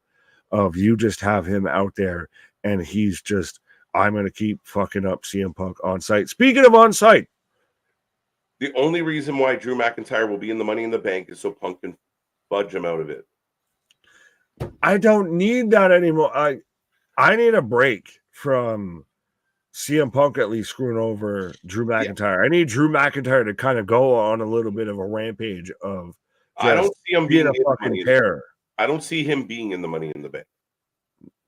You just have him out there, and he's just, I'm going to keep fucking up CM Punk on site. Speaking of on site, the only reason why Drew McIntyre will be in the Money in the Bank is so Punk can fudge him out of it. I don't need that anymore. I need a break from CM Punk at least screwing over Drew McIntyre. Yeah. I need Drew McIntyre to kind of go on a little bit of a rampage of I don't see him being a fucking terror. I don't see him being in the Money in the Bank.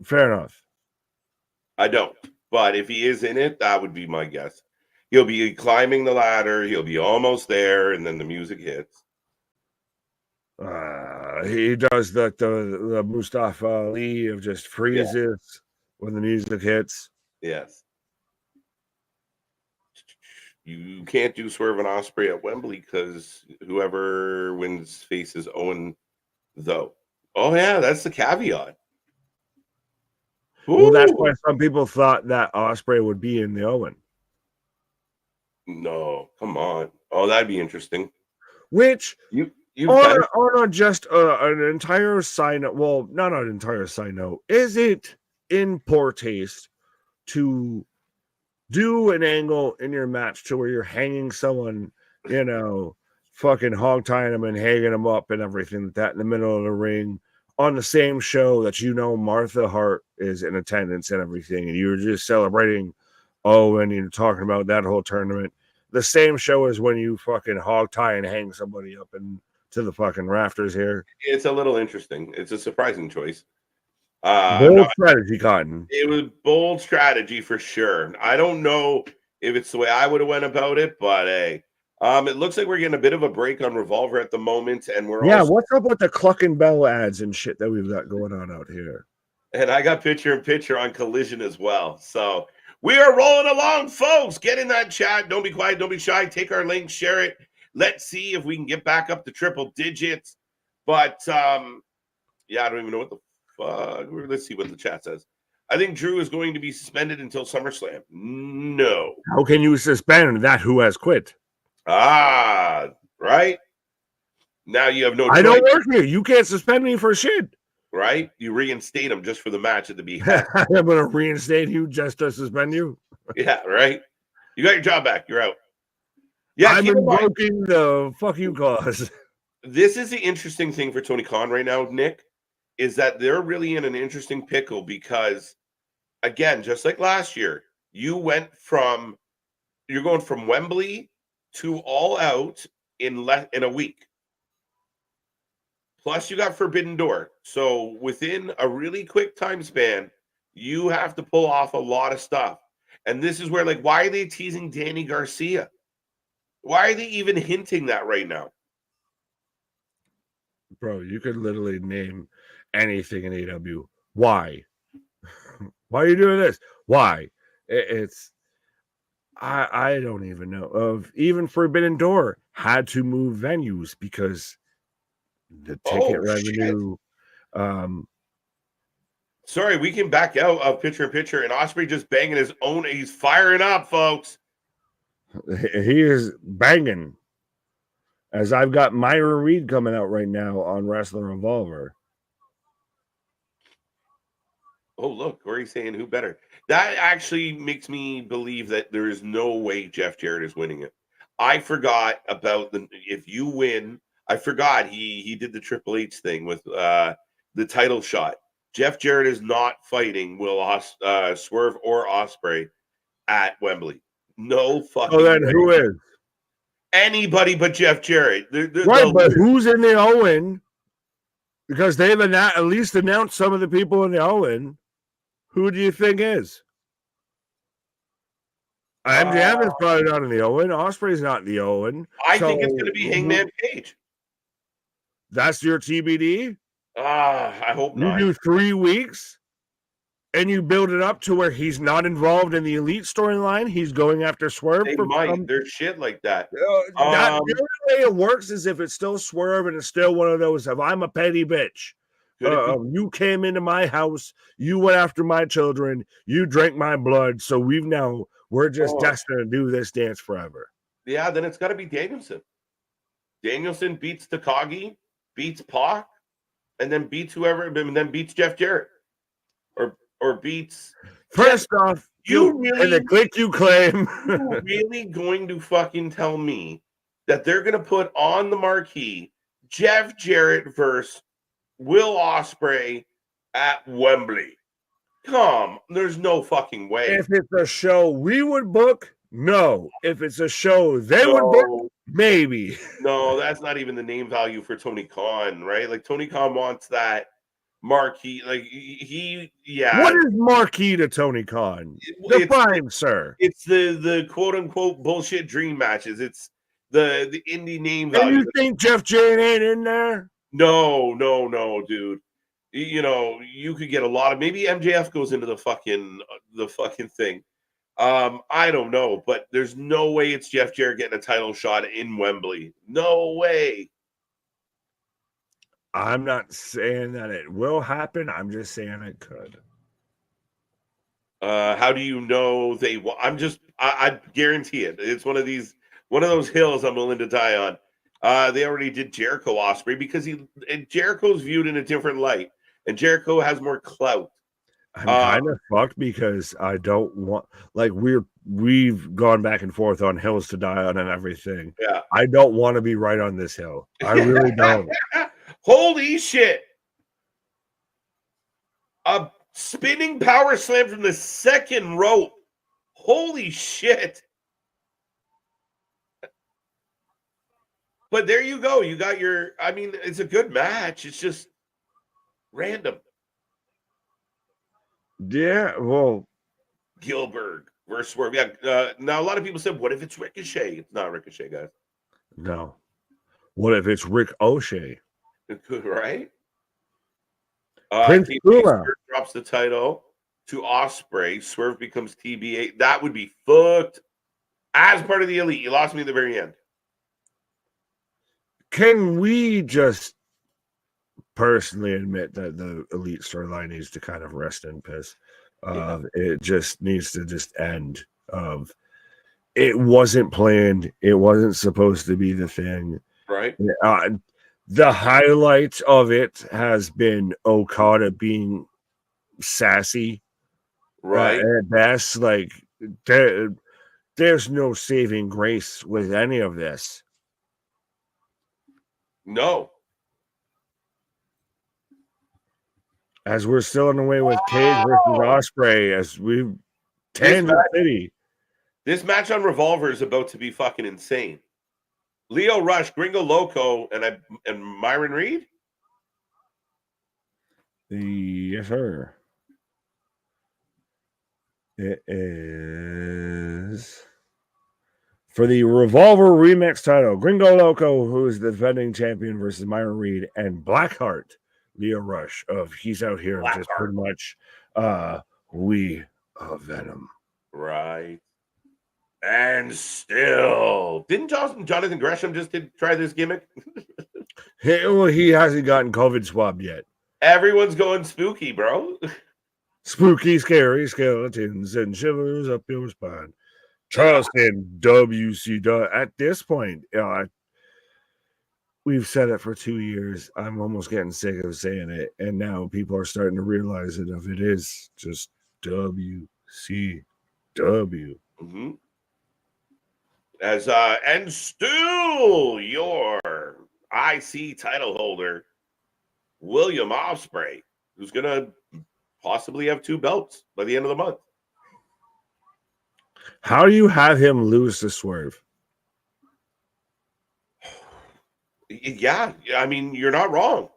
Fair enough. I don't. But if he is in it, that would be my guess. He'll be climbing the ladder. He'll be almost there, and then the music hits. He does the Mustafa Ali of just freezes when the music hits. Yes. You can't do Swerve and Ospreay at Wembley because whoever wins faces Owen, though. Oh, yeah, that's the caveat. Well, that's why some people thought that Ospreay would be in the Owen. No, come on. Oh, that'd be interesting. Which You on just an entire side note, well, not an entire side note, is it in poor taste to do an angle in your match to where you're hanging someone, fucking hog tying them and hanging them up and everything like that in the middle of the ring on the same show that Martha Hart is in attendance and everything, and you're just celebrating, and you're talking about that whole tournament. The same show as when you fucking hog tie and hang somebody up and to the fucking rafters here. It's a little interesting. It's a surprising choice. Bold strategy, Cotton. It was bold strategy for sure. I don't know if it's the way I would have went about it, but hey, it looks like we're getting a bit of a break on Revolver at the moment, and we're what's up with the Clucking Bell ads and shit that we've got going on out here? And I got picture-in-picture on Collision as well. So we are rolling along, folks. Get in that chat. Don't be quiet. Don't be shy. Take our link, share it. Let's see if we can get back up to triple digits. But I don't even know what the fuck. Let's see what the chat says. I think Drew is going to be suspended until SummerSlam. No. How can you suspend that who has quit? Right. Now you have no choice. I don't work here. You can't suspend me for shit. Right? You reinstate him just for the match at the behest. I'm going to reinstate you just to suspend you. Yeah, right? You got your job back. You're out. Yeah, I'm invoking the fuck you clause. This is the interesting thing for Tony Khan right now, Nick, is that they're really in an interesting pickle because, again, just like last year, you're going from Wembley to All Out in a week. Plus, you got Forbidden Door. So within a really quick time span, you have to pull off a lot of stuff. And this is where, why are they teasing Danny Garcia? Why are they even hinting that right now? Bro, you could literally name anything in AEW. Why? Why are you doing this? Why? I don't even know. Of even Forbidden Door had to move venues because the ticket revenue. Sorry, we can back out of picture-in-picture, and Ospreay just banging his own. He's firing up, folks. He is banging. As I've got Myra Reed coming out right now on Wrestling Revolver. Oh, look, Corey's saying who better. That actually makes me believe that there is no way Jeff Jarrett is winning it. I forgot about if you win. I forgot he did the Triple H thing with the title shot. Jeff Jarrett is not fighting Swerve or Ospreay at Wembley. No fucking. Oh, then way. Who is? Anybody but Jeff Jarrett. Right, but who's in the Owen? Because they've at least announced some of the people in the Owen. Who do you think is? MJF is probably not in the Owen. Ospreay's not in the Owen. I think it's going to be Hangman Page. That's your TBD? I hope not. You do 3 weeks and you build it up to where he's not involved in the Elite storyline. He's going after Swerve. There's shit like that. The only way it works is if it's still Swerve and it's still one of those, if I'm a petty bitch. You came into my house, you went after my children, you drank my blood, so we're just destined to do this dance forever. Yeah, then it's got to be Danielson. Danielson beats Takagi, beats Pac, and then beats whoever, and then beats Jeff Jarrett, or beats. First off, you really and the click you claim. You're really going to fucking tell me that they're going to put on the marquee Jeff Jarrett versus Will Ospreay at Wembley? There's no fucking way. If it's a show we would book, no. If it's a show they would book, maybe. No, that's not even the name value for Tony Khan, right? Like Tony Khan wants that marquee. Like What is marquee to Tony Khan? Define, sir. It's the quote unquote bullshit dream matches. It's the indie name value. And you think Jeff Jarrett ain't in there? No, dude. You could get a lot of, maybe MJF goes into the fucking thing. I don't know, but there's no way it's Jeff Jarrett getting a title shot in Wembley. No way. I'm not saying that it will happen. I'm just saying it could. How do you know they? I guarantee it. It's one of those hills I'm willing to die on. They already did Jericho Ospreay because Jericho's viewed in a different light, and Jericho has more clout. I'm kind of fucked because I don't want, like, we've gone back and forth on hills to die on and everything. Yeah, I don't want to be right on this hill. I really don't. Holy shit! A spinning power slam from the second rope. Holy shit! But there you go. You got your. I mean, it's a good match. It's just random. Yeah, well, Gilbert versus Swerve. Yeah. Now a lot of people said, "What if it's Ricochet?" It's not Ricochet, guys. no. What if it's Rick O'Shea? Right? Prince Swerve drops the title to Ospreay. Swerve becomes TBA. That would be fucked. As part of the Elite, you lost me at the very end. Can we just personally admit that the Elite storyline needs to kind of rest in piss? It just needs to just end. It wasn't planned. It wasn't supposed to be the thing. Right. The highlight of it has been Okada being sassy. Right. At best, like there's no saving grace with any of this. No. As we're still in the way with Cage versus Ospreay, as we Kansas City. This match on Revolver is about to be fucking insane. Lio Rush, Gringo Loco, and Myron Reed? Yes, sir. It is for the Revolver Remix title. Gringo Loco, who is the defending champion, versus Myron Reed, and Blackheart, Lio Rush of He's Out Here, just pretty much we of Venom. Right. And still, didn't Jonathan Gresham just try this gimmick? He hasn't gotten COVID swabbed yet. Everyone's going spooky, bro. Spooky, scary skeletons and shivers up your spine. Charleston WC. At this point, we've said it for 2 years. I'm almost getting sick of saying it, and now people are starting to realize it. If it is just WCW. Mm-hmm. And still your IC title holder, William Ospreay, who's gonna possibly have 2 belts by the end of the month. How do you have him lose to Swerve? Yeah, I mean, you're not wrong.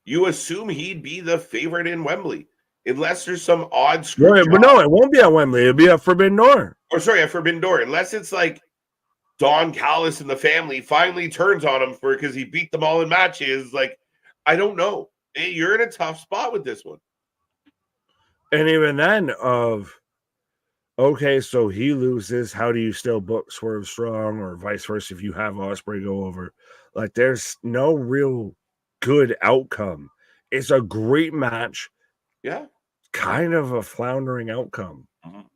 You assume he'd be the favorite in Wembley, unless there's some odd screw. Right, but no, it won't be at Wembley. It'll be at Forbidden Door. Or sorry, at Forbidden Door. Unless it's like Don Callis and the family finally turns on him because he beat them all in matches. Like, I don't know. You're in a tough spot with this one. And even then, okay, so he loses. How do you still book Swerve strong, or vice versa if you have Ospreay go over? Like, there's no real good outcome. It's a great match. Yeah. Kind of a floundering outcome. Mm-hmm.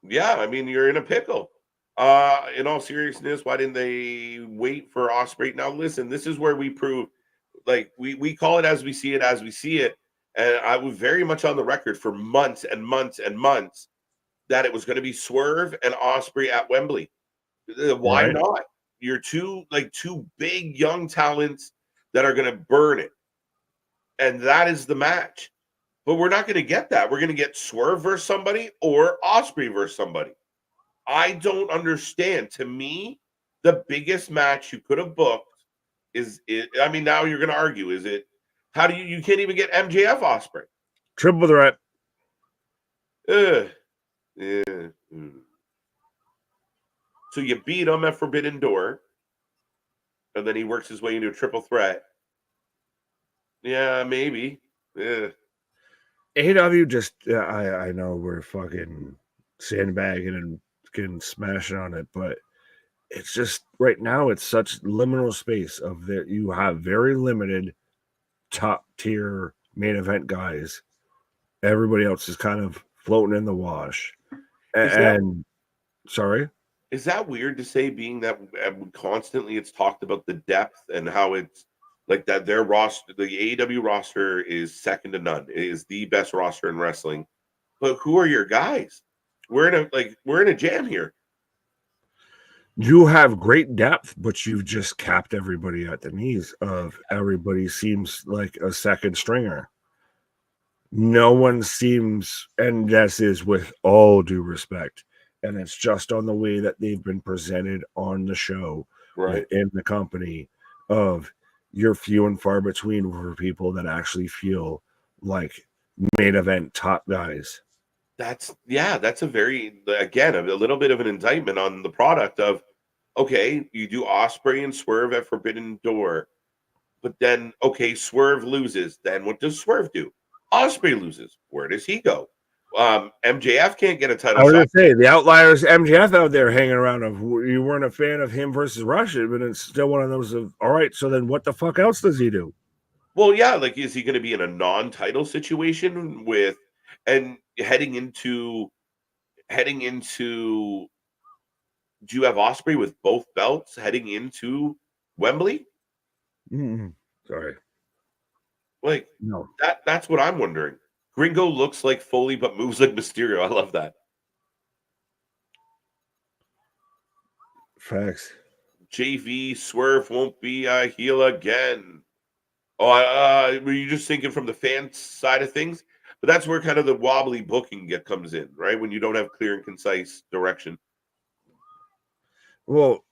Yeah, I mean, you're in a pickle. In all seriousness, why didn't they wait for Ospreay? Now, listen, this is where we prove, like, we call it as we see it. And I was very much on the record for months and months and months that it was going to be Swerve and Ospreay at Wembley. Why not? You're two big young talents that are going to burn it. And that is the match. But we're not going to get that. We're going to get Swerve versus somebody or Ospreay versus somebody. I don't understand. To me, the biggest match you could have booked is it. I mean, now you're going to argue, is it? How do you can't even get MJF Ospreay? Triple threat. Yeah. So you beat him at Forbidden Door, and then he works his way into a triple threat. Yeah, maybe. Yeah. AEW just, I know we're fucking sandbagging and getting smashing on it, but it's just right now it's such liminal space of that you have very limited top tier main event guys. Everybody else is kind of floating in the wash. Sorry? Is that weird to say, being that constantly it's talked about the depth and how it's like that their roster, the AEW roster is second to none. It is the best roster in wrestling. But who are your guys? We're in a jam here. You have great depth, but you've just capped everybody at the knees of everybody seems like a second stringer. No one seems, and this is with all due respect, and it's just on the way that they've been presented on the show, right, in the company, of you're few and far between for people that actually feel like main event top guys. That's a very, again, a little bit of an indictment on the product of, okay, you do Osprey and Swerve at Forbidden Door, but then, okay, Swerve loses. Then what does Swerve do? Osprey loses. Where does he go? MJF can't get a title I was shot. gonna say the outliers, MJF out there hanging around. Of you weren't a fan of him versus Russia, but it's still one of those of all right. So then, what the fuck else does he do? Well, yeah, like, is he going to be in a non-title situation with, and heading into? Do you have Osprey with both belts heading into Wembley? Sorry, like no. That's what I'm wondering. Gringo looks like Foley, but moves like Mysterio. I love that. Facts. JV Swerve won't be a heel again. Oh, were you just thinking from the fan side of things? But that's where kind of the wobbly booking comes in, right? When you don't have clear and concise direction. Well,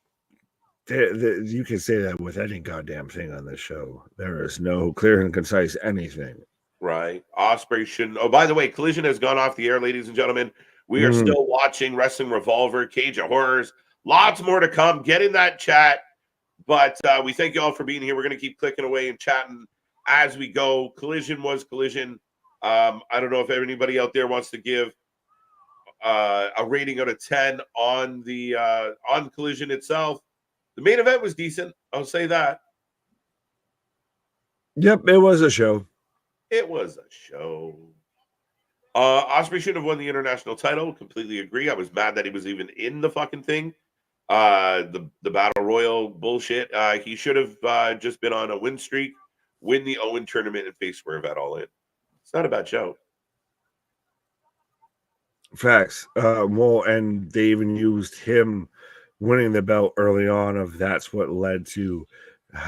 you can say that with any goddamn thing on this show. There is no clear and concise anything. Right. Osprey shouldn't. Oh, by the way, Collision has gone off the air, ladies and gentlemen. We are still watching Wrestling Revolver, Cage of Horrors. Lots more to come. Get in that chat. But we thank you all for being here. We're going to keep clicking away and chatting as we go. Collision was Collision. I don't know if anybody out there wants to give a rating out of 10 on the on Collision itself. The main event was decent. I'll say that. Yep, it was a show. It was a show. Osprey should have won the international title. Completely agree. I was mad that he was even in the fucking thing. The Battle Royal bullshit. He should have just been on a win streak, win the Owen tournament, and face Swerve at All In. It's not a bad show. Facts. Well, and they even used him winning the belt early on. Of that's what led to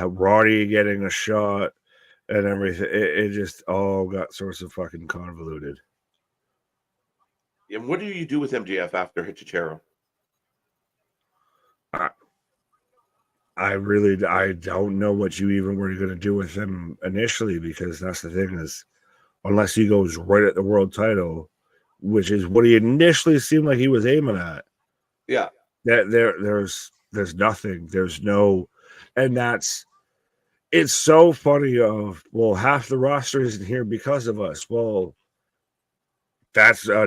Roddy getting a shot and everything. It just all got sorts of fucking convoluted. And what do you do with MJF after Hichichero? I don't know what you even were going to do with him initially, because that's the thing is, unless he goes right at the world title, which is what he initially seemed like he was aiming at. Yeah. That there's nothing. There's no, and it's so funny of, well, half the roster isn't here because of us. Well, that's a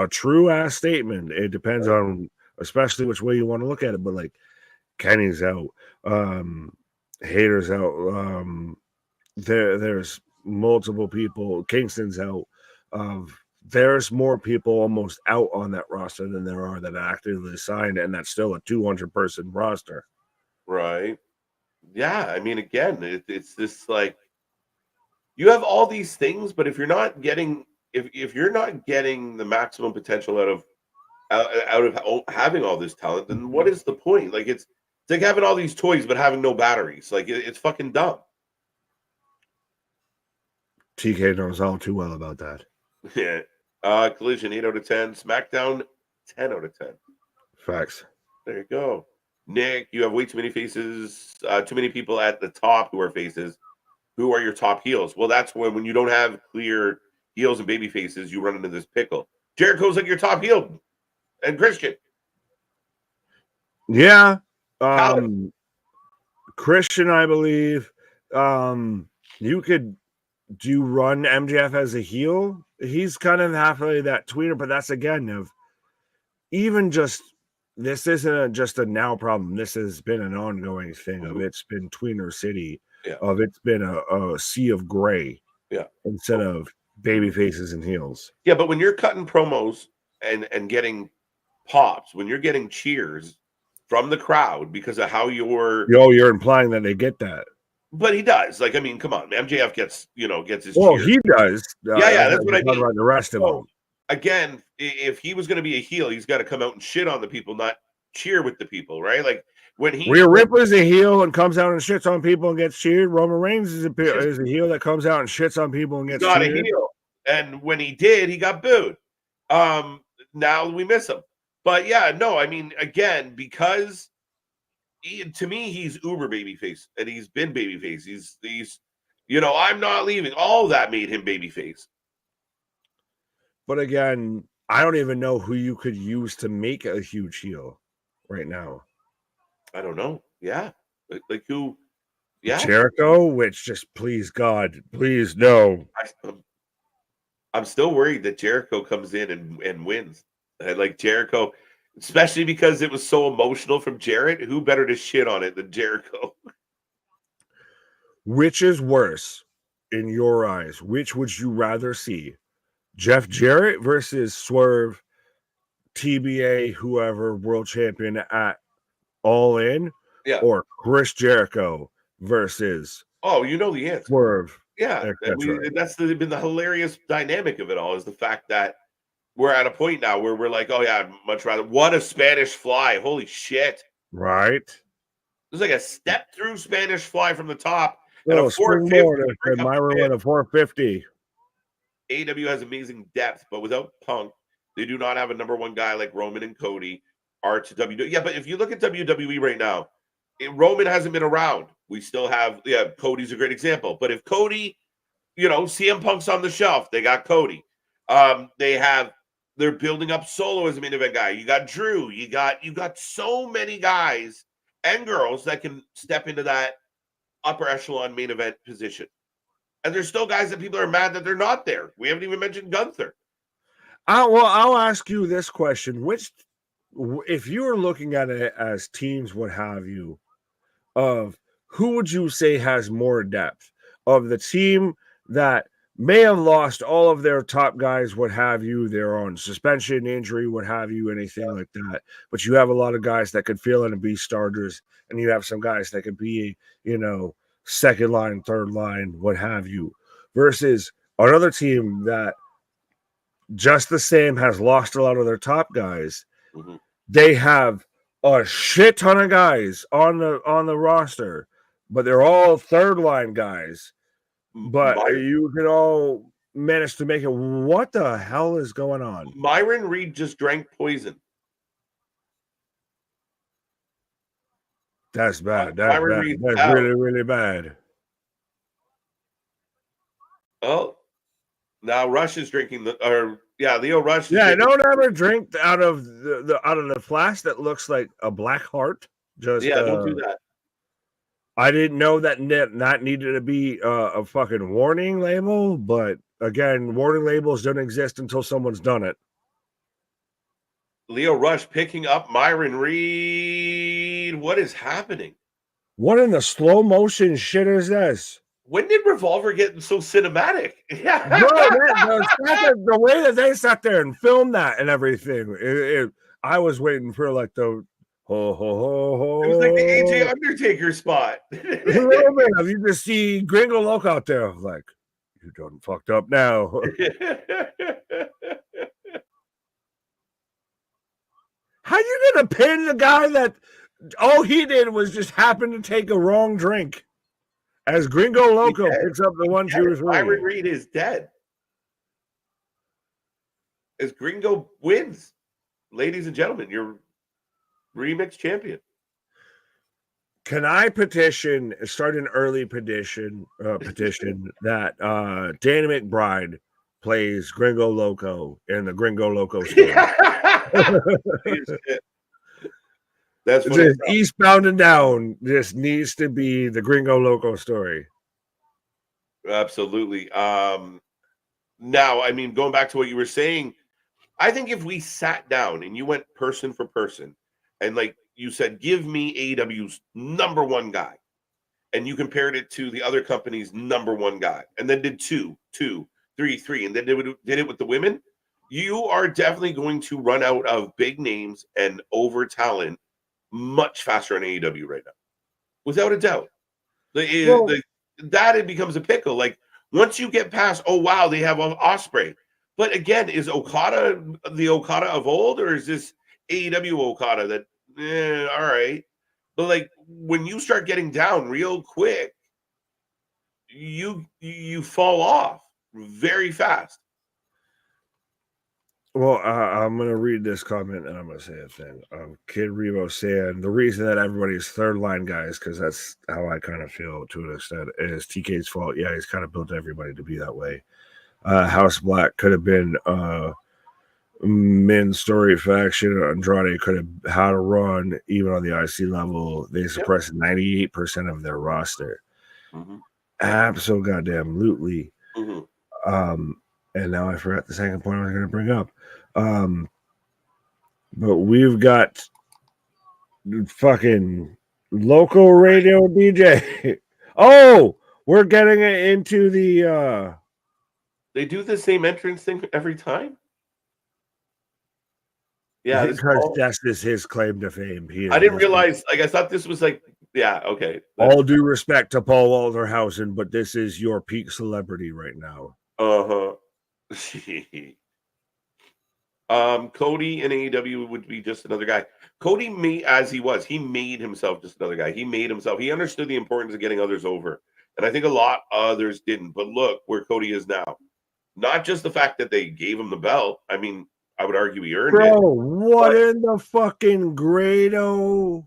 true ass statement. It depends on especially which way you want to look at it. But like Kenny's out, Hater's out, there's multiple people, Kingston's out, there's more people almost out on that roster than there are that actively signed, and that's still a 200-person roster. Right. Yeah. I mean, again, it's this like, you have all these things, but if you're not getting if you're not getting the maximum potential out of having all this talent, then what is the point? Like it's like having all these toys but having no batteries. Like it's fucking dumb. TK knows all too well about that. Yeah. Collision 8 out of 10. SmackDown 10 out of 10. Facts. There you go. Nick, you have way too many faces, too many people at the top who are faces. Who are your top heels? Well, that's when you don't have clear heels and baby faces, you run into this pickle. Jericho's like your top heel, and Christian. Yeah. Christian, I believe. You could run MJF as a heel. He's kind of halfway that tweener, but that's again of even just this isn't just a now problem. This has been an ongoing thing of it's been tweener city. Yeah. Of it's been a sea of gray. Yeah. Instead of baby faces and heels. Yeah, but when you're cutting promos and getting pops, when you're getting cheers from the crowd because of how you're implying that they get that. But he does. Like, I mean, come on, MJF gets his cheers. He does. Yeah, that's what I mean. About the rest of them. Again, if he was going to be a heel, he's got to come out and shit on the people, not cheer with the people, right? Like when Rhea Ripley's a heel and comes out and shits on people and gets cheered. Roman Reigns is a heel that comes out and shits on people and gets cheered. Not a heel. And when he did, he got booed. Now we miss him. But yeah, no, I mean, again, because to me, he's uber babyface, and he's been babyface. He's I'm not leaving. All that made him babyface. But again, I don't even know who you could use to make a huge heel right now. I don't know. Yeah, like who? Yeah, Jericho. Which just please God, please no. I'm still worried that Jericho comes in and wins. Like Jericho. Especially because it was so emotional from Jarrett. Who better to shit on it than Jericho? Which is worse in your eyes? Which would you rather see? Jeff Jarrett versus Swerve, TBA, whoever, world champion at All In? Yeah. Or Chris Jericho versus you know the answer. Swerve. Yeah. That's been the hilarious dynamic of it all, is the fact that we're at a point now where we're like, oh yeah, I'd much rather. What a Spanish fly. Holy shit. Right. There's like a step through Spanish fly from the top. And a 450. Myron went a 450. AEW has amazing depth, but without Punk, they do not have a number one guy like Roman and Cody are to WWE. Yeah, but if you look at WWE right now, Roman hasn't been around. We still have, Cody's a great example. But if Cody, CM Punk's on the shelf, they got Cody. They're building up Solo as a main event guy. You got Drew. You got so many guys and girls that can step into that upper echelon main event position. And there's still guys that people are mad that they're not there. We haven't even mentioned Gunther. I'll ask you this question. If you were looking at it as teams, what have you, of who would you say has more depth? Of the team that may have lost all of their top guys, what have you, they're on suspension, injury, what have you, anything like that. But you have a lot of guys that could fill in and be starters, and you have some guys that could be, second line, third line, what have you, versus another team that just the same has lost a lot of their top guys. Mm-hmm. They have a shit ton of guys on the roster, but they're all third line guys. But you can all manage to make it. What the hell is going on? Myron Reed just drank poison. That's bad. That's really, really bad. Oh, now Rush is drinking Leo Rush. Don't ever drink out of the flask that looks like a black heart. Don't do that. I didn't know that needed to be a fucking warning label, but again, warning labels don't exist until someone's done it. Leo Rush picking up Myron Reed. What is happening? What in the slow motion shit is this? When did Revolver get so cinematic? Yeah, the way that they sat there and filmed that and everything, I was waiting for like the ho ho ho ho. It was like the AJ Undertaker spot. A little bit of you just see Gringo Loco out there, like you done fucked up now. How you gonna pin the guy that all he did was just happen to take a wrong drink? As Gringo Loco picks up the 1, 2, 3. Myron Reed is dead. As Gringo wins, ladies and gentlemen, your remix champion. Can I start an early petition that Danny McBride plays Gringo Loco in the Gringo Loco story? That's just eastbound and down. This needs to be the Gringo Loco story. Absolutely. Now, I mean, going back to what you were saying, I think if we sat down and you went person for person, and like you said, give me AEW's number one guy, and you compared it to the other company's number one guy, and then did 2, 3, 3-3, and then did it with the women, you are definitely going to run out of big names and over talent much faster on AEW right now, without a doubt. That it becomes a pickle. Like once you get past, oh wow, they have Osprey. But again, is Okada the Okada of old, or is this AEW Okada that all right? But like when you start getting down real quick, you fall off very fast. Well, I'm going to read this comment and I'm going to say a thing. Kid Revo saying the reason that everybody's third line guys, because that's how I kind of feel to an extent, is TK's fault. Yeah, he's kind of built everybody to be that way. House Black could have been men's story faction. Andrade could have had a run even on the IC level. They suppressed 98% of their roster. Mm-hmm. Absolutely. Mm-hmm. And now I forgot the second point I was going to bring up. But we've got fucking local radio DJ. Oh, we're getting it into the they do the same entrance thing every time. Yeah, because that's just his claim to fame. I didn't realize. Like I thought this was like, yeah, okay. All due respect to Paul Walterhausen, but this is your peak celebrity right now. Cody in AEW would be just another guy. Cody, he made himself just another guy. He made himself. He understood the importance of getting others over, and I think a lot others didn't. But look where Cody is now. Not just the fact that they gave him the belt. I mean, I would argue he earned it. What in the fucking Grado?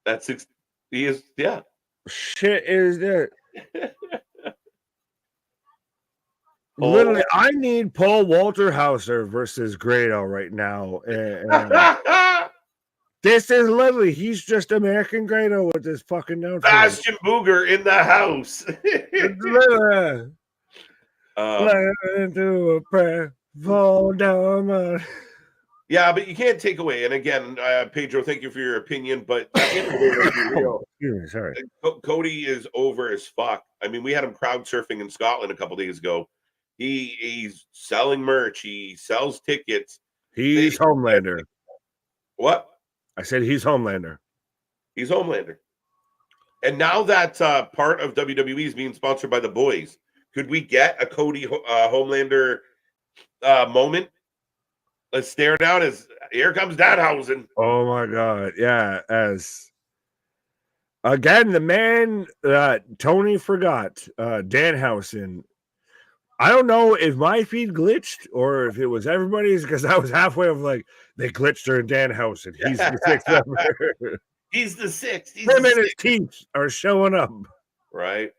That's he is. Yeah. Shit is that? Literally, I need Paul Walterhauser versus Grado right now. This is literally, he's just American Grado with this fucking outfit. Bastion Booger in the house. Into a prayer, fall down. Yeah, but you can't take away. And again, Pedro, thank you for your opinion. But sorry. Cody is over as fuck. I mean, we had him crowd surfing in Scotland a couple days ago. He's selling merch. He sells tickets. He's Homelander. What? I said he's Homelander. He's Homelander. And now that part of WWE is being sponsored by the boys, could we get a Cody Homelander moment? Let's stare down as here comes Danhausen. Oh my God. Yeah. As again, the man Tony forgot, Danhausen. I don't know if my feed glitched or if it was everybody's, because I was halfway of like, they glitched during Danhausen. He's the sixth member. He's the sixth. Him and his teeth are showing up. Right.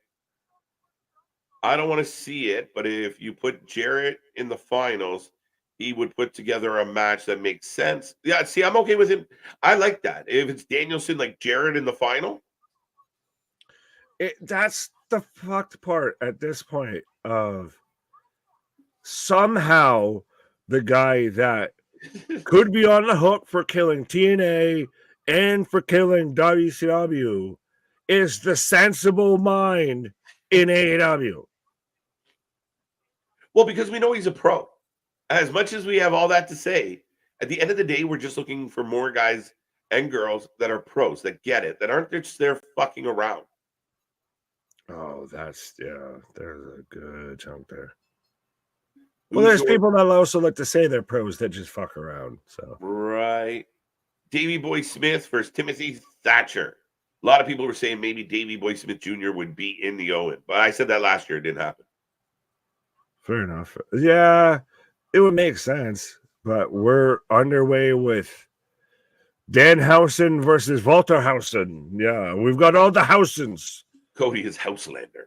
I don't want to see it, but if you put Jarrett in the finals, he would put together a match that makes sense. Yeah, see, I'm okay with him. I like that. If it's Danielson like Jarrett in the final. That's the fucked part at this point of somehow the guy that could be on the hook for killing TNA and for killing WCW is the sensible mind in AEW. Well, because we know he's a pro. As much as we have all that to say, at the end of the day, we're just looking for more guys and girls that are pros, that get it, that aren't just there fucking around. Oh, there's a good chunk there. Well, there's people that also like to say they're pros that just fuck around. So right. Davey Boy Smith versus Timothy Thatcher. A lot of people were saying maybe Davey Boy Smith Jr. would be in the Owen, but I said that last year. It didn't happen. Fair enough. Yeah, it would make sense, but we're underway with Danhausen versus Walterhausen. Yeah, we've got all the Hausens. Cody is Houselander.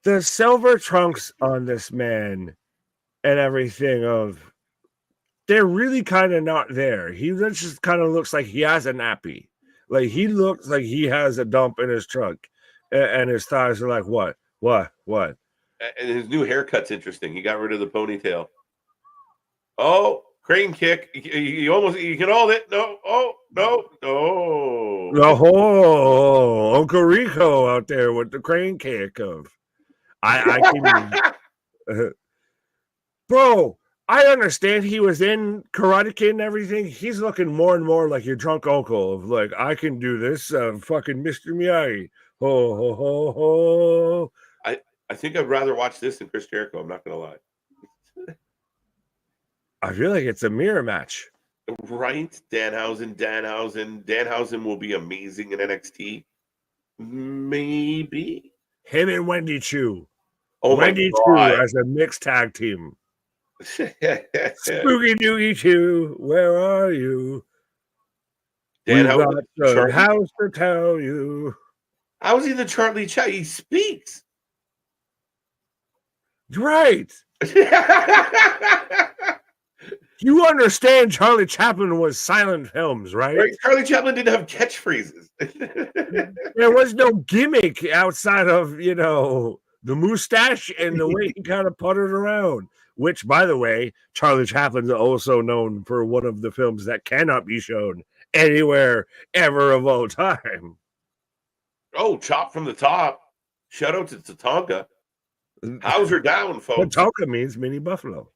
The silver trunks on this man and everything they're really kind of not there. He just kind of looks like he has a nappy. Like he looks like he has a dump in his trunk and his thighs are like, what? And his new haircut's interesting. He got rid of the ponytail. Oh, crane kick. You can hold it. No. Oh, no. Oh, Uncle Rico out there with the crane kick of. I can. Bro, I understand he was in Karate Kid and everything. He's looking more and more like your drunk uncle of like, I can do this, fucking Mr. Miyagi. Ho, ho, ho, ho. I think I'd rather watch this than Chris Jericho. I'm not going to lie. I feel like it's a mirror match. Right? Danhausen will be amazing in NXT. Maybe. Him and Wendy Chu. Oh Wendy my God. Chu as a mixed tag team. Spooky Doogie Chu, where are you? We've got the house to tell you. How is he the Charlie Chat? He speaks. Right. You understand Charlie Chaplin was silent films, right? Charlie Chaplin didn't have catchphrases. There was no gimmick outside of, the mustache and the way he kind of puttered around. Which, by the way, Charlie Chaplin's also known for one of the films that cannot be shown anywhere ever of all time. Oh, Chop from the Top. Shout out to Tatanka. How's her down, folks? Tatanka means mini buffalo.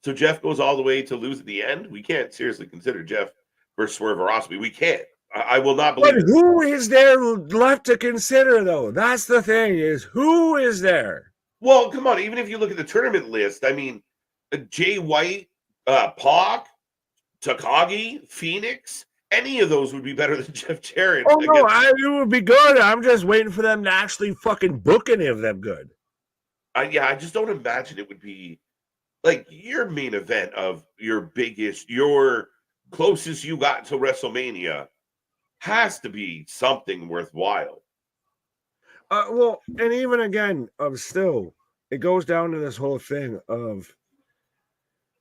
So Jeff goes all the way to lose at the end. We can't seriously consider Jeff versus Swerve or Osprey. We can't. I will not believe it. But who is there left to consider, though? That's the thing, is who is there? Well, come on. Even if you look at the tournament list, I mean, Jay White, Pac, Takagi, Phoenix, any of those would be better than Jeff Jarrett. Oh, no, it would be good. I'm just waiting for them to actually fucking book any of them good. I just don't imagine it would be like your main event of your closest you got to WrestleMania has to be something worthwhile. Well, and even again, still, it goes down to this whole thing of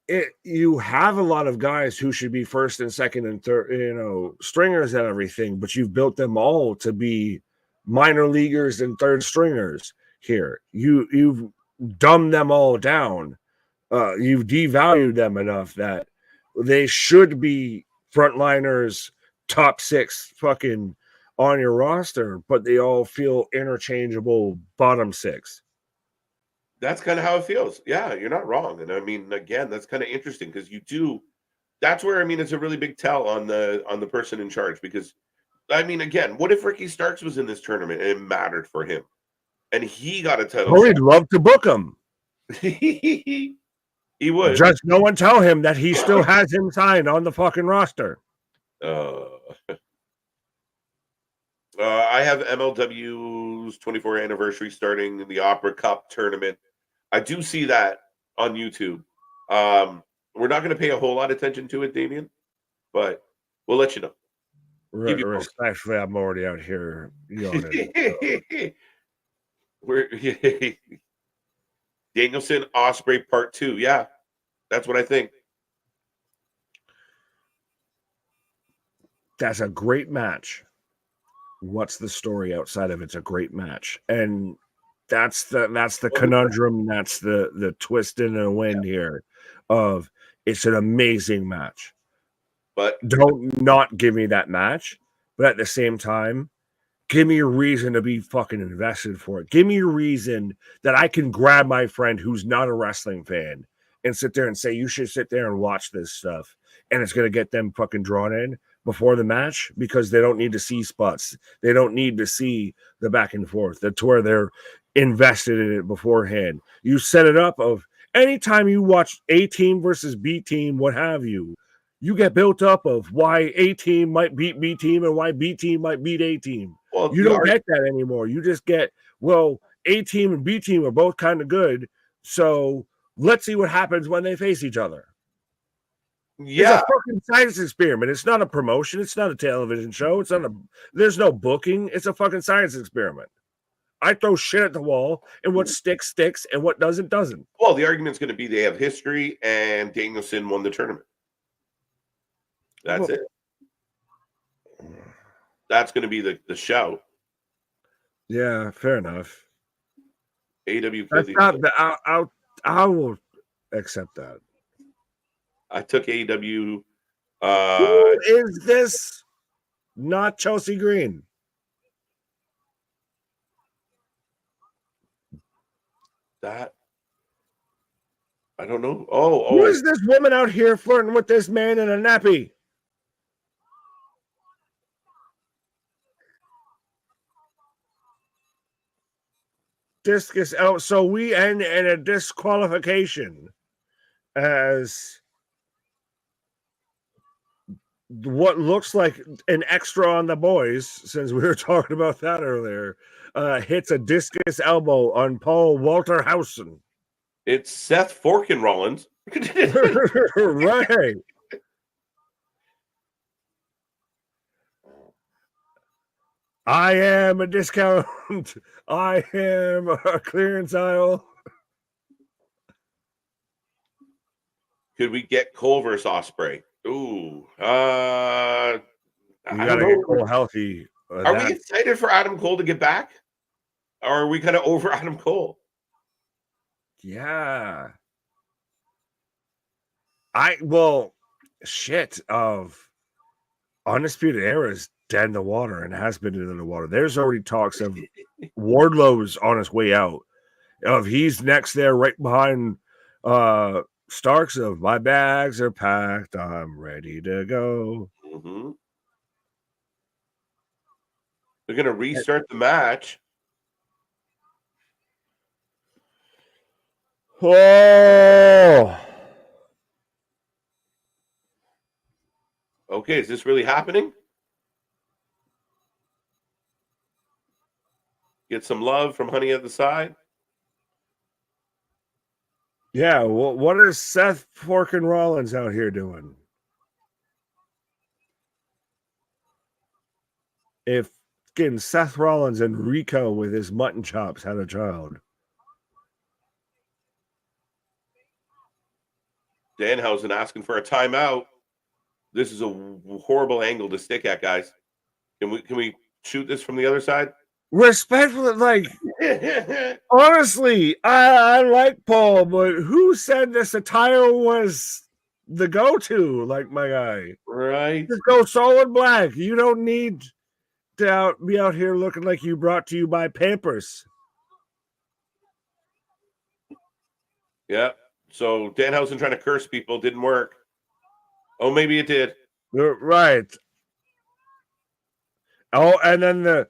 it. You have a lot of guys who should be first and second and third, stringers and everything, but you've built them all to be minor leaguers and third stringers here. You've dumbed them all down. You've devalued them enough that they should be frontliners, top six fucking on your roster, but they all feel interchangeable bottom six. That's kind of how it feels. Yeah, you're not wrong. And I mean, again, that's kind of interesting because that's where, I mean, it's a really big tell on the person in charge, because I mean, again, what if Ricky Starks was in this tournament and it mattered for him and he got a title? Oh, he'd love to book him. He would. Just no one tell him that he still has him signed on the fucking roster. I have MLW's 24th anniversary starting in the Opera Cup tournament. I do see that on YouTube. We're not going to pay a whole lot of attention to it, Damien, but we'll let you know. Respectfully, I'm already out here yawning. We're Danielson Osprey Part 2. Yeah, that's what I think. That's a great match. What's the story outside of it's a great match? And that's the conundrum. That's the twist in the wind here of it's an amazing match. But don't not give me that match. But at the same time, give me a reason to be fucking invested for it. Give me a reason that I can grab my friend who's not a wrestling fan and sit there and say, you should sit there and watch this stuff. And it's going to get them fucking drawn in before the match because they don't need to see spots. They don't need to see the back and forth. That's where they're invested in it beforehand. You set it up of anytime you watch A team versus B team, what have you, you get built up of why A team might beat B team and why B team might beat A team. Well, you don't get that anymore. You just get, well, A team and B team are both kind of good. So let's see what happens when they face each other. Yeah. It's a fucking science experiment. It's not a promotion. It's not a television show. There's no booking. It's a fucking science experiment. I throw shit at the wall, and what sticks, and what doesn't. Well, the argument's going to be they have history, and Danielson won the tournament. That's it. That's going to be the shout. Yeah, fair enough. AEW. I will accept that. I took AEW. Who is this not Chelsea Green. That I don't know. Oh, Who is this woman out here flirting with this man in a nappy? Discus out. So we end in a disqualification as what looks like an extra on the boys, since we were talking about that earlier, hits a discus elbow on Paul Walter Hausen. It's Seth Forkin Rollins. Right. I am a discount. I am a clearance aisle. Could we get Cole versus Ospreay? Ooh. You gotta get Cole healthy. Are we excited for Adam Cole to get back? Or are we kind of over Adam Cole? Yeah. Shit of Undisputed Era is dead in the water and has been in the water. There's already talks of Wardlow's on his way out. Of he's next there right behind Starks of my bags are packed. I'm ready to go. Mm-hmm. They're going to restart the match. Oh. Okay, is this really happening? Get some love from Honey at the side. Yeah, well, what is Seth Forkin Rollins out here doing? If getting Seth Rollins and Rico with his mutton chops had a child. Danhausen asking for a timeout. This is a horrible angle to stick at, guys. Can we shoot this from the other side? Respectfully, like honestly, I like Paul, but who said this attire was the go-to? Like my guy, right? Just go solid black. You don't need to be out here looking like you brought to you by Pampers. Yeah. So Danhausen trying to curse people didn't work. Oh, maybe it did. Right. Oh, and then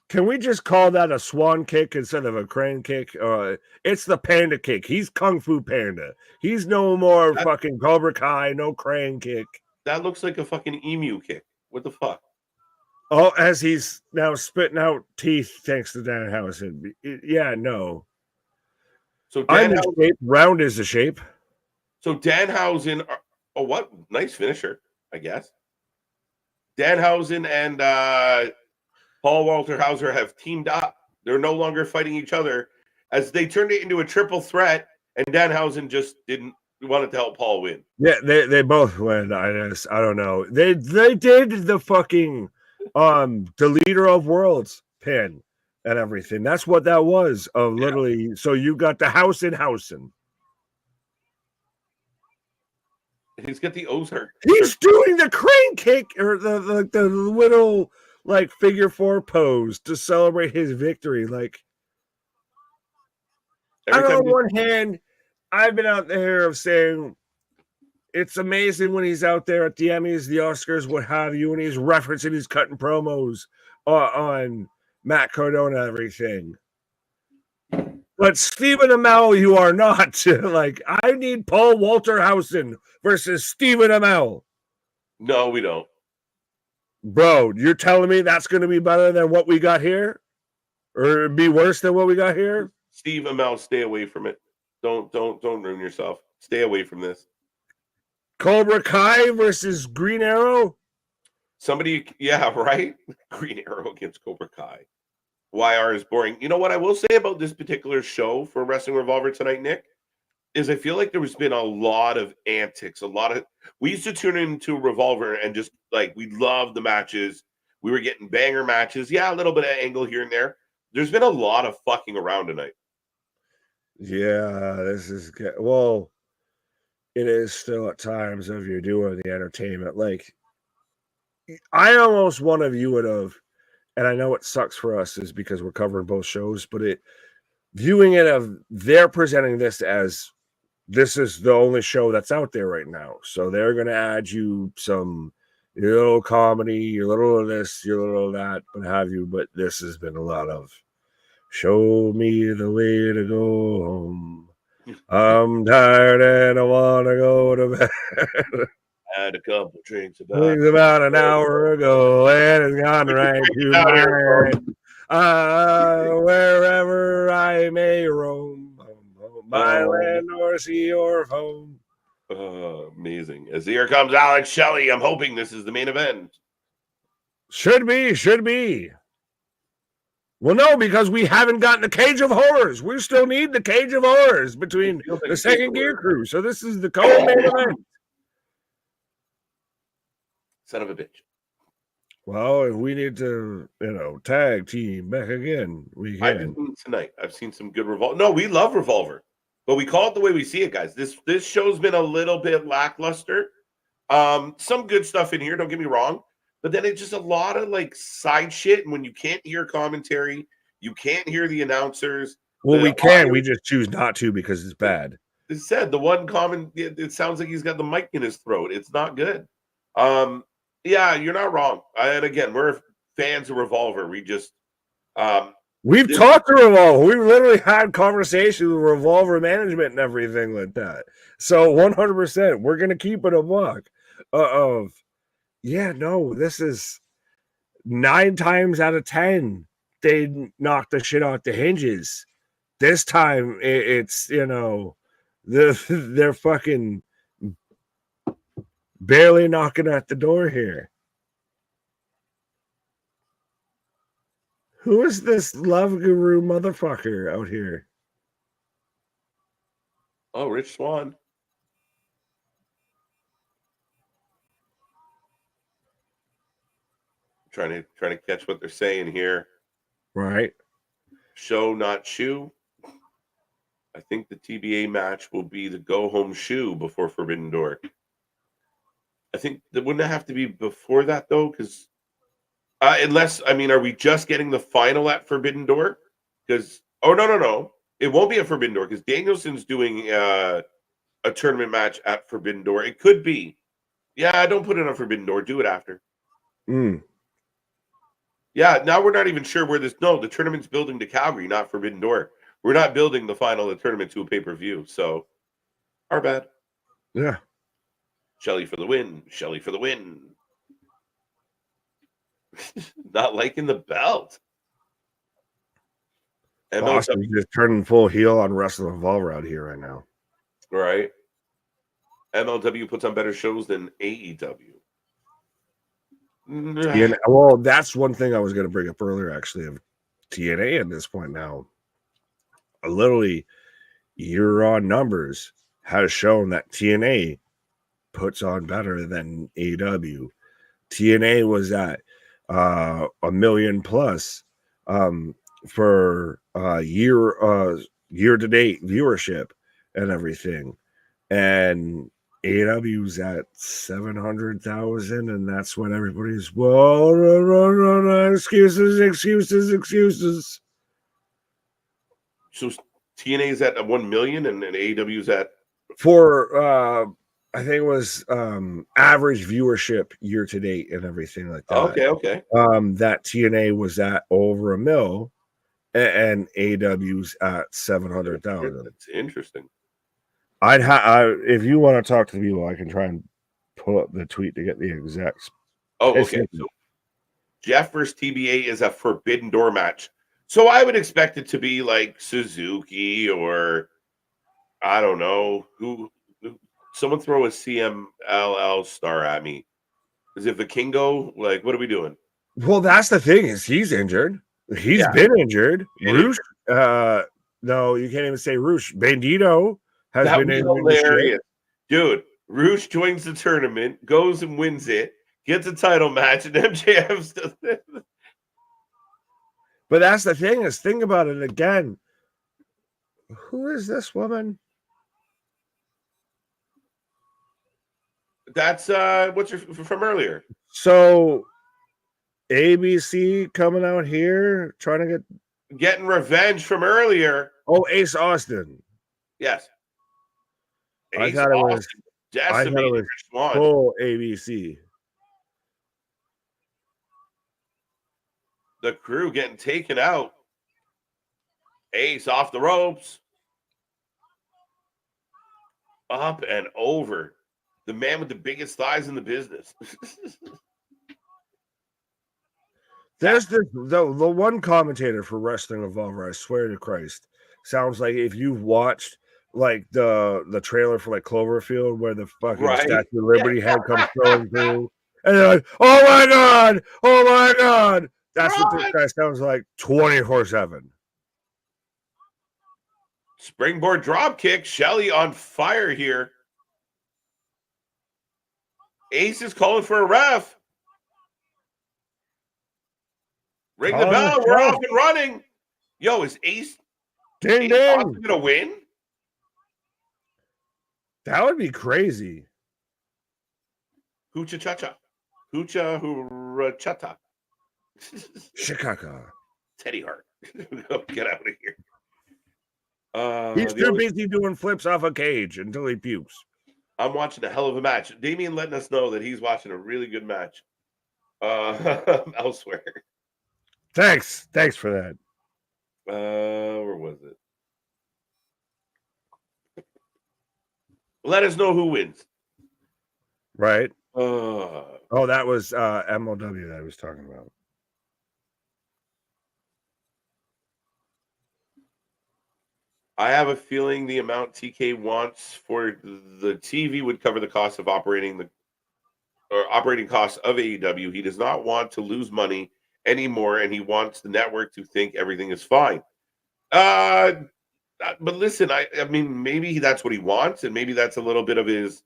can we just call that a swan kick instead of a crane kick? It's the panda kick. He's Kung Fu Panda. He's no more fucking Cobra Kai, no crane kick. That looks like a fucking emu kick. What the fuck? Oh, as he's now spitting out teeth thanks to Danhausen. Yeah, no. So I'm in shape. Round is the shape. So Danhausen, oh, what? Nice finisher, I guess. Danhausen and Paul Walter Hauser have teamed up. They're no longer fighting each other as they turned it into a triple threat, and Danhausen just didn't wanted to help Paul win. Yeah, they both win. I don't know. They did the fucking Deleter of Worlds pin and everything. That's what that was. Literally. Yeah. So you got the house in Hausen. He's got the Ozark. He's doing the crane kick or the little like figure four pose to celebrate his victory. Like, on one hand, I've been out there of saying it's amazing when he's out there at the Emmys, the Oscars, what have you, and he's referencing, he's cutting promos on Matt Cardona and everything. But Stephen Amell, you are not. Like, I need Paul Walter Hausen versus Stephen Amell. No, we don't. Bro, you're telling me that's going to be better than what we got here? Or be worse than what we got here? Steve Amell, stay away from it. Don't ruin yourself. Stay away from this. Cobra Kai versus Green Arrow? Somebody, yeah, right? Green Arrow against Cobra Kai. YR is boring. You know what I will say about this particular show for Wrestling Revolver tonight, Nick, is I feel like there's been a lot of antics, we used to tune into Revolver and just like, we loved the matches. We were getting banger matches. Yeah, a little bit of angle here and there. There's been a lot of fucking around tonight. Yeah, this is good. Well, it is still at times of you're doing the entertainment. Like, I almost want to view it of, and I know it sucks for us is because we're covering both shows, but viewing it of they're presenting this as this is the only show that's out there right now. So they're going to add you your little comedy, your little of this, your little of that, what have you. But this has been a lot of show me the way to go home. I'm tired and I want to go to bed. I had a couple drinks about an hour ago and it's gone right to out my here, head. Wherever I may roam, my land or sea or home. Amazing. As here comes Alex Shelley. I'm hoping this is the main event. Should be. Well, no, because we haven't gotten the Cage of Horrors. We still need the Cage of Horrors between the second gear crew. So this is the co-main event. Son of a bitch. Well, if we need to, tag team back again, we can. I didn't tonight. I've seen some good Revolver. No, we love Revolver, but we call it the way we see it, guys. This show's been a little bit lackluster. Some good stuff in here, don't get me wrong, but then it's just a lot of like side shit. And when you can't hear commentary, you can't hear the announcers. Well, we can. We just choose not to because it's bad. It said the one comment. It sounds like he's got the mic in his throat. It's not good. Yeah, you're not wrong. And again, we're fans of Revolver. We just we've talked to Revolver. We've literally had conversations with Revolver management and everything like that. So 100%, we're gonna keep it a buck. This is 9 times out of 10 they knock the shit out the hinges. This time it's they're fucking barely knocking at the door here. Who is this love guru motherfucker out here? Oh, Rich Swann. Trying to catch what they're saying here. Right. Show, not shoe. I think the TBA match will be the go home shoe before Forbidden Door. I think that wouldn't have to be before that though, because unless are we just getting the final at Forbidden Door? Because no, it won't be a Forbidden Door because Danielson's doing a tournament match at Forbidden Door. It could be. Yeah, don't put it on Forbidden Door. Do it after. Yeah, now we're not even sure where this. No, the tournament's building to Calgary, not Forbidden Door. We're not building the final of the tournament to a pay-per-view. So, our bad. Yeah. Shelley for the win. Shelley for the win. Not liking the belt. Boston's just turning full heel on Wrestling Revolver out here right now. Right. MLW puts on better shows than AEW. Well, that's one thing I was going to bring up earlier, actually, of TNA at this point now. Literally, year-on numbers has shown that TNA puts on better than AEW. TNA was at 1 million plus for year-to-date viewership and everything, and AEW's at 700,000, and that's when everybody's excuses. So TNA's at 1 million, and AEW's at for I think it was average viewership year to date and everything like that. Okay. That TNA was at over 1 mil, and AEW's at 700,000. That's interesting. If you want to talk to the people, I can try and pull up the tweet to get the exact. Oh, okay. So Jeff versus TBA is a Forbidden Door match. So I would expect it to be like Suzuki or I don't know who. Someone throw a CMLL star at me. Is it Vikingo? Like, what are we doing? Well, that's the thing is he's injured. He's been injured. Roosh. No, you can't even say Roosh. Bandito has been hilarious. Dude, Roosh joins the tournament, goes and wins it, gets a title match, and MJF still. But that's the thing is, think about it again. Who is this woman? That's what's your from earlier. So ABC coming out here trying to getting revenge from earlier. Oh, Ace Austin. Yes. I thought it was decimated Swan. full ABC. The Crew getting taken out. Ace off the ropes. Up and over. The man with the biggest thighs in the business. There's the one commentator for Wrestling Revolver, I swear to Christ, sounds like if you've watched like the trailer for like Cloverfield where the fucking Statue of Liberty head comes throwing through, and they're like, "Oh my god, oh my god!" That's what this guy sounds like 24/7. Springboard drop kick. Shelly on fire here. Ace is calling for a ref. Ring the bell. We're off and running. Yo, is Ace Austin gonna win? That would be crazy. Hoocha cha-cha. Hoocha hurachata. Chicago. Teddy Hart. Get out of here. He's too busy doing flips off a cage until he pukes. I'm watching a hell of a match. Damien letting us know that he's watching a really good match elsewhere. Thanks for that. Where was it? Let us know who wins. Right. Oh, that was MLW that I was talking about. I have a feeling the amount TK wants for the TV would cover the cost of operating costs of AEW. He does not want to lose money anymore, and he wants the network to think everything is fine. But listen, I mean, maybe that's what he wants, and maybe that's a little bit of his,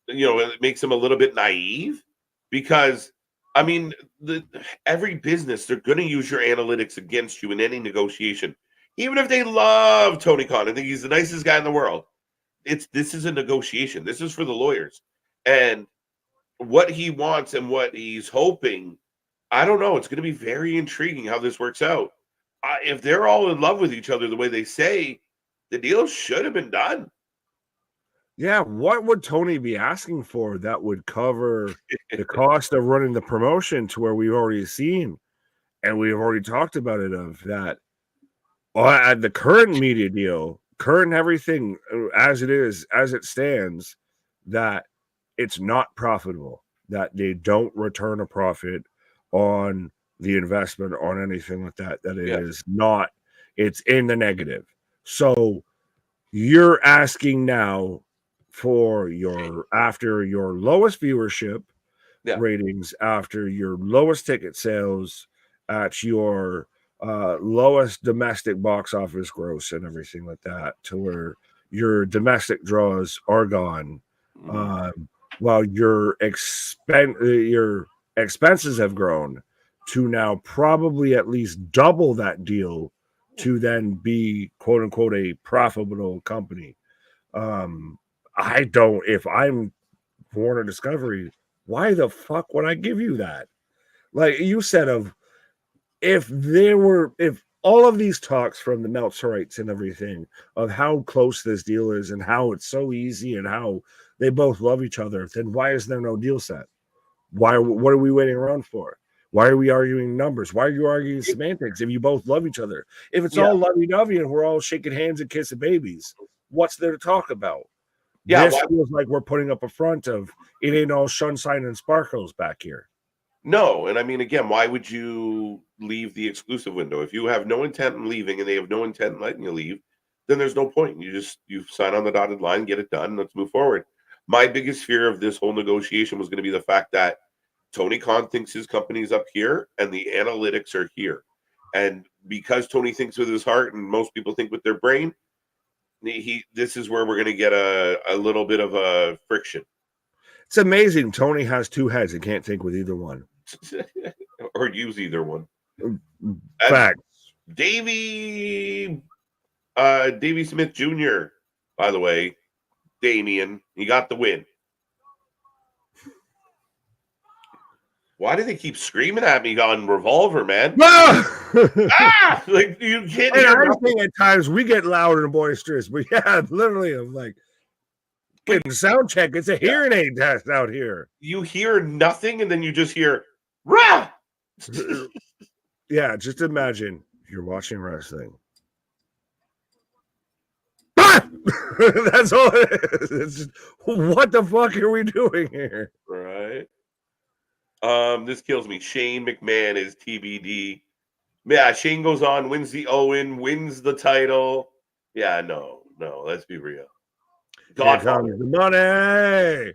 it makes him a little bit naive, because, I mean, every business, they're going to use your analytics against you in any negotiation. Even if they love Tony Khan and think he's the nicest guy in the world, this is a negotiation. This is for the lawyers. And what he wants and what he's hoping, I don't know. It's going to be very intriguing how this works out. If they're all in love with each other the way they say, the deal should have been done. Yeah, what would Tony be asking for that would cover the cost of running the promotion to where we've already seen, and we've already talked about it, of that at the current media deal, current everything as it is, as it stands, that it's not profitable, that they don't return a profit on the investment on anything like that, that it is not, it's in the negative. So you're asking now for after your lowest viewership ratings, after your lowest ticket sales, at your lowest domestic box office gross and everything like that, to where your domestic draws are gone, while your expenses have grown to now probably at least double that deal to then be quote unquote a profitable company. If I'm Warner Discovery, why the fuck would I give you that? Like you said, if all of these talks from the Meltzerites and everything of how close this deal is and how it's so easy and how they both love each other, then why is there no deal set? What are we waiting around for? Why are we arguing numbers? Why are you arguing semantics if you both love each other? If it's all lovey-dovey and we're all shaking hands and kissing babies, what's there to talk about? Yeah, this feels like we're putting up a front of it ain't all sunshine and sparkles back here. No, and I mean, again, why would you leave the exclusive window? If you have no intent in leaving and they have no intent in letting you leave, then there's no point. You sign on the dotted line, get it done, let's move forward. My biggest fear of this whole negotiation was going to be the fact that Tony Khan thinks his company's up here and the analytics are here. And because Tony thinks with his heart and most people think with their brain, this is where we're going to get a little bit of a friction. It's amazing. Tony has two heads and can't think with either one. Or use either one. Fact. Davey Smith Jr., by the way, Damien, he got the win. Why do they keep screaming at me on Revolver, man? Ah! Like you can't And hear I nothing. think at times we get louder and boisterous, but yeah, literally, I'm like getting sound check. It's a hearing aid test out here. You hear nothing, and then you just hear rah. Yeah, just imagine you're watching wrestling. That's all it is. It's just, what the fuck are we doing here? Right. This kills me. Shane McMahon is TBD. Yeah, Shane goes on, wins the Owen, wins the title. Yeah, no, let's be real. Here comes the money.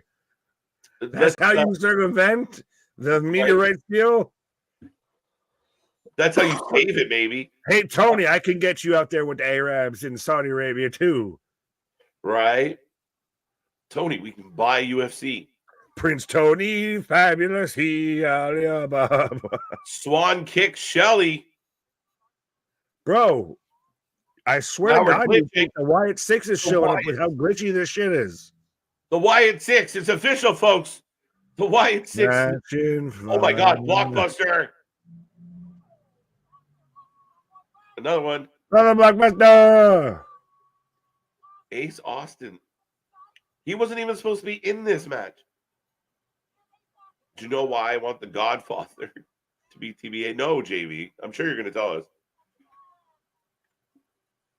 That's how you circumvent the meteorite deal. That's how you save it, baby. Hey, Tony, I can get you out there with the Arabs in Saudi Arabia too. Right? Tony, we can buy UFC. Prince Tony, fabulous. Swan kick Shelly. Bro, I swear Now to we're God, you glitching. think the Wyatt 6 is showing up with how glitchy this shit is. The Wyatt 6. It's official, folks. The Wyatt 6. Oh my God, Blockbuster. Another one. Another Blockbuster. Ace Austin. He wasn't even supposed to be in this match. Do you know why I want the Godfather to be TBA? No, JV. I'm sure you're going to tell us.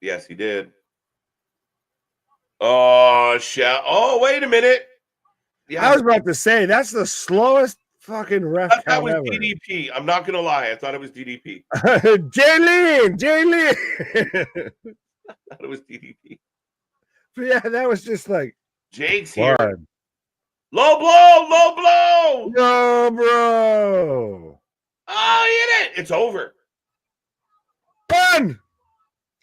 Yes, he did. Oh, wait a minute. Yeah, I was about to say, that's the slowest fucking ref count that was ever. DDP. I'm not going to lie. I thought it was DDP. Jaylene. I thought it was DDP. But yeah, that was just like Jake's here. One. Low blow. No, bro. Oh, he hit it. It's over. 1,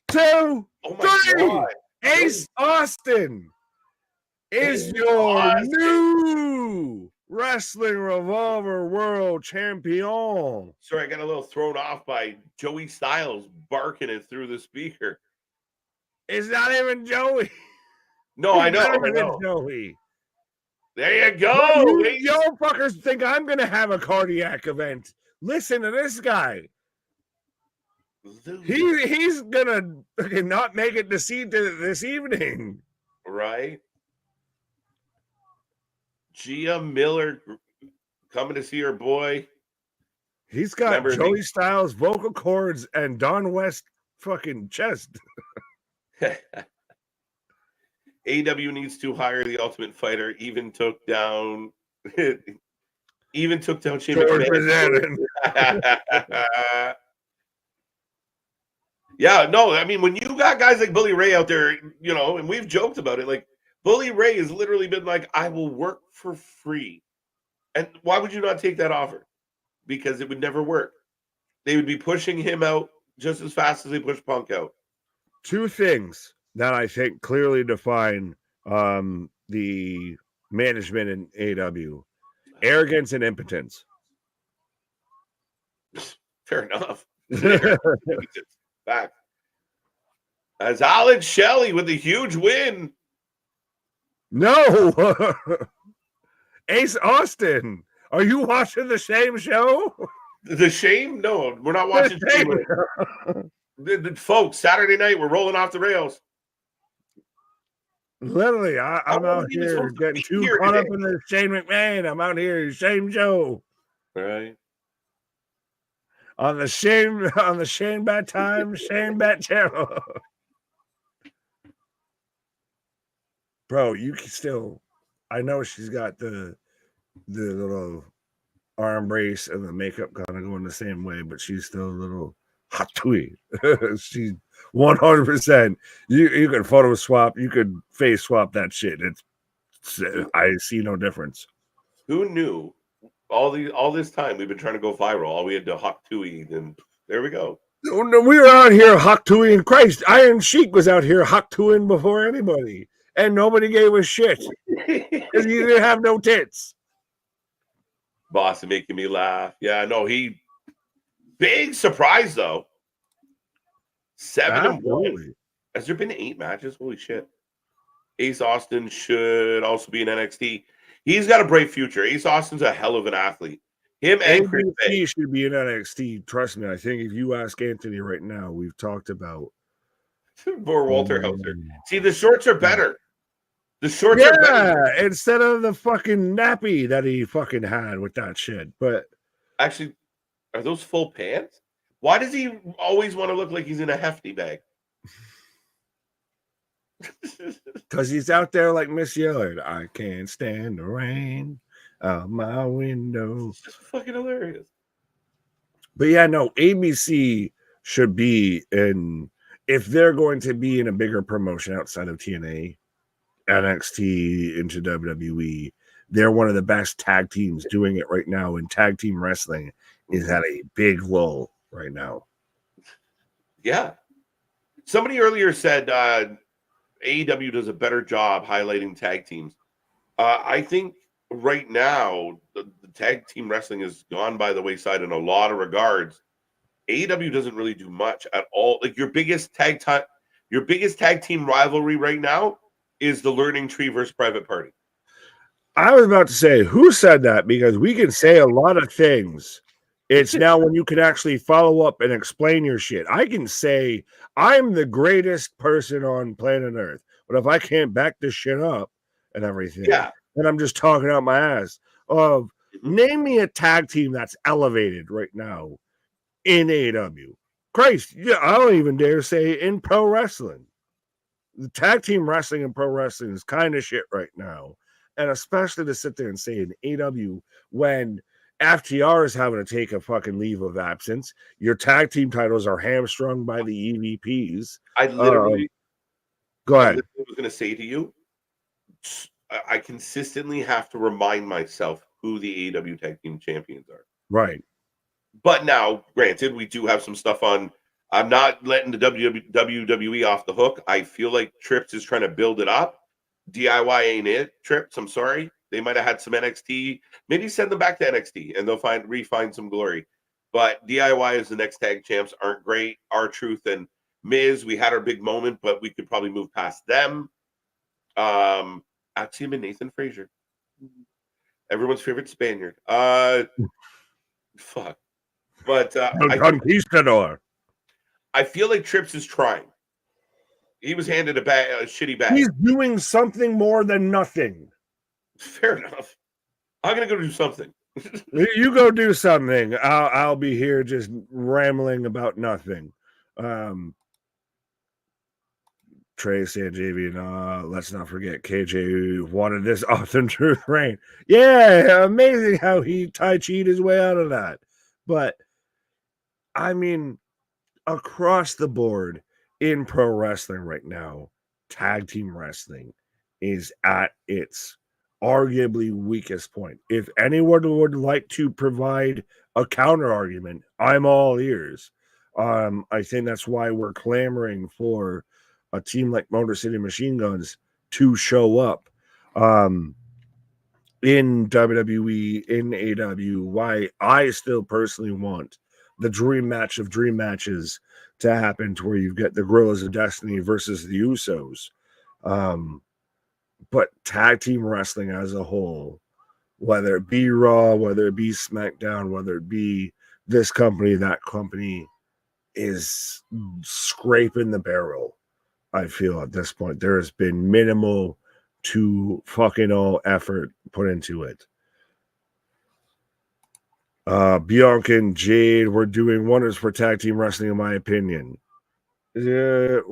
2, Oh my 3. God. Ace Austin is your new Wrestling Revolver World Champion. Sorry, I got a little thrown off by Joey Styles barking it through the speaker. It's not even Joey. No, I know. Joey. There you go. Yo fuckers think I'm going to have a cardiac event. Listen to this guy. He's going to not make it to see this evening. Right. Gia Miller coming to see her boy. He's got Joey Styles vocal cords and Don West fucking chest. AEW needs to hire the Ultimate Fighter. Even took down Shane McMahon. Yeah, no, I mean, when you got guys like Bully Ray out there, you know, and we've joked about it, like Bully Ray has literally been like, I will work for free. And why would you not take that offer? Because it would never work. They would be pushing him out just as fast as they push Punk out. Two things that I think clearly define the management in AEW: arrogance and impotence. Fair enough. Back. As Alex Shelley with a huge win. No. Ace Austin. Are you watching the same show? The Shame? No, we're not watching Shame. Folks, Saturday night, we're rolling off the rails. Literally, I'm out here getting too caught up in the Shane McMahon. I'm out here, Shane Joe. Right. On the Shane Bat Time, Shane Bat channel. Bro, you can still, I know she's got the little arm brace and the makeup kind of going the same way, but she's still a little hot tweet. She's 100%. You could photo swap, you could face swap that shit. I see no difference. Who knew? All this time we've been trying to go viral. All we had to Hawk Tui, and there we go. We were out here Hawk Tui and Christ. Iron Sheik was out here Hawk Tuing before anybody, and nobody gave a shit because he didn't have no tits. Boss is making me laugh. Yeah, no, big surprise though. 7-1. Has there been 8 matches? Holy shit. Ace Austin should also be in NXT. He's got a bright future. Ace Austin's a hell of an athlete. Him and Chris Bay ABC should be in NXT. Trust me. I think if you ask Anthony right now, we've talked about or Walter Hauser. See, the shorts are better. The shorts yeah, are better instead of the fucking nappy that he fucking had with that shit. But actually, are those full pants? Why does he always want to look like he's in a hefty bag? because he's out there like Miss Yellard. I can't stand the rain out my window. It's just fucking hilarious. But yeah, no, ABC should be in, if they're going to be in a bigger promotion outside of TNA, NXT into WWE, they're one of the best tag teams doing it right now. And tag team wrestling is at a big lull right now. Yeah. Somebody earlier said AEW does a better job highlighting tag teams. I think right now the tag team wrestling has gone by the wayside in a lot of regards. AEW doesn't really do much at all. Like your biggest tag team rivalry right now is the Learning Tree versus Private Party. I was about to say, who said that? Because we can say a lot of things. It's now when you can actually follow up and explain your shit. I can say I'm the greatest person on planet Earth, but if I can't back this shit up and everything, then I'm just talking out my ass. Name me a tag team that's elevated right now in AEW. Christ, yeah, I don't even dare say in pro wrestling. The tag team wrestling and pro wrestling is kind of shit right now. And especially to sit there and say in AEW when FTR is having to take a fucking leave of absence, your tag team titles are hamstrung by the EVPs. I literally go ahead. I was going to say to you, I consistently have to remind myself who the AEW tag team champions are. Right. But now, granted, we do have some stuff on. I'm not letting the WWE off the hook. I feel like Trips is trying to build it up. DIY ain't it, Trips. I'm sorry. They might have had some NXT. Maybe send them back to NXT and they'll refine some glory. But DIY as the next tag champs aren't great. R-Truth and Miz, we had our big moment, but we could probably move past them. Axiom and Nathan Frazier. Everyone's favorite Spaniard. Fuck. But Conquistador. I feel like Trips is trying. He was handed a shitty bag. He's doing something more than nothing. Fair enough. I'm gonna go do something. You go do something. I'll be here just rambling about nothing. Trey said JV, and let's not forget KJ wanted this Awesome Truth reign. Yeah, amazing how he Tai Chi'd his way out of that. But I mean, across the board in pro wrestling right now, tag team wrestling is at its arguably weakest point. If anyone would like to provide a counter argument, I'm all ears. I think that's why we're clamoring for a team like Motor City Machine Guns to show up in WWE, in AEW. Why I still personally want the dream match of dream matches to happen, to where you get the Gorillas of Destiny versus the Usos. But tag team wrestling as a whole, whether it be Raw, whether it be SmackDown, whether it be this company, that company, is scraping the barrel. I feel at this point there has been minimal to fucking all effort put into it. Bianca and Jade were doing wonders for tag team wrestling, in my opinion. The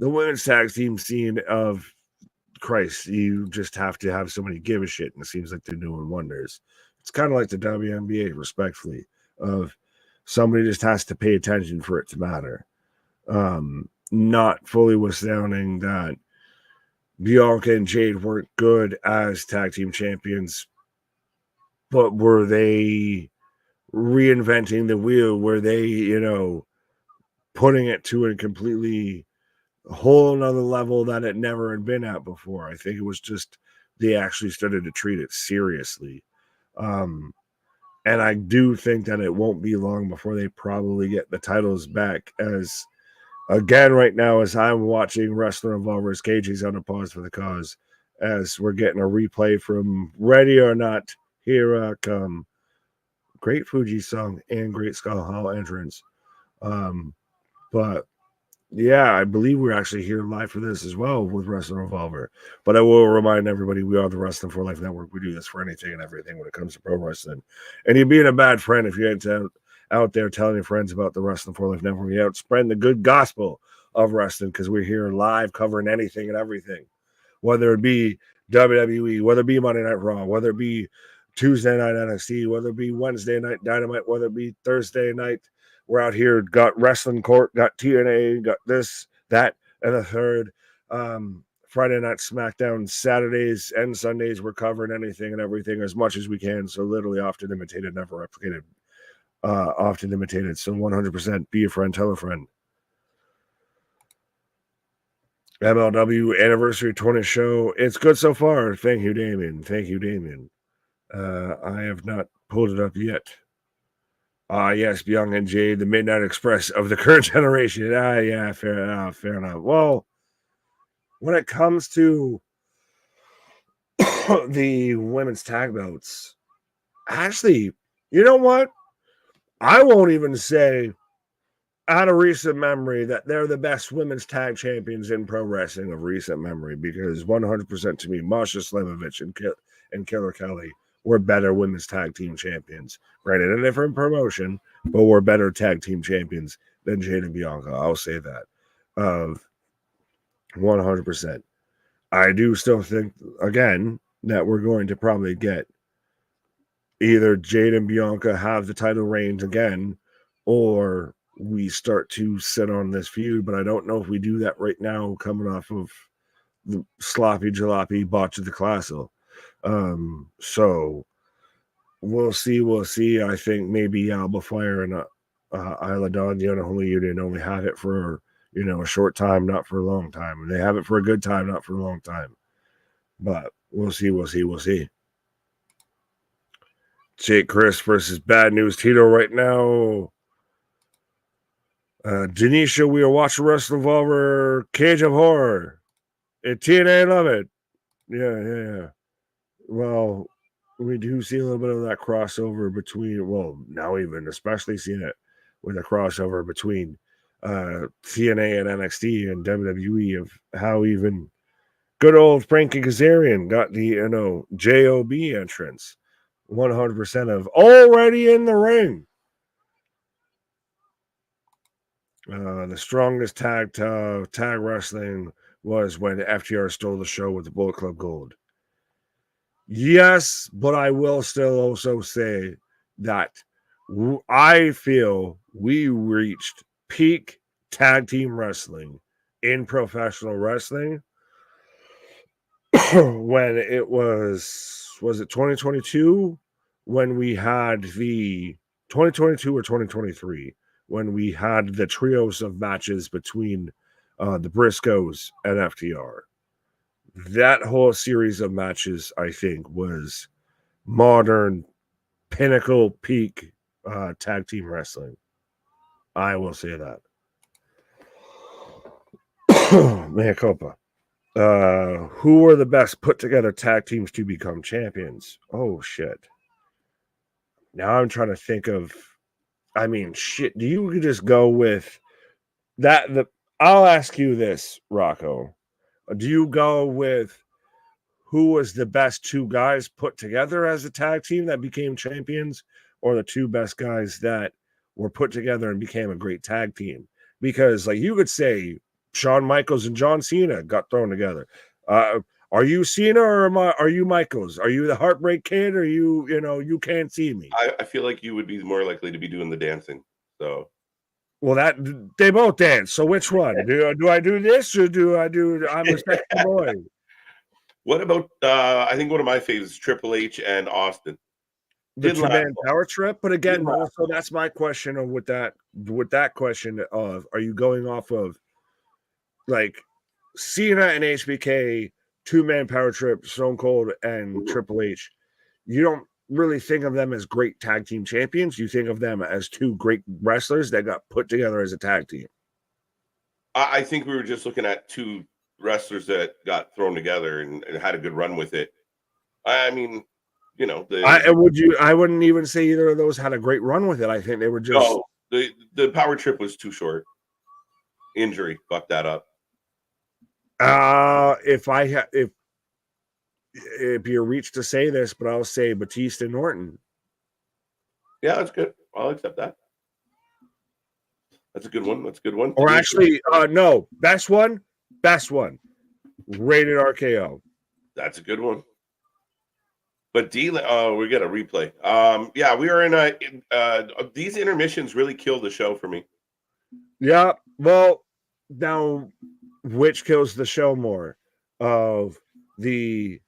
women's tag team scene of Christ, you just have to have somebody give a shit, and it seems like they're doing wonders. It's kind of like the WNBA, respectfully, of somebody just has to pay attention for it to matter. Not fully withstanding that Bianca and Jade weren't good as tag team champions, but were they reinventing the wheel? Were they, putting it to a completely whole another level that it never had been at before? I think it was just they actually started to treat it seriously. And I do think that it won't be long before they probably get the titles back. As again, right now, as I'm watching Wrestler Revolver's KJ's on a pause for the cause, as we're getting a replay from Ready or Not Here I come. Great Fuji song and great Skull Hall entrance. But yeah, I believe we're actually here live for this as well with Wrestling Revolver. But I will remind everybody, we are the Wrestling for Life Network. We do this for anything and everything when it comes to pro wrestling. And you're being a bad friend if you ain't out there telling your friends about the Wrestling for Life Network. You're out spreading the good gospel of wrestling, because we're here live covering anything and everything. Whether it be WWE, whether it be Monday Night Raw, whether it be Tuesday night NXT, whether it be Wednesday night Dynamite, whether it be Thursday night. We're out here, got Wrestling Court, got TNA, got this, that, and the third. Friday night SmackDown, Saturdays and Sundays, we're covering anything and everything as much as we can. So literally often imitated, never replicated. Often imitated. So 100% be a friend, tell a friend. MLW Anniversary 20 show. It's good so far. Thank you, Damien. Thank you, Damien. I have not pulled it up yet. Yes, Young and Jade, the Midnight Express of the current generation. Yeah, fair enough. Well, when it comes to the women's tag belts, actually, you know what? I won't even say out of recent memory that they're the best women's tag champions in pro wrestling of recent memory, because 100% to me, Masha Slamovich and Killer Kelly were better women's tag team champions. Granted, a different promotion, but we're better tag team champions than Jade and Bianca. I'll say that. 100%. I do still think, again, that we're going to probably get either Jade and Bianca have the title reigns again, or we start to sit on this feud. But I don't know if we do that right now, coming off of the sloppy jalopy botch of the Classical. So we'll see. I think maybe Alba Fire and Isla Dawn, the Unholy Union, only have it for a short time, not for a long time. And they have it for a good time, not for a long time. But we'll see. Jake Chris versus Bad News Tito right now. Denisha, we are watching Wrestling Revolver, Cage of Horror. And TNA love it. Yeah. Well, we do see a little bit of that crossover between, now even especially seeing it with a crossover between TNA and NXT and WWE, of how even good old Frankie Kazarian got the JOB entrance. 100% of already in the ring. The strongest tag wrestling was when FTR stole the show with the Bullet Club Gold. Yes, but I will still also say that I feel we reached peak tag team wrestling in professional wrestling when it was it 2022 when we had the 2022 or 2023 when we had the trios of matches between the Briscoes and FTR. That whole series of matches, I think, was modern pinnacle peak tag team wrestling. I will say that. Mea culpa. Who were the best put together tag teams to become champions? Oh shit. Now I'm trying to think of, shit. Do you just go with that? I'll ask you this, Rocco. Do you go with who was the best two guys put together as a tag team that became champions, or the two best guys that were put together and became a great tag team? Because you could say Shawn Michaels and John Cena got thrown together. Are you Cena or are you Michaels? Are you the Heartbreak Kid, or you can't see me? I feel like you would be more likely to be doing the dancing. So, well, that they both dance. So which one? Do I do this, or do I do? I'm a sexy boy. What about? I think one of my favorites, Triple H and Austin. The two-man power trip, but again, also that's my question of with that question of, are you going off of Cena and HBK, two-man power trip, Stone Cold and Triple H? You don't really think of them as great tag team champions. You think of them as two great wrestlers that got put together as a tag team. I think we were just looking at two wrestlers that got thrown together and had a good run with it. I mean, you know, I wouldn't even say either of those had a great run with it. I think they were just the power trip was too short. Injury fucked that up. If you're reached to say this, but I'll say Batista and Norton. Yeah, that's good. I'll accept that. That's a good one. That's a good one. Or actually, no, best one. Rated RKO. That's a good one. But we got a replay. Yeah, we are in these intermissions really kill the show for me. Yeah, well, now which kills the show more? Of the,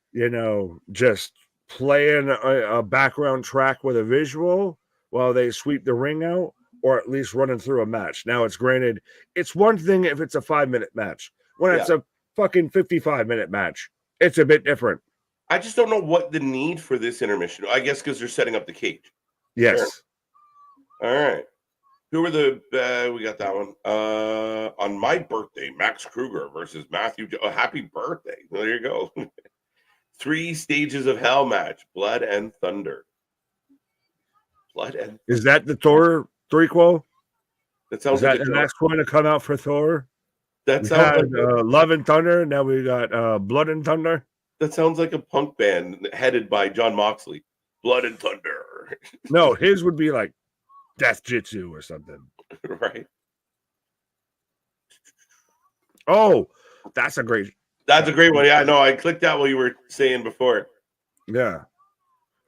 just playing a background track with a visual while they sweep the ring out, or at least running through a match. Now, it's granted, it's one thing if it's a 5-minute match. When it's a fucking 55-minute match, it's a bit different. I just don't know what the need for this intermission. I guess because they're setting up the cage. Yes. Sure. All right. Who were we got that one. On my birthday, Max Kruger versus Matthew. Happy birthday. There you go. 3 stages of hell match. Blood and Thunder. Is that the Thor threequel? That sounds like the next one to come out for Thor? That sounds like Love and Thunder. Now we got Blood and Thunder. That sounds like a punk band headed by John Moxley. Blood and Thunder. No, his would be like Death Jitsu or something. Right. Oh, that's a great one. Yeah, no, I clicked that while you were saying before. Yeah.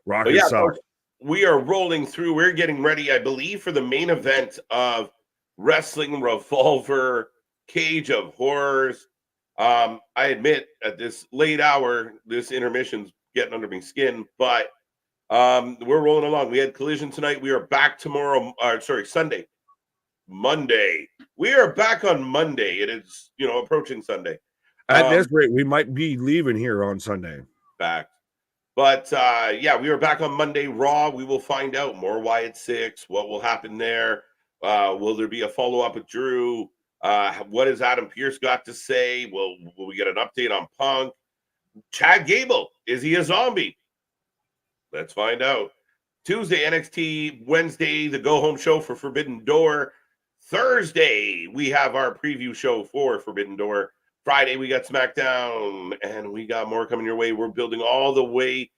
Rocket Sock. We are rolling through. We're getting ready, I believe, for the main event of Wrestling Revolver, Cage of Horrors. I admit at this late hour, this intermission's getting under my skin, but we're rolling along. We had Collision tonight. We are back tomorrow. Sunday. Monday. We are back on Monday. It is, approaching Sunday. At this rate, we might be leaving here on Sunday. Back. But, we are back on Monday. Raw, we will find out more Wyatt 6, what will happen there. Will there be a follow-up with Drew? What has Adam Pearce got to say? Will we get an update on Punk? Chad Gable, is he a zombie? Let's find out. Tuesday, NXT. Wednesday, the go-home show for Forbidden Door. Thursday, we have our preview show for Forbidden Door. Friday, we got SmackDown, and we got more coming your way. We're building all the way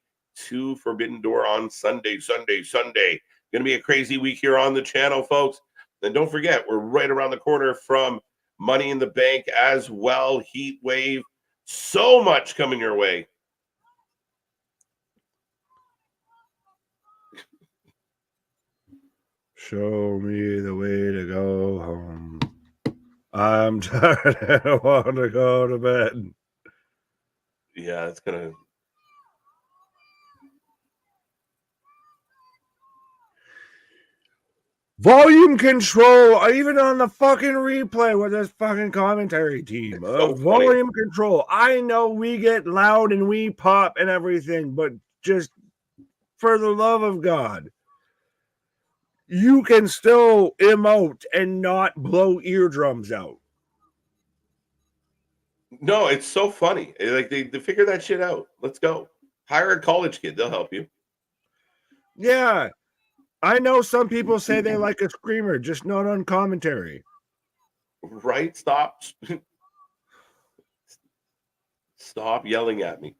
to Forbidden Door on Sunday. Going to be a crazy week here on the channel, folks. And don't forget, we're right around the corner from Money in the Bank as well. Heat Wave. So much coming your way. Show me the way to go home. I'm tired. I want to go to bed. Yeah, it's going to... Volume control, even on the fucking replay with this fucking commentary team. Volume control. I know we get loud and we pop and everything, but just for the love of God, you can still emote and not blow eardrums out. No, it's so funny. Like they figure that shit out. Let's go. Hire a college kid. They'll help you. Yeah. I know some people say they like a screamer, just not on commentary. Right? Stop. Stop yelling at me.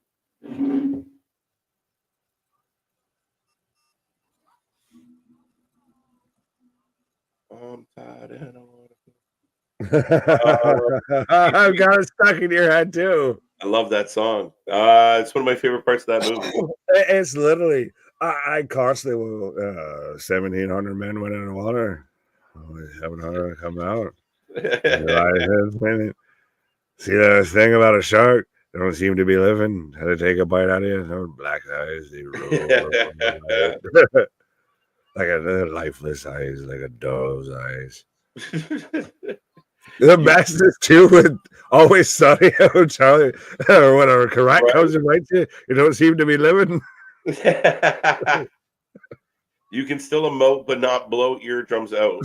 I'm tired and I I've got it stuck in your head too. I love that song. It's one of my favorite parts of that movie. It's literally, I constantly will. 1,700 men went in the water. Only 700 come out. See that thing about a shark? They don't seem to be living. Had to take a bite out of you. No black eyes. They roll like a lifeless eyes, like a dove's eyes. The best is too with Always Sunny out Charlie or whatever. Correct comes and right to you. You don't seem to be living. You can still emote, but not blow eardrums out.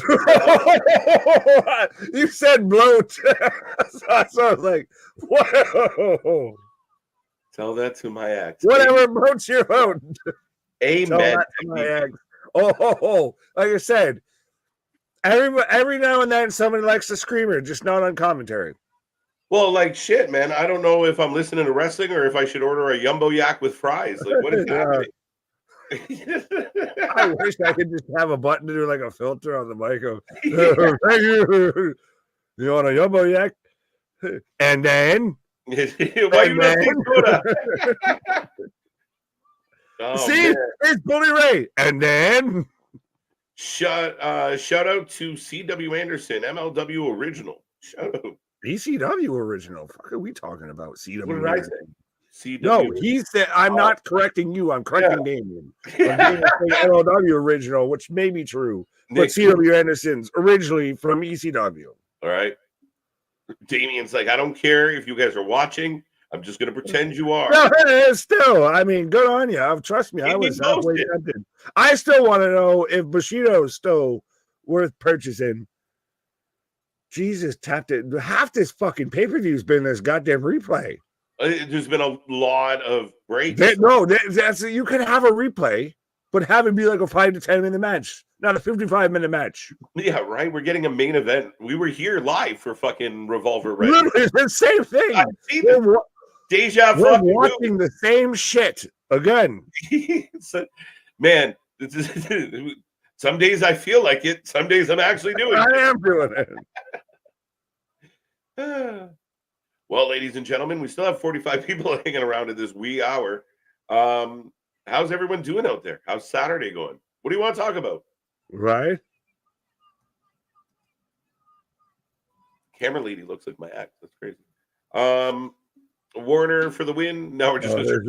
You said bloat. So I was like, whoa. Tell that to my ex. Whatever votes your vote. Amen. Tell that to my ex. Oh, like I said, every now and then somebody likes a screamer, just not on commentary. Well, like shit, man. I don't know if I'm listening to wrestling or if I should order a Jumbo Yak with fries. Like, what is happening? I wish I could just have a button to do like a filter on the mic. Thank you. You want a Jumbo Yak? And then why you not saying soda? See, man. It's Bully Ray. And then shout out to CW Anderson, MLW original. Shout out. ECW original. What are we talking about? CW. What did I say? CW. No, he said I'm not correcting you. I'm correcting Damien. I'm MLW original, which may be true, but CW Anderson's originally from ECW. All right. Damien's like, I don't care if you guys are watching. I'm just going to pretend you are. No, it is still. I mean, good on you. Trust me, I was halfway tempted. I still want to know if Bushido is still worth purchasing. Jesus, tapped it. Half this fucking pay-per-view's been this goddamn replay. There's been a lot of breaks. That's you can have a replay, but have it be like a 5 to 10 minute match, not a 55-minute match. Yeah, right. We're getting a main event. We were here live for fucking Revolver. Literally the same thing. I've seen it. Deja we're watching the same shit again. Man, some days I feel like it. Some days I'm actually doing it. I am doing it. Well, ladies and gentlemen, we still have 45 people hanging around at this wee hour. How's everyone doing out there? How's Saturday going? What do you want to talk about? Right. Camera lady looks like my ex. That's crazy. Warner for the win. Now we're just going to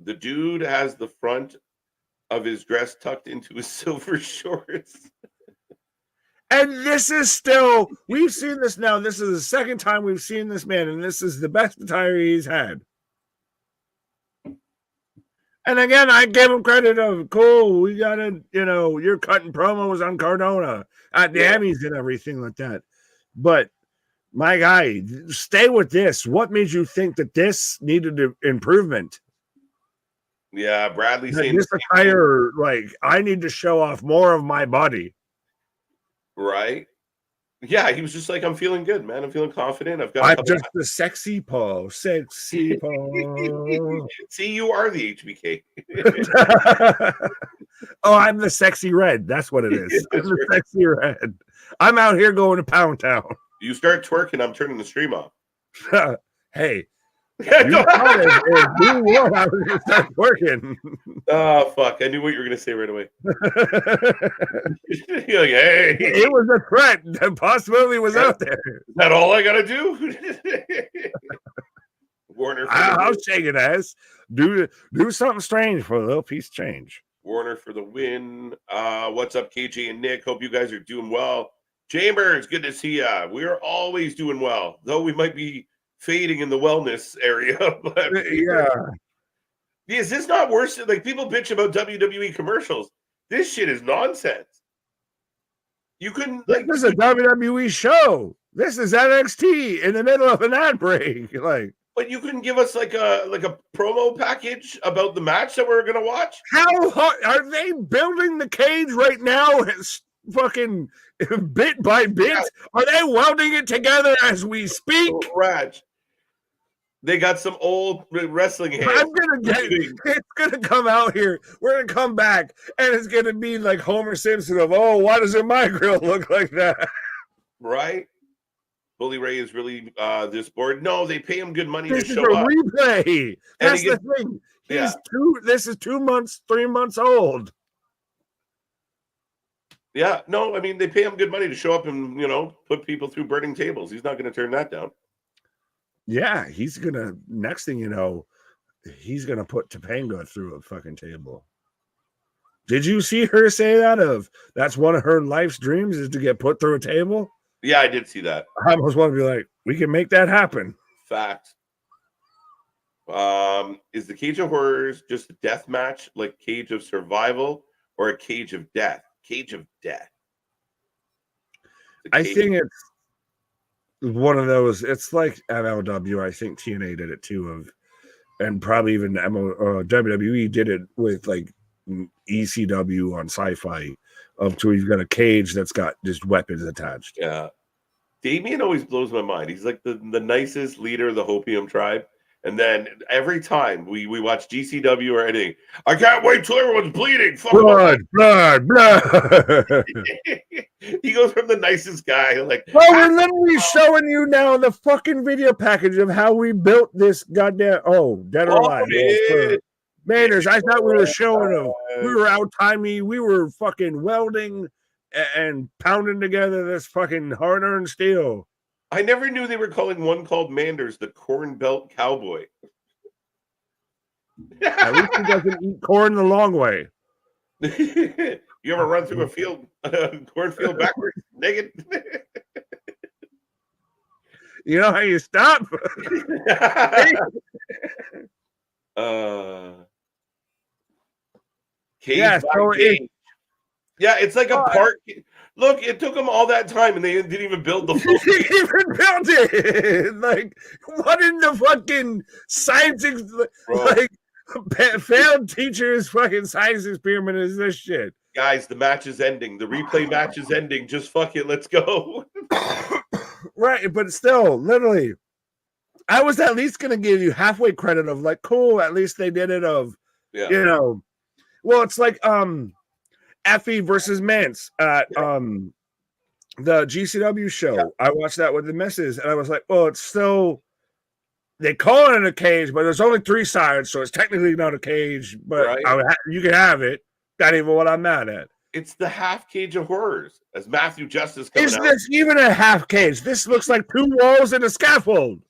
The dude has the front of his dress tucked into his silver shorts. And this is still, we've seen this now. This is the second time we've seen this man, and this is the best attire he's had. And again, I give him credit of cool. We got to, you're cutting promos on Cardona at the Emmys and everything like that. But my guy, stay with this. What made you think that this needed improvement? Yeah, Bradley saying this attire, like, I need to show off more of my body. Right? Yeah, he was just like, I'm feeling good, man. I'm feeling confident. I'm just the sexy Paul. Sexy Paul. See, you are the HBK. Oh, I'm the sexy red. That's what it is. I'm the sexy red. I'm out here going to Pound Town. You start twerking, I'm turning the stream off. Hey. I was going to start twerking. Oh, fuck. I knew what you were going to say right away. You're like, hey. It was a threat. The possibility was out there. Is that all I got to do? Warner. I'll shake it ass. Do something strange for a little piece of change. Warner for the win. What's up, KJ and Nick? Hope you guys are doing well. Chambers, good to see ya. We are always doing well, though we might be fading in the wellness area. But yeah. Is this not worse? Like, people bitch about WWE commercials. This shit is nonsense. You couldn't, like, this is a WWE show. This is NXT in the middle of an ad break. Like, but you couldn't give us like a promo package about the match that we're gonna watch? How hard are they building the cage right now? It's fucking bit by bit. Yeah. Are they welding it together as we speak? Raj. They got some old wrestling hands. It's gonna come out here. We're gonna come back, and it's gonna be like Homer Simpson of, oh, why doesn't my grill look like that? Right? Bully Ray is really this board. No, they pay him good money to show up. Replay. That's the thing. This is 2 months, 3 months old. Yeah, no, I mean, they pay him good money to show up and, put people through burning tables. He's not going to turn that down. Yeah, he's going to, next thing you know, he's going to put Topanga through a fucking table. Did you see her say that? That's one of her life's dreams is to get put through a table? Yeah, I did see that. I almost want to be like, we can make that happen. Fact. Is the Cage of Horrors just a death match like Cage of Survival or a Cage of Death? Cage of Death. I think one of those. It's like MLW. I think TNA did it too. And probably even WWE did it with like ECW on Sci-Fi. Up to you've got a cage that's got just weapons attached. Yeah. Damien always blows my mind. He's like the nicest leader of the Hopium tribe. And then every time we watch GCW or anything, I can't wait till everyone's bleeding. Blood. He goes from the nicest guy, like, well, we're literally showing you now the fucking video package of how we built this goddamn Dead or Alive. Manners, I thought we were showing them. We were out timey. We were fucking welding and pounding together this fucking hard-earned steel. I never knew they were calling one called Manders the Corn Belt Cowboy. At least he doesn't eat corn the long way. You ever run through a field, cornfield backwards, naked? You know how you stop? Cage by cage. Yeah, it's like a park. Look, it took them all that time, and they didn't even build the full. They didn't even build it. Like, what in the fucking science? Like, failed teachers' fucking science experiment is this shit? Guys, the match is ending. The replay match is ending. Just fuck it. Let's go. Right, but still, literally, I was at least going to give you halfway credit of like, cool, at least they did it you know. Well, it's like, Effie versus Mance at the GCW show. Yeah. I watched that with the missus, and I was like, well, it's still they call it a cage, but there's only 3 sides, so it's technically not a cage, but you can have it. Not even what I'm mad at. It's the half cage of horrors, as Matthew Justice comes out. Is this even a half cage? This looks like 2 walls and a scaffold.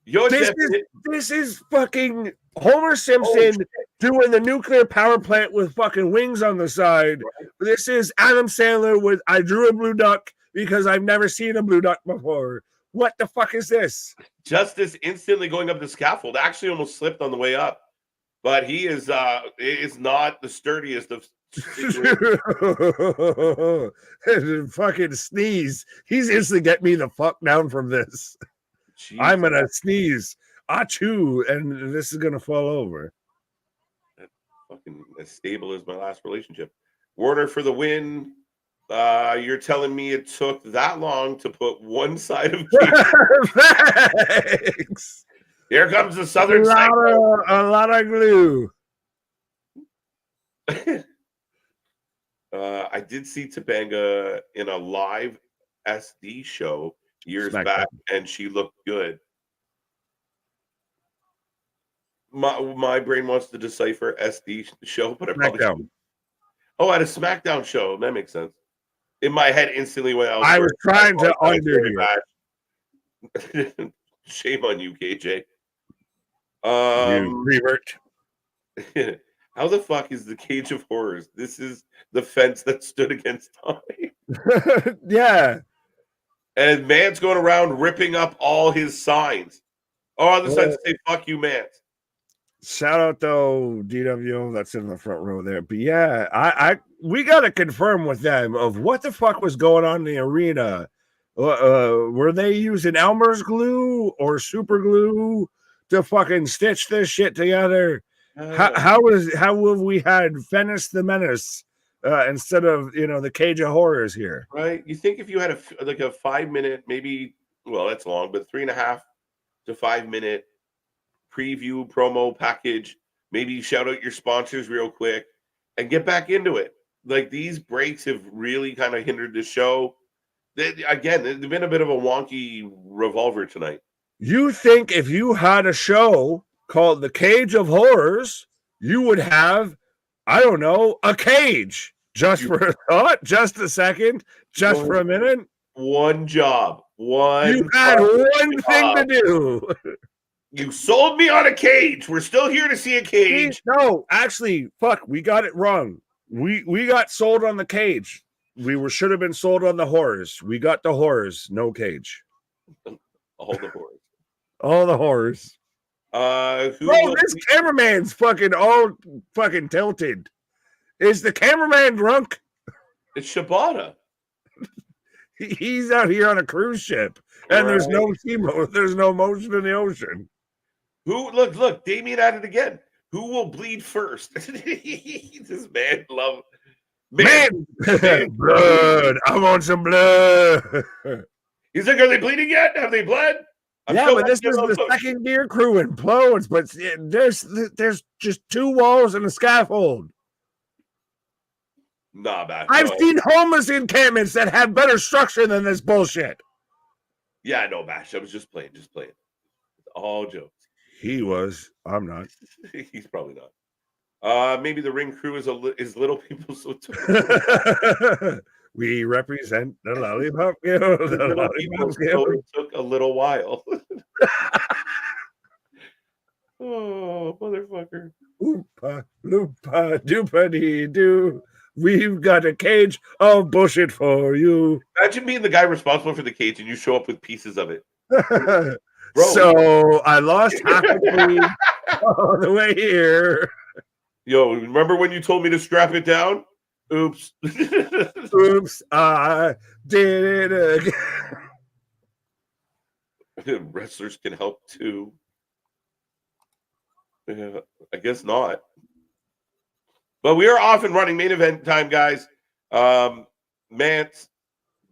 This is fucking Homer Simpson doing the nuclear power plant with fucking wings on the side. Right. This is Adam Sandler with I drew a blue duck because I've never seen a blue duck before. What the fuck is this? Justice instantly going up the scaffold. Actually almost slipped on the way up. But he is not the sturdiest of fucking sneeze. He's instantly get me the fuck down from this. Jeez. I'm gonna sneeze. Achoo, and this is gonna fall over. That's fucking as stable as my last relationship. Warner for the win. You're telling me it took that long to put one side of Thanks. Here comes the Southern side. A lot of glue. I did see Topanga in a live SD show years back, and she looked good. My brain wants to decipher SD show, but I probably shouldn't. Oh, at a SmackDown show. That makes sense. In my head, instantly when I was trying to undo you. Shame on you, KJ. Revert. How the fuck is the Cage of Horrors? This is the fence that stood against time. Yeah. And Mance going around ripping up all his signs. Oh, other signs say "fuck you, Mance." Shout out though, DWO, that's in the front row there. But yeah, we got to confirm with them of what the fuck was going on in the arena. Were they using Elmer's glue or super glue to fucking stitch this shit together? How have we had Venice the Menace instead of the Cage of Horrors here? Right. You think if you had a 5-minute, maybe, well, that's long, but 3.5 to 5 minute preview promo package, maybe shout out your sponsors real quick and get back into it. Like, these breaks have really kind of hindered the show. Again, they've been a bit of a wonky Revolver tonight. You think if you had a show called The Cage of Horrors, you would have, I don't know, a cage. Just for a thought, just a second, just for a minute. One job. You had one thing to do. You sold me on a cage. We're still here to see a cage. No, actually, fuck, we got it wrong. We got sold on the cage. We should have been sold on the horrors. We got the horrors, no cage. All the horrors. All the horrors. This cameraman's fucking all fucking tilted. Is the cameraman drunk? It's Shibata. He's out here on a cruise ship, and there's no there's no motion in the ocean. Look, Damien at it again. Who will bleed first? This man love man. Blood. I want some blood. He's like, are they bleeding yet? Have they bled? But this is the second gear crew implodes, but there's just 2 walls and a scaffold. Nah, man. I've seen homeless encampments that have better structure than this bullshit. Yeah, no, Bash. I was just playing. It's all jokes. He was. I'm not. He's probably not. Maybe the ring crew is little people. So we represent the lollipop guild. The lollipop guild. So it took a little while. Oh, motherfucker. Oopa, loopa, doopa dee doo. We've got a cage of bullshit for you. Imagine being the guy responsible for the cage and you show up with pieces of it. Bro, so I lost half a cage on the way here. Yo, remember when you told me to strap it down? Oops. Oops, I did it again. Wrestlers can help too. Yeah, I guess not. But we are off and running. Main event time, guys. Mance,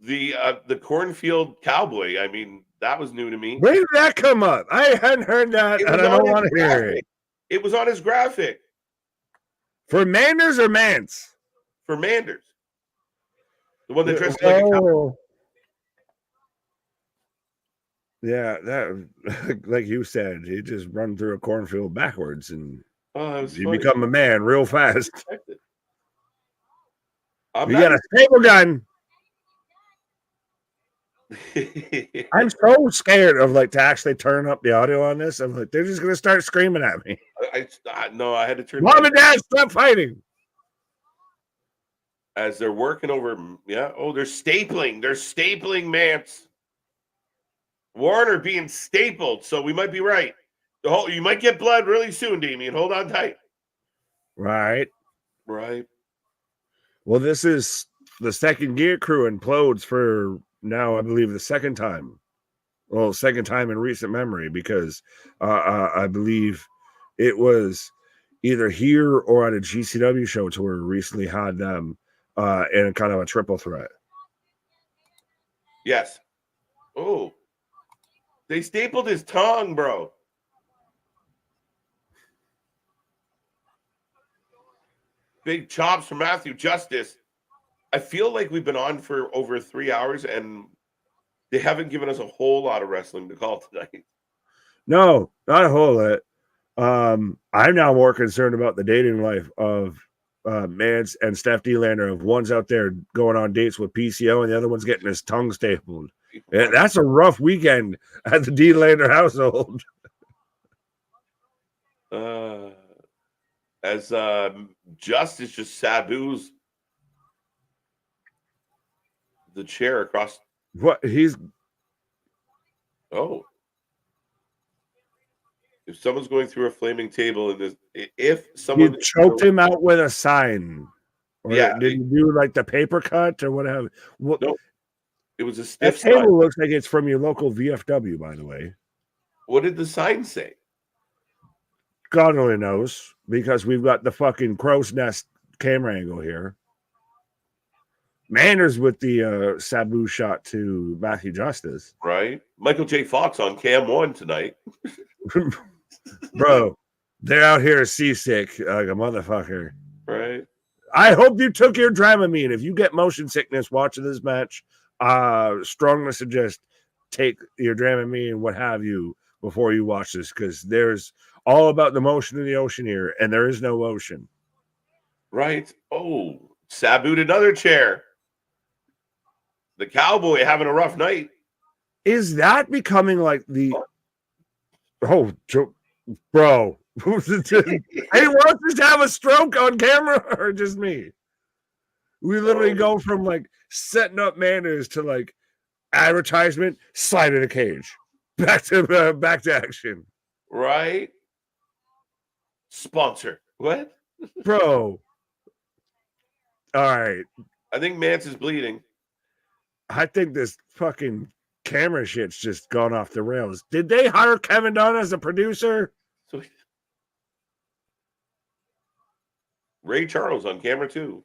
the cornfield cowboy. I mean, that was new to me. Where did that come up? I hadn't heard that, and I don't want to hear it. It was on his graphic. For Manders or Mance? For Manders. The one that dressed like a cowboy. Yeah, that, like you said, he just run through a cornfield backwards and you become a man real fast. You got a stable gun. I'm so scared of to actually turn up the audio on this. I'm like, they're just gonna start screaming at me. I had to turn. Mom and Dad, stop fighting. As they're working over, yeah. Oh, they're stapling. They're stapling Mance. Warner being stapled, so we might be right. You might get blood really soon, Damien. Hold on tight. Right. Well, this is the second gear crew implodes for now, I believe, the second time. Well, second time in recent memory, because I believe it was either here or at a GCW show to where we recently had them in kind of a triple threat. Yes. Oh. They stapled his tongue, bro. Big chops from Matthew Justice. I feel like we've been on for over 3 hours and they haven't given us a whole lot of wrestling to call tonight. No, not a whole lot. I'm now more concerned about the dating life of Mance and Steph D-Lander. Of one's out there going on dates with PCO and the other one's getting his tongue stapled. Yeah, that's a rough weekend at the D-Lander household. As Justice just Sabu's the chair across. What he's. Oh. If someone's going through a flaming table and if someone choked him out with a sign. Or did you do the paper cut or whatever? Well, no. It was a stiff sign. Table looks like it's from your local VFW, by the way. What did the sign say? God only knows, because we've got the fucking crow's nest camera angle here. Manners with the Sabu shot to Matthew Justice. Right. Michael J. Fox on Cam 1 tonight. Bro, they're out here seasick like a motherfucker. Right. I hope you took your Dramamine. If you get motion sickness watching this match, strongly suggest take your Dramamine and what have you before you watch this, because there's all about the motion in the ocean here, and there is no ocean. Right. Oh, Sabu'd another chair. The cowboy having a rough night. Is that becoming like the... Oh, bro. Anyone else just have a stroke on camera or just me? We literally go from setting up Manners to advertisement, slide in a cage. Back to action. Right. Sponsor. What? Bro. All right. I think Mance is bleeding. I think this fucking camera shit's just gone off the rails. Did they hire Kevin Dunn as a producer? So, Ray Charles on camera too.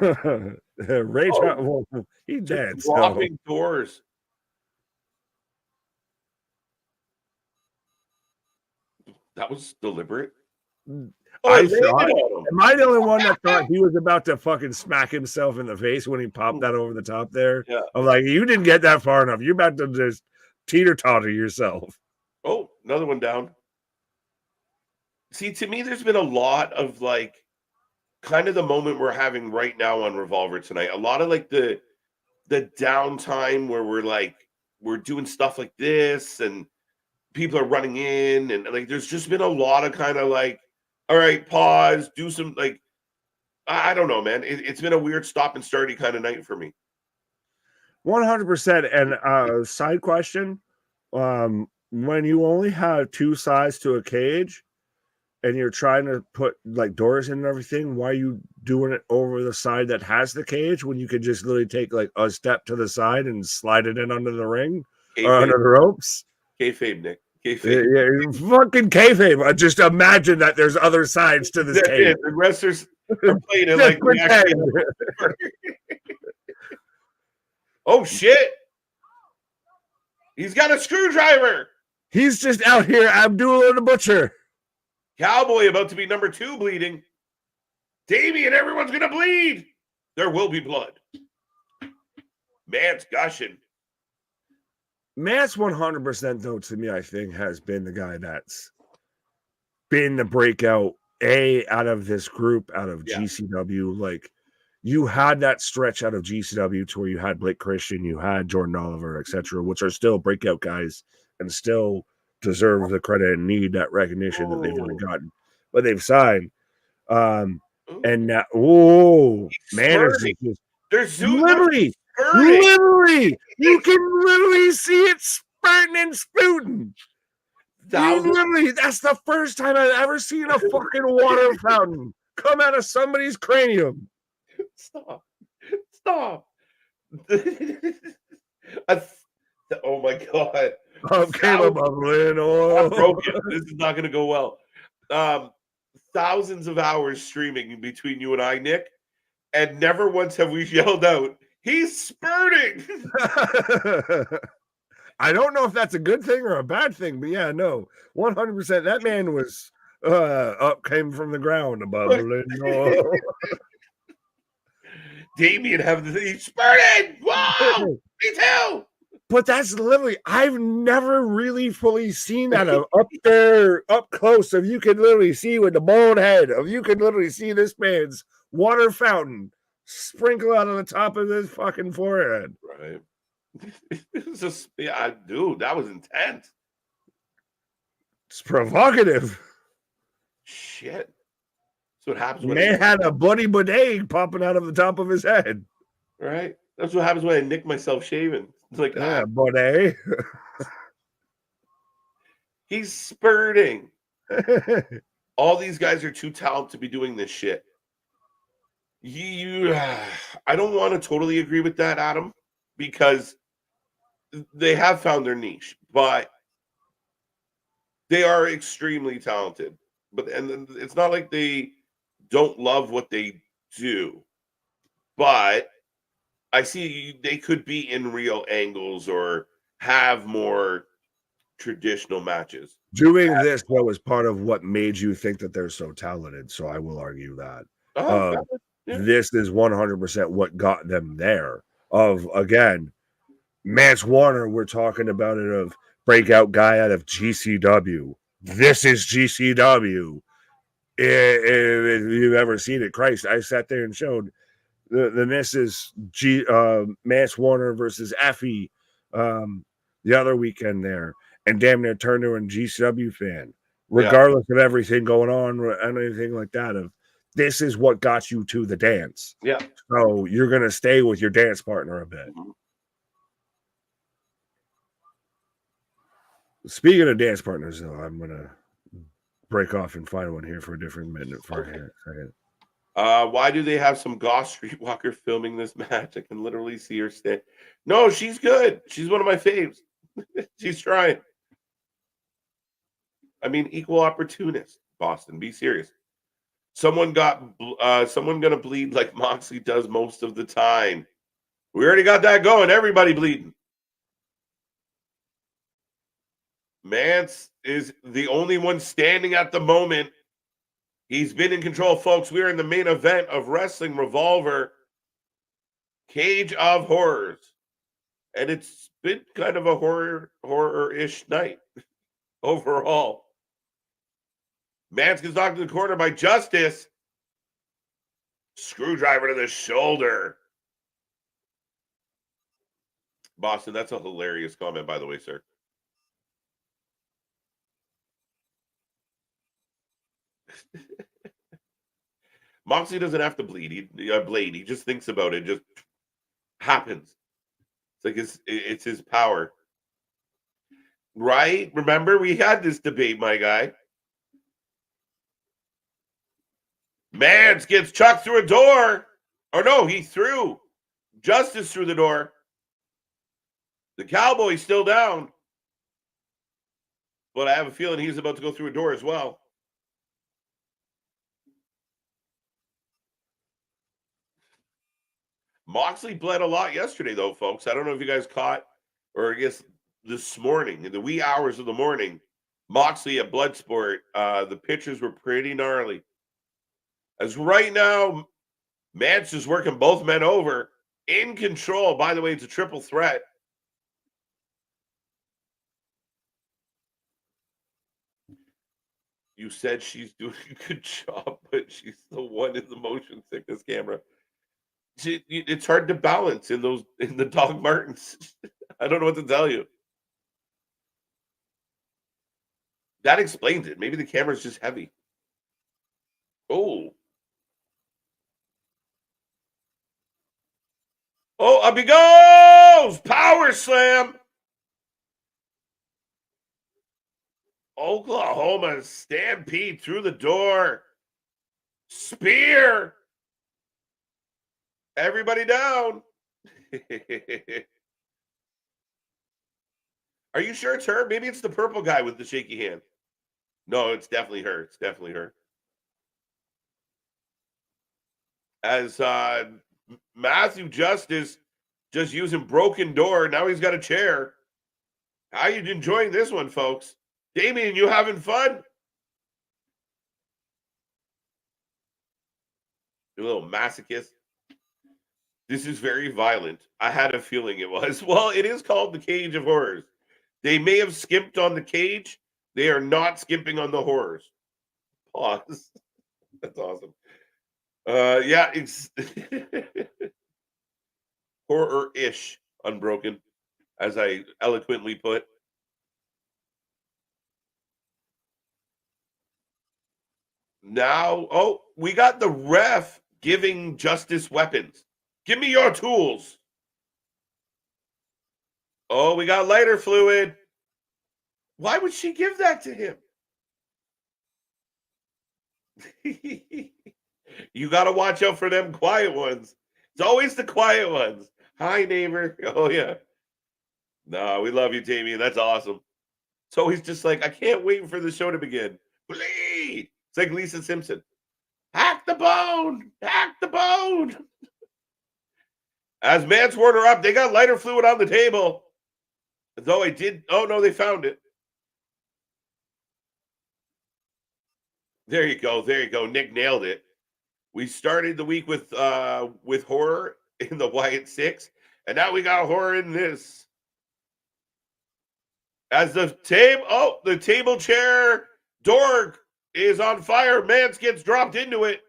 Ray Charles, well, he's dead. Dropping doors. That was deliberate. Am I the only one that thought he was about to fucking smack himself in the face when he popped that over the top there? Yeah. I'm like, you didn't get that far enough. You're about to just teeter-totter yourself. Oh, another one down. See, to me, there's been a lot of like kind of the moment we're having right now on Revolver tonight. A lot of like the downtime where we're doing stuff like this and people are running in and like there's just been a lot of kind of like, all right, pause, do some like I don't know, man. It's been a weird stop and starty kind of night for me. 100%. And side question, when you only have two sides to a cage and you're trying to put like doors in and everything, why are you doing it over the side that has the cage when you could just literally take like a step to the side and slide it in under the ring or under the ropes? Kayfabe, Nick. Kayfabe. Yeah, fucking kayfabe. I just imagine that there's other sides to this cage. The wrestlers are playing it like we oh shit! He's got a screwdriver. He's just out here Abdullah the Butcher. Cowboy about to be number 2 bleeding. Damien, everyone's gonna bleed. There will be blood. Man's gushing. Matt's 100% though to me, I think, has been the guy that's been the breakout out of this group, out of GCW. Like you had that stretch out of GCW to where you had Blake Christian, you had Jordan Oliver, etc., which are still breakout guys and still deserve the credit and need that recognition that they've really gotten, but they've signed. And now, man, there's literally, you can literally see it spurting and spouting. Literally, that's the first time I've ever seen a fucking water fountain come out of somebody's cranium. Stop. Oh my god. Kayla bubbling. Oh. This is not going to go well. Thousands of hours streaming between you and I, Nick, and never once have we yelled out, "He's spurting!" I don't know if that's a good thing or a bad thing, but yeah, no, 100%. That man was came from the ground, bubbling. Damien he's spurting. Whoa, me too. But that's literally, I've never really fully seen that up there, up close. If you can literally see with the bald head, if you can literally see this man's water fountain sprinkle out on the top of his fucking forehead. Right. It was just, dude, that was intense. It's provocative. Shit. That's what happens when man had a bloody bidet popping out of the top of his head. Right. That's what happens when I nick myself shaving. It's like, bidet. He's spurting. All these guys are too talented to be doing this shit. I don't want to totally agree with that, Adam, because they have found their niche, but they are extremely talented. And it's not like they don't love what they do, but I see they could be in real angles or have more traditional matches. Doing this, though, is part of what made you think that they're so talented. So I will argue that. This is 100% what got them there. Again, Mance Warner, we're talking about it, of breakout guy out of GCW. This is GCW. If you've ever seen it, Christ, I sat there and showed this is Mance Warner versus Effie the other weekend there, and damn near turned to a GCW fan, regardless of everything going on or anything like that. This is what got you to the dance. Yeah. So you're going to stay with your dance partner a bit. Mm-hmm. Speaking of dance partners, though, I'm going to break off and find one here for a different minute for a second. Why do they have some goth streetwalker filming this match? I can literally see her stand. No, she's good. She's one of my faves. She's trying. I mean, equal opportunist. Boston, be serious. Someone gonna bleed like Moxley does most of the time. We already got that going. Everybody bleeding. Mance is the only one standing at the moment. He's been in control, folks. We are in the main event of Wrestling Revolver, Cage of Horrors. And it's been kind of a horror-ish night overall. Mance gets knocked in the corner by Justice. Screwdriver to the shoulder. Boston, that's a hilarious comment, by the way, sir. Moxley doesn't have to bleed. He just thinks about it. Just happens. It's like it's his power. Right? Remember, we had this debate, my guy. Mance gets chucked through a door. Or no, he threw Justice through the door. The Cowboy's still down. But I have a feeling he's about to go through a door as well. Moxley bled a lot yesterday, though, folks. I don't know if you guys caught, or I guess this morning, in the wee hours of the morning, Moxley at Bloodsport, the pictures were pretty gnarly. As right now, Mance is working both men over, in control. By the way, it's a triple threat. You said she's doing a good job, but she's the one in the motion sickness camera. It's hard to balance in the Dog Martens. I don't know what to tell you. That explains it. Maybe the camera's just heavy. Oh, up he goes! Power slam! Oklahoma stampede through the door. Spear! Everybody down. Are you sure it's her? Maybe it's the purple guy with the shaky hand. No, it's definitely her. It's definitely her. As Matthew Justice just using broken door. Now he's got a chair. How you enjoying this one, folks? Damien, you having fun? You little masochist. This is very violent. I had a feeling it was. Well, it is called the Cage of Horrors. They may have skimped on the cage. They are not skimping on the horrors. Pause. That's awesome. Yeah, it's horror-ish, Unbroken, as I eloquently put. Now, we got the ref giving Justice weapons. Give me your tools. Oh, we got lighter fluid. Why would she give that to him? You got to watch out for them quiet ones. It's always the quiet ones. Hi, neighbor. Oh, yeah. No, we love you, Damien. That's awesome. It's always just like, I can't wait for the show to begin. Bleed. It's like Lisa Simpson. Hack the bone. Hack the bone. As Mance warned her up, they got lighter fluid on the table. Though I did. Oh, no, they found it. There you go. There you go. Nick nailed it. We started the week with horror in the Wyatt 6, and now we got horror in this. As the table chair door is on fire, Mance gets dropped into it.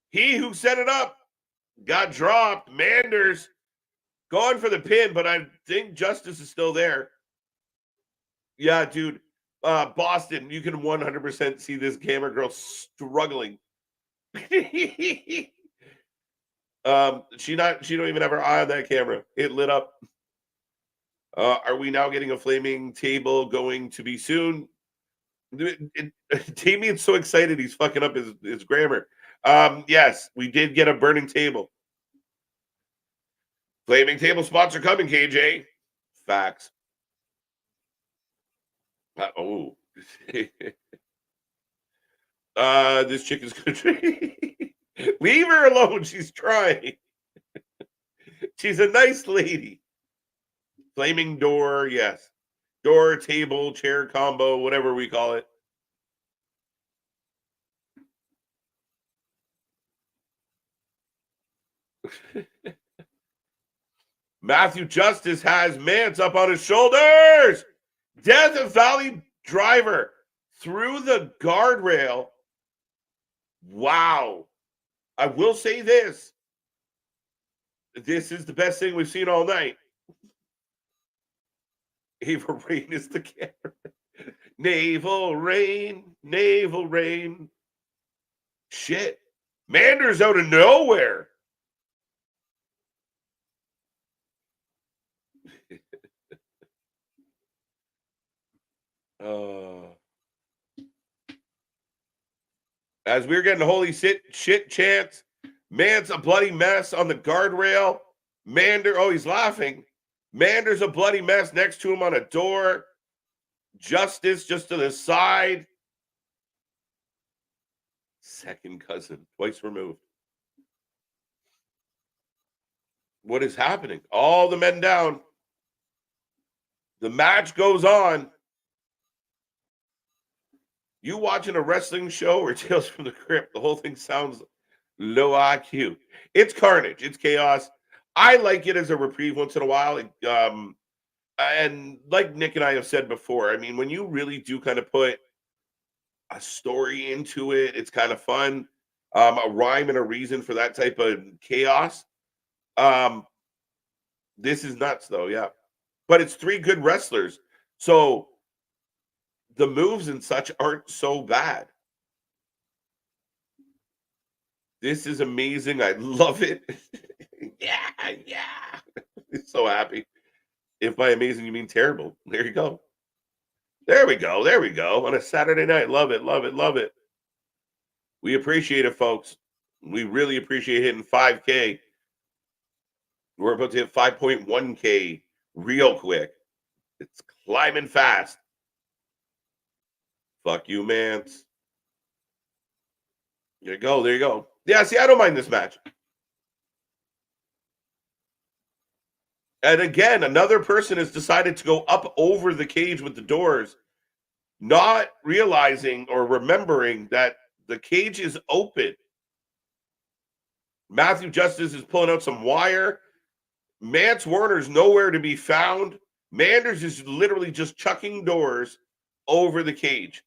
He who set it up got dropped. Manders going for the pin, but I think Justice is still there. Yeah, dude. Boston, you can 100% see this camera girl struggling. She don't even have her eye on that camera. It lit up. Are we now getting a flaming table going to be soon? Damien's so excited he's fucking up his grammar. Yes, we did get a burning table. Flaming table spots are coming, KJ. Facts. Oh. This chick is good. Leave her alone. She's trying. She's a nice lady. Flaming door, yes. Door, table, chair combo, whatever we call it. Matthew Justice has Mance up on his shoulders. Death Valley driver through the guardrail. Wow. I will say this. This is the best thing we've seen all night. Ava Rain is the camera. Naval rain, naval rain. Shit. Mander's out of nowhere. As we're getting holy shit chants, Man's a bloody mess on the guardrail. Mander, oh, he's laughing. Mander's a bloody mess next to him on a door. Justice just to the side. Second cousin, twice removed. What is happening? All the men down. The match goes on. You watching a wrestling show or Tales from the Crypt? The whole thing sounds low IQ. It's carnage. It's chaos. I like it as a reprieve once in a while. And like Nick and I have said before, I mean, when you really do kind of put a story into it, it's kind of fun. A rhyme and a reason for that type of chaos. This is nuts, though, yeah. But it's three good wrestlers. So the moves and such aren't so bad. This is amazing. I love it. yeah. I'm so happy. If by amazing you mean terrible. There you go. There we go. On a Saturday night. Love it. We appreciate it, folks. We really appreciate hitting 5K. We're about to hit 5.1K real quick. It's climbing fast. Fuck you, Mance. There you go. Yeah, see, I don't mind this match. And again, another person has decided to go up over the cage with the doors, not realizing or remembering that the cage is open. Matthew Justice is pulling out some wire. Mance Warner's nowhere to be found. Manders is literally just chucking doors over the cage.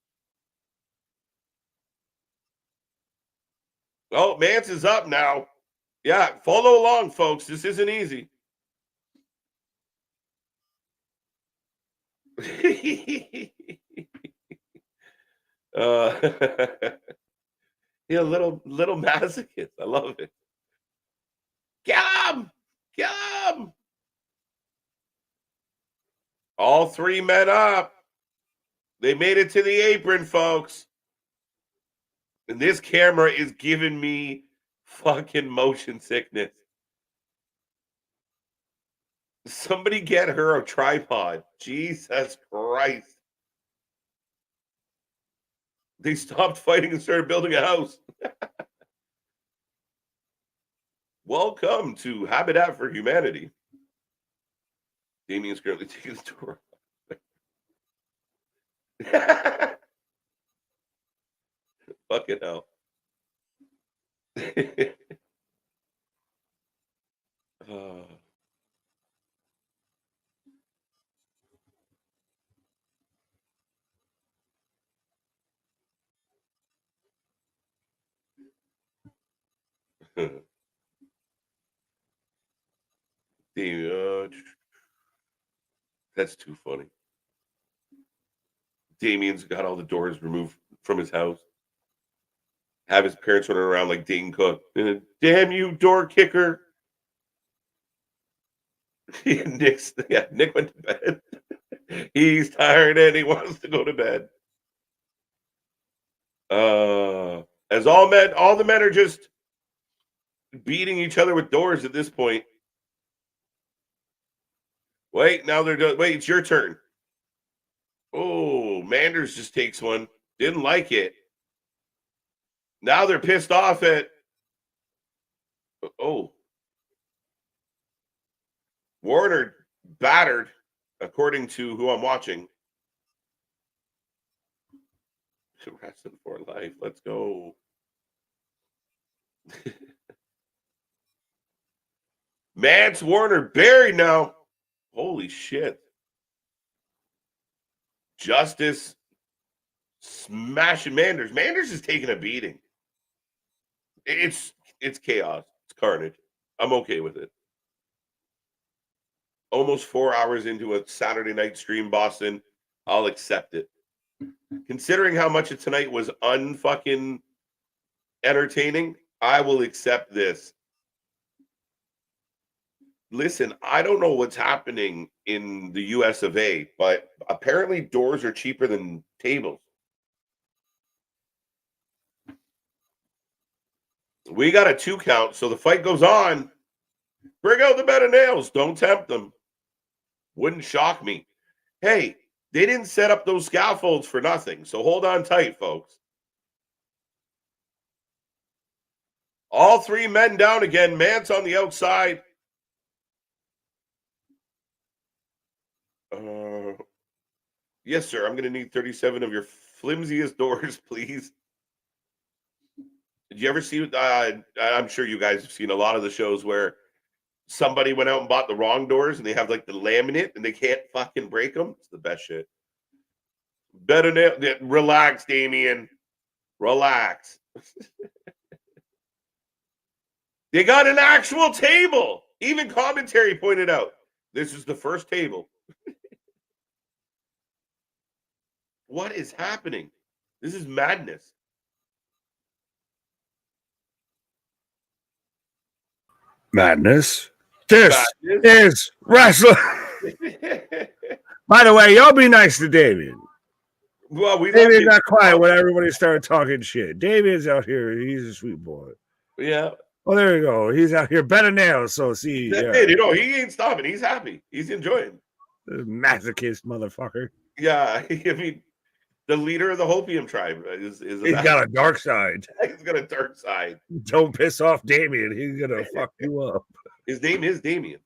Oh, Mance is up now. Yeah, follow along, folks. This isn't easy. Yeah, little masochist. I love it. Get him! All three men up. They made it to the apron, folks. And this camera is giving me fucking motion sickness. Somebody get her a tripod. Jesus Christ. They stopped fighting and started building a house. Welcome to Habitat for Humanity. Damien's currently taking the tour. Fucking hell. That's too funny. Damien's got all the doors removed from his house. Have his parents running around like Dane Cook. Damn you, door kicker. Nick went to bed. He's tired and he wants to go to bed. As all the men are just beating each other with doors at this point. Wait, now they're done. Wait, it's your turn. Oh, Manders just takes one. Didn't like it. Now they're pissed off at. Oh. Warner battered, according to who I'm watching. Wrestling for life. Let's go. Mance Warner buried now. Holy shit. Justice smashing Manders. Manders is taking a beating. It's chaos. It's carnage. I'm okay with it. Almost 4 hours into a Saturday night stream, Boston. I'll accept it. Considering how much of tonight was unfucking entertaining, I will accept this. Listen, I don't know what's happening in the US of A, but apparently doors are cheaper than tables. We got a 2 count, so the fight goes on. Bring out the bed of nails. Don't tempt them. Wouldn't shock me. Hey, they didn't set up those scaffolds for nothing, so hold on tight, folks. All 3 men down again. Mance on the outside. Yes, sir. I'm going to need 37 of your flimsiest doors, please. Did you ever see, I'm sure you guys have seen a lot of the shows where somebody went out and bought the wrong doors and they have like the laminate and they can't fucking break them? It's the best shit. Better nail. Relax, Damien. Relax. They got an actual table. Even commentary pointed out, this is the first table. What is happening? This is madness. Madness. This is wrestling. By the way, y'all be nice to Damien. Well, Damien's not quiet when everybody started talking shit. Damien's out here. He's a sweet boy. Yeah. Oh, there you go. He's out here better nails. So see, that's it. You know, he ain't stopping. He's happy. He's enjoying. Masochist motherfucker. Yeah, I mean, the leader of the Hopium tribe is he's got a dark side. He's got a dark side. Don't piss off Damien. He's gonna fuck you up. His name is Damien.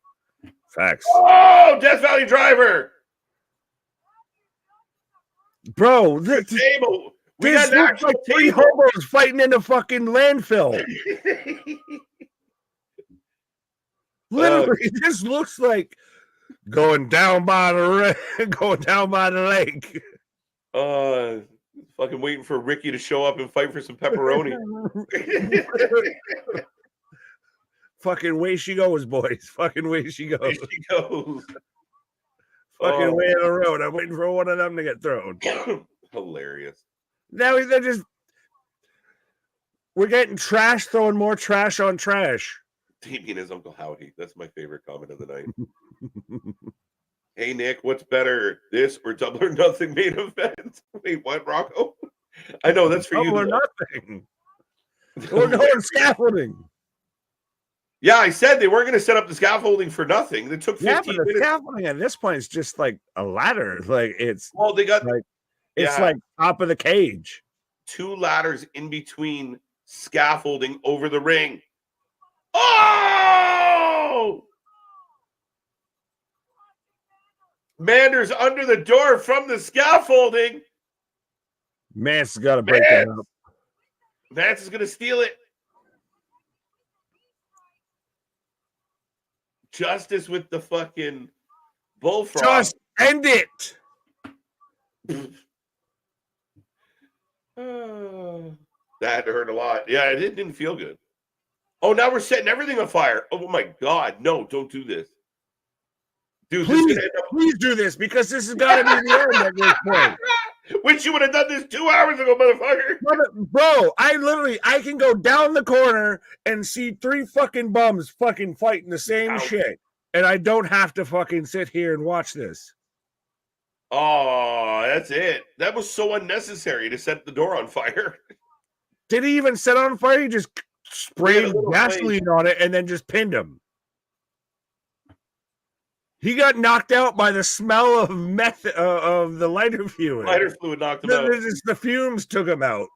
Facts. Oh, Death Valley Driver. Bro, this table. We got an actual like 3 hobos fighting in the fucking landfill. Literally, this looks like going down by the lake. Fucking waiting for Ricky to show up and fight for some pepperoni. Fucking way she goes, boys. Fucking way she goes. Way she goes. Fucking way on the road. I'm waiting for one of them to get thrown. Hilarious. Now they're just. We're getting trash throwing more trash on trash. Damien is Uncle Howdy. That's my favorite comment of the night. Hey, Nick, what's better, this or Double or Nothing main event? Wait, what, Rocco? I know, that's for Double you. Double or Nothing. We're going scaffolding. Yeah, I said they weren't going to set up the scaffolding for nothing. They took 15 but the minutes. Scaffolding at this point is just like a ladder. Like it's they got like it's like top of the cage. 2 ladders in between scaffolding over the ring. Oh! Manders under the door from the scaffolding. Mance has got to break that up. Mance is going to steal it. Justice with the fucking bullfrog. Just end it. That hurt a lot. Yeah, it didn't feel good. Oh, now we're setting everything on fire. Oh my God. No, don't do this. Dude, please do this because this has got to be the end at this point. Wish you would have done this 2 hours ago, motherfucker. Bro, I can go down the corner and see 3 fucking bums fucking fighting the same shit. And I don't have to fucking sit here and watch this. Oh, that's it. That was so unnecessary to set the door on fire. Did he even set on fire? He just sprayed gasoline on it and then just pinned him. He got knocked out by the smell of meth of the lighter fluid. Lighter fluid knocked him out. The fumes took him out.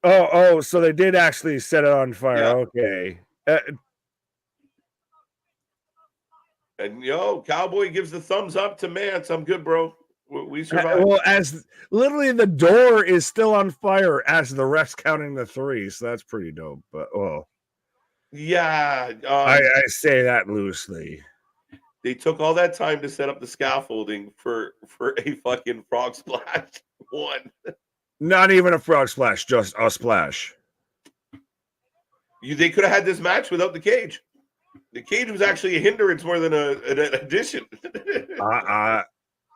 Oh, so they did actually set it on fire. Yeah. Okay. And Cowboy gives the thumbs up to Mance. I'm good, bro. We survived. Well, as literally the door is still on fire as the ref's counting the 3, so that's pretty dope. But yeah, I say that loosely. They took all that time to set up the scaffolding for a fucking frog splash one. Not even a frog splash, just a splash. They could have had this match without the cage. The cage was actually a hindrance more than an addition.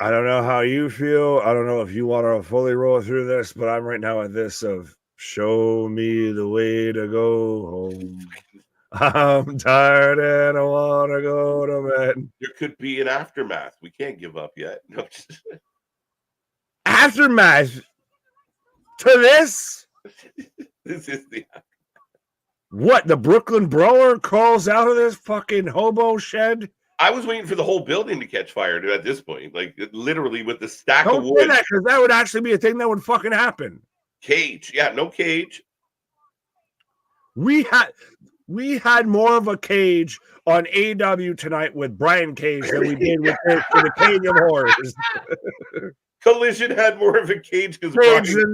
I don't know how you feel. I don't know if you want to fully roll through this, but I'm right now at this of show me the way to go home. I'm tired and I want to go to bed. There could be an aftermath. We can't give up yet. No. Aftermath to this? This is the what? The Brooklyn Brawler crawls out of this fucking hobo shed? I was waiting for the whole building to catch fire at this point. Like, literally with the stack of wood. Because that would actually be a thing that would fucking happen. Cage. Yeah, no cage. We had more of a cage on AEW tonight with Brian Cage than we did with the Cage of Horrors. Collision had more of a cage than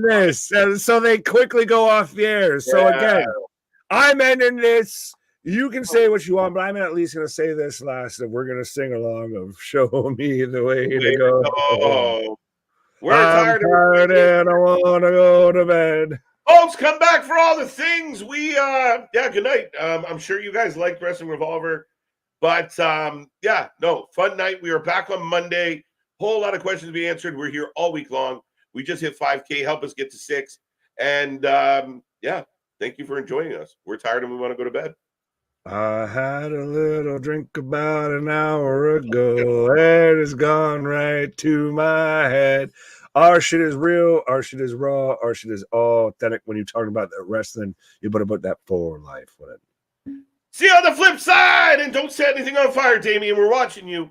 this. And so they quickly go off the air. So again, I'm ending this. You can say what you want, but I'm at least going to say this last, and we're going to sing along of "Show Me the Way to Go." We're tired and I want to go to bed. Folks, come back for all the things. We good night. I'm sure you guys liked Wrestling Revolver, but fun night. We are back on Monday. Whole lot of questions to be answered. We're here all week long. We just hit 5K. Help us get to 6. And thank you for enjoying us. We're tired and we want to go to bed. I had a little drink about an hour ago. It has gone right to my head. Our shit is real. Our shit is raw. Our shit is authentic. When you talk about that wrestling, you better put that for life with it. See you on the flip side. And don't set anything on fire, Damien. We're watching you.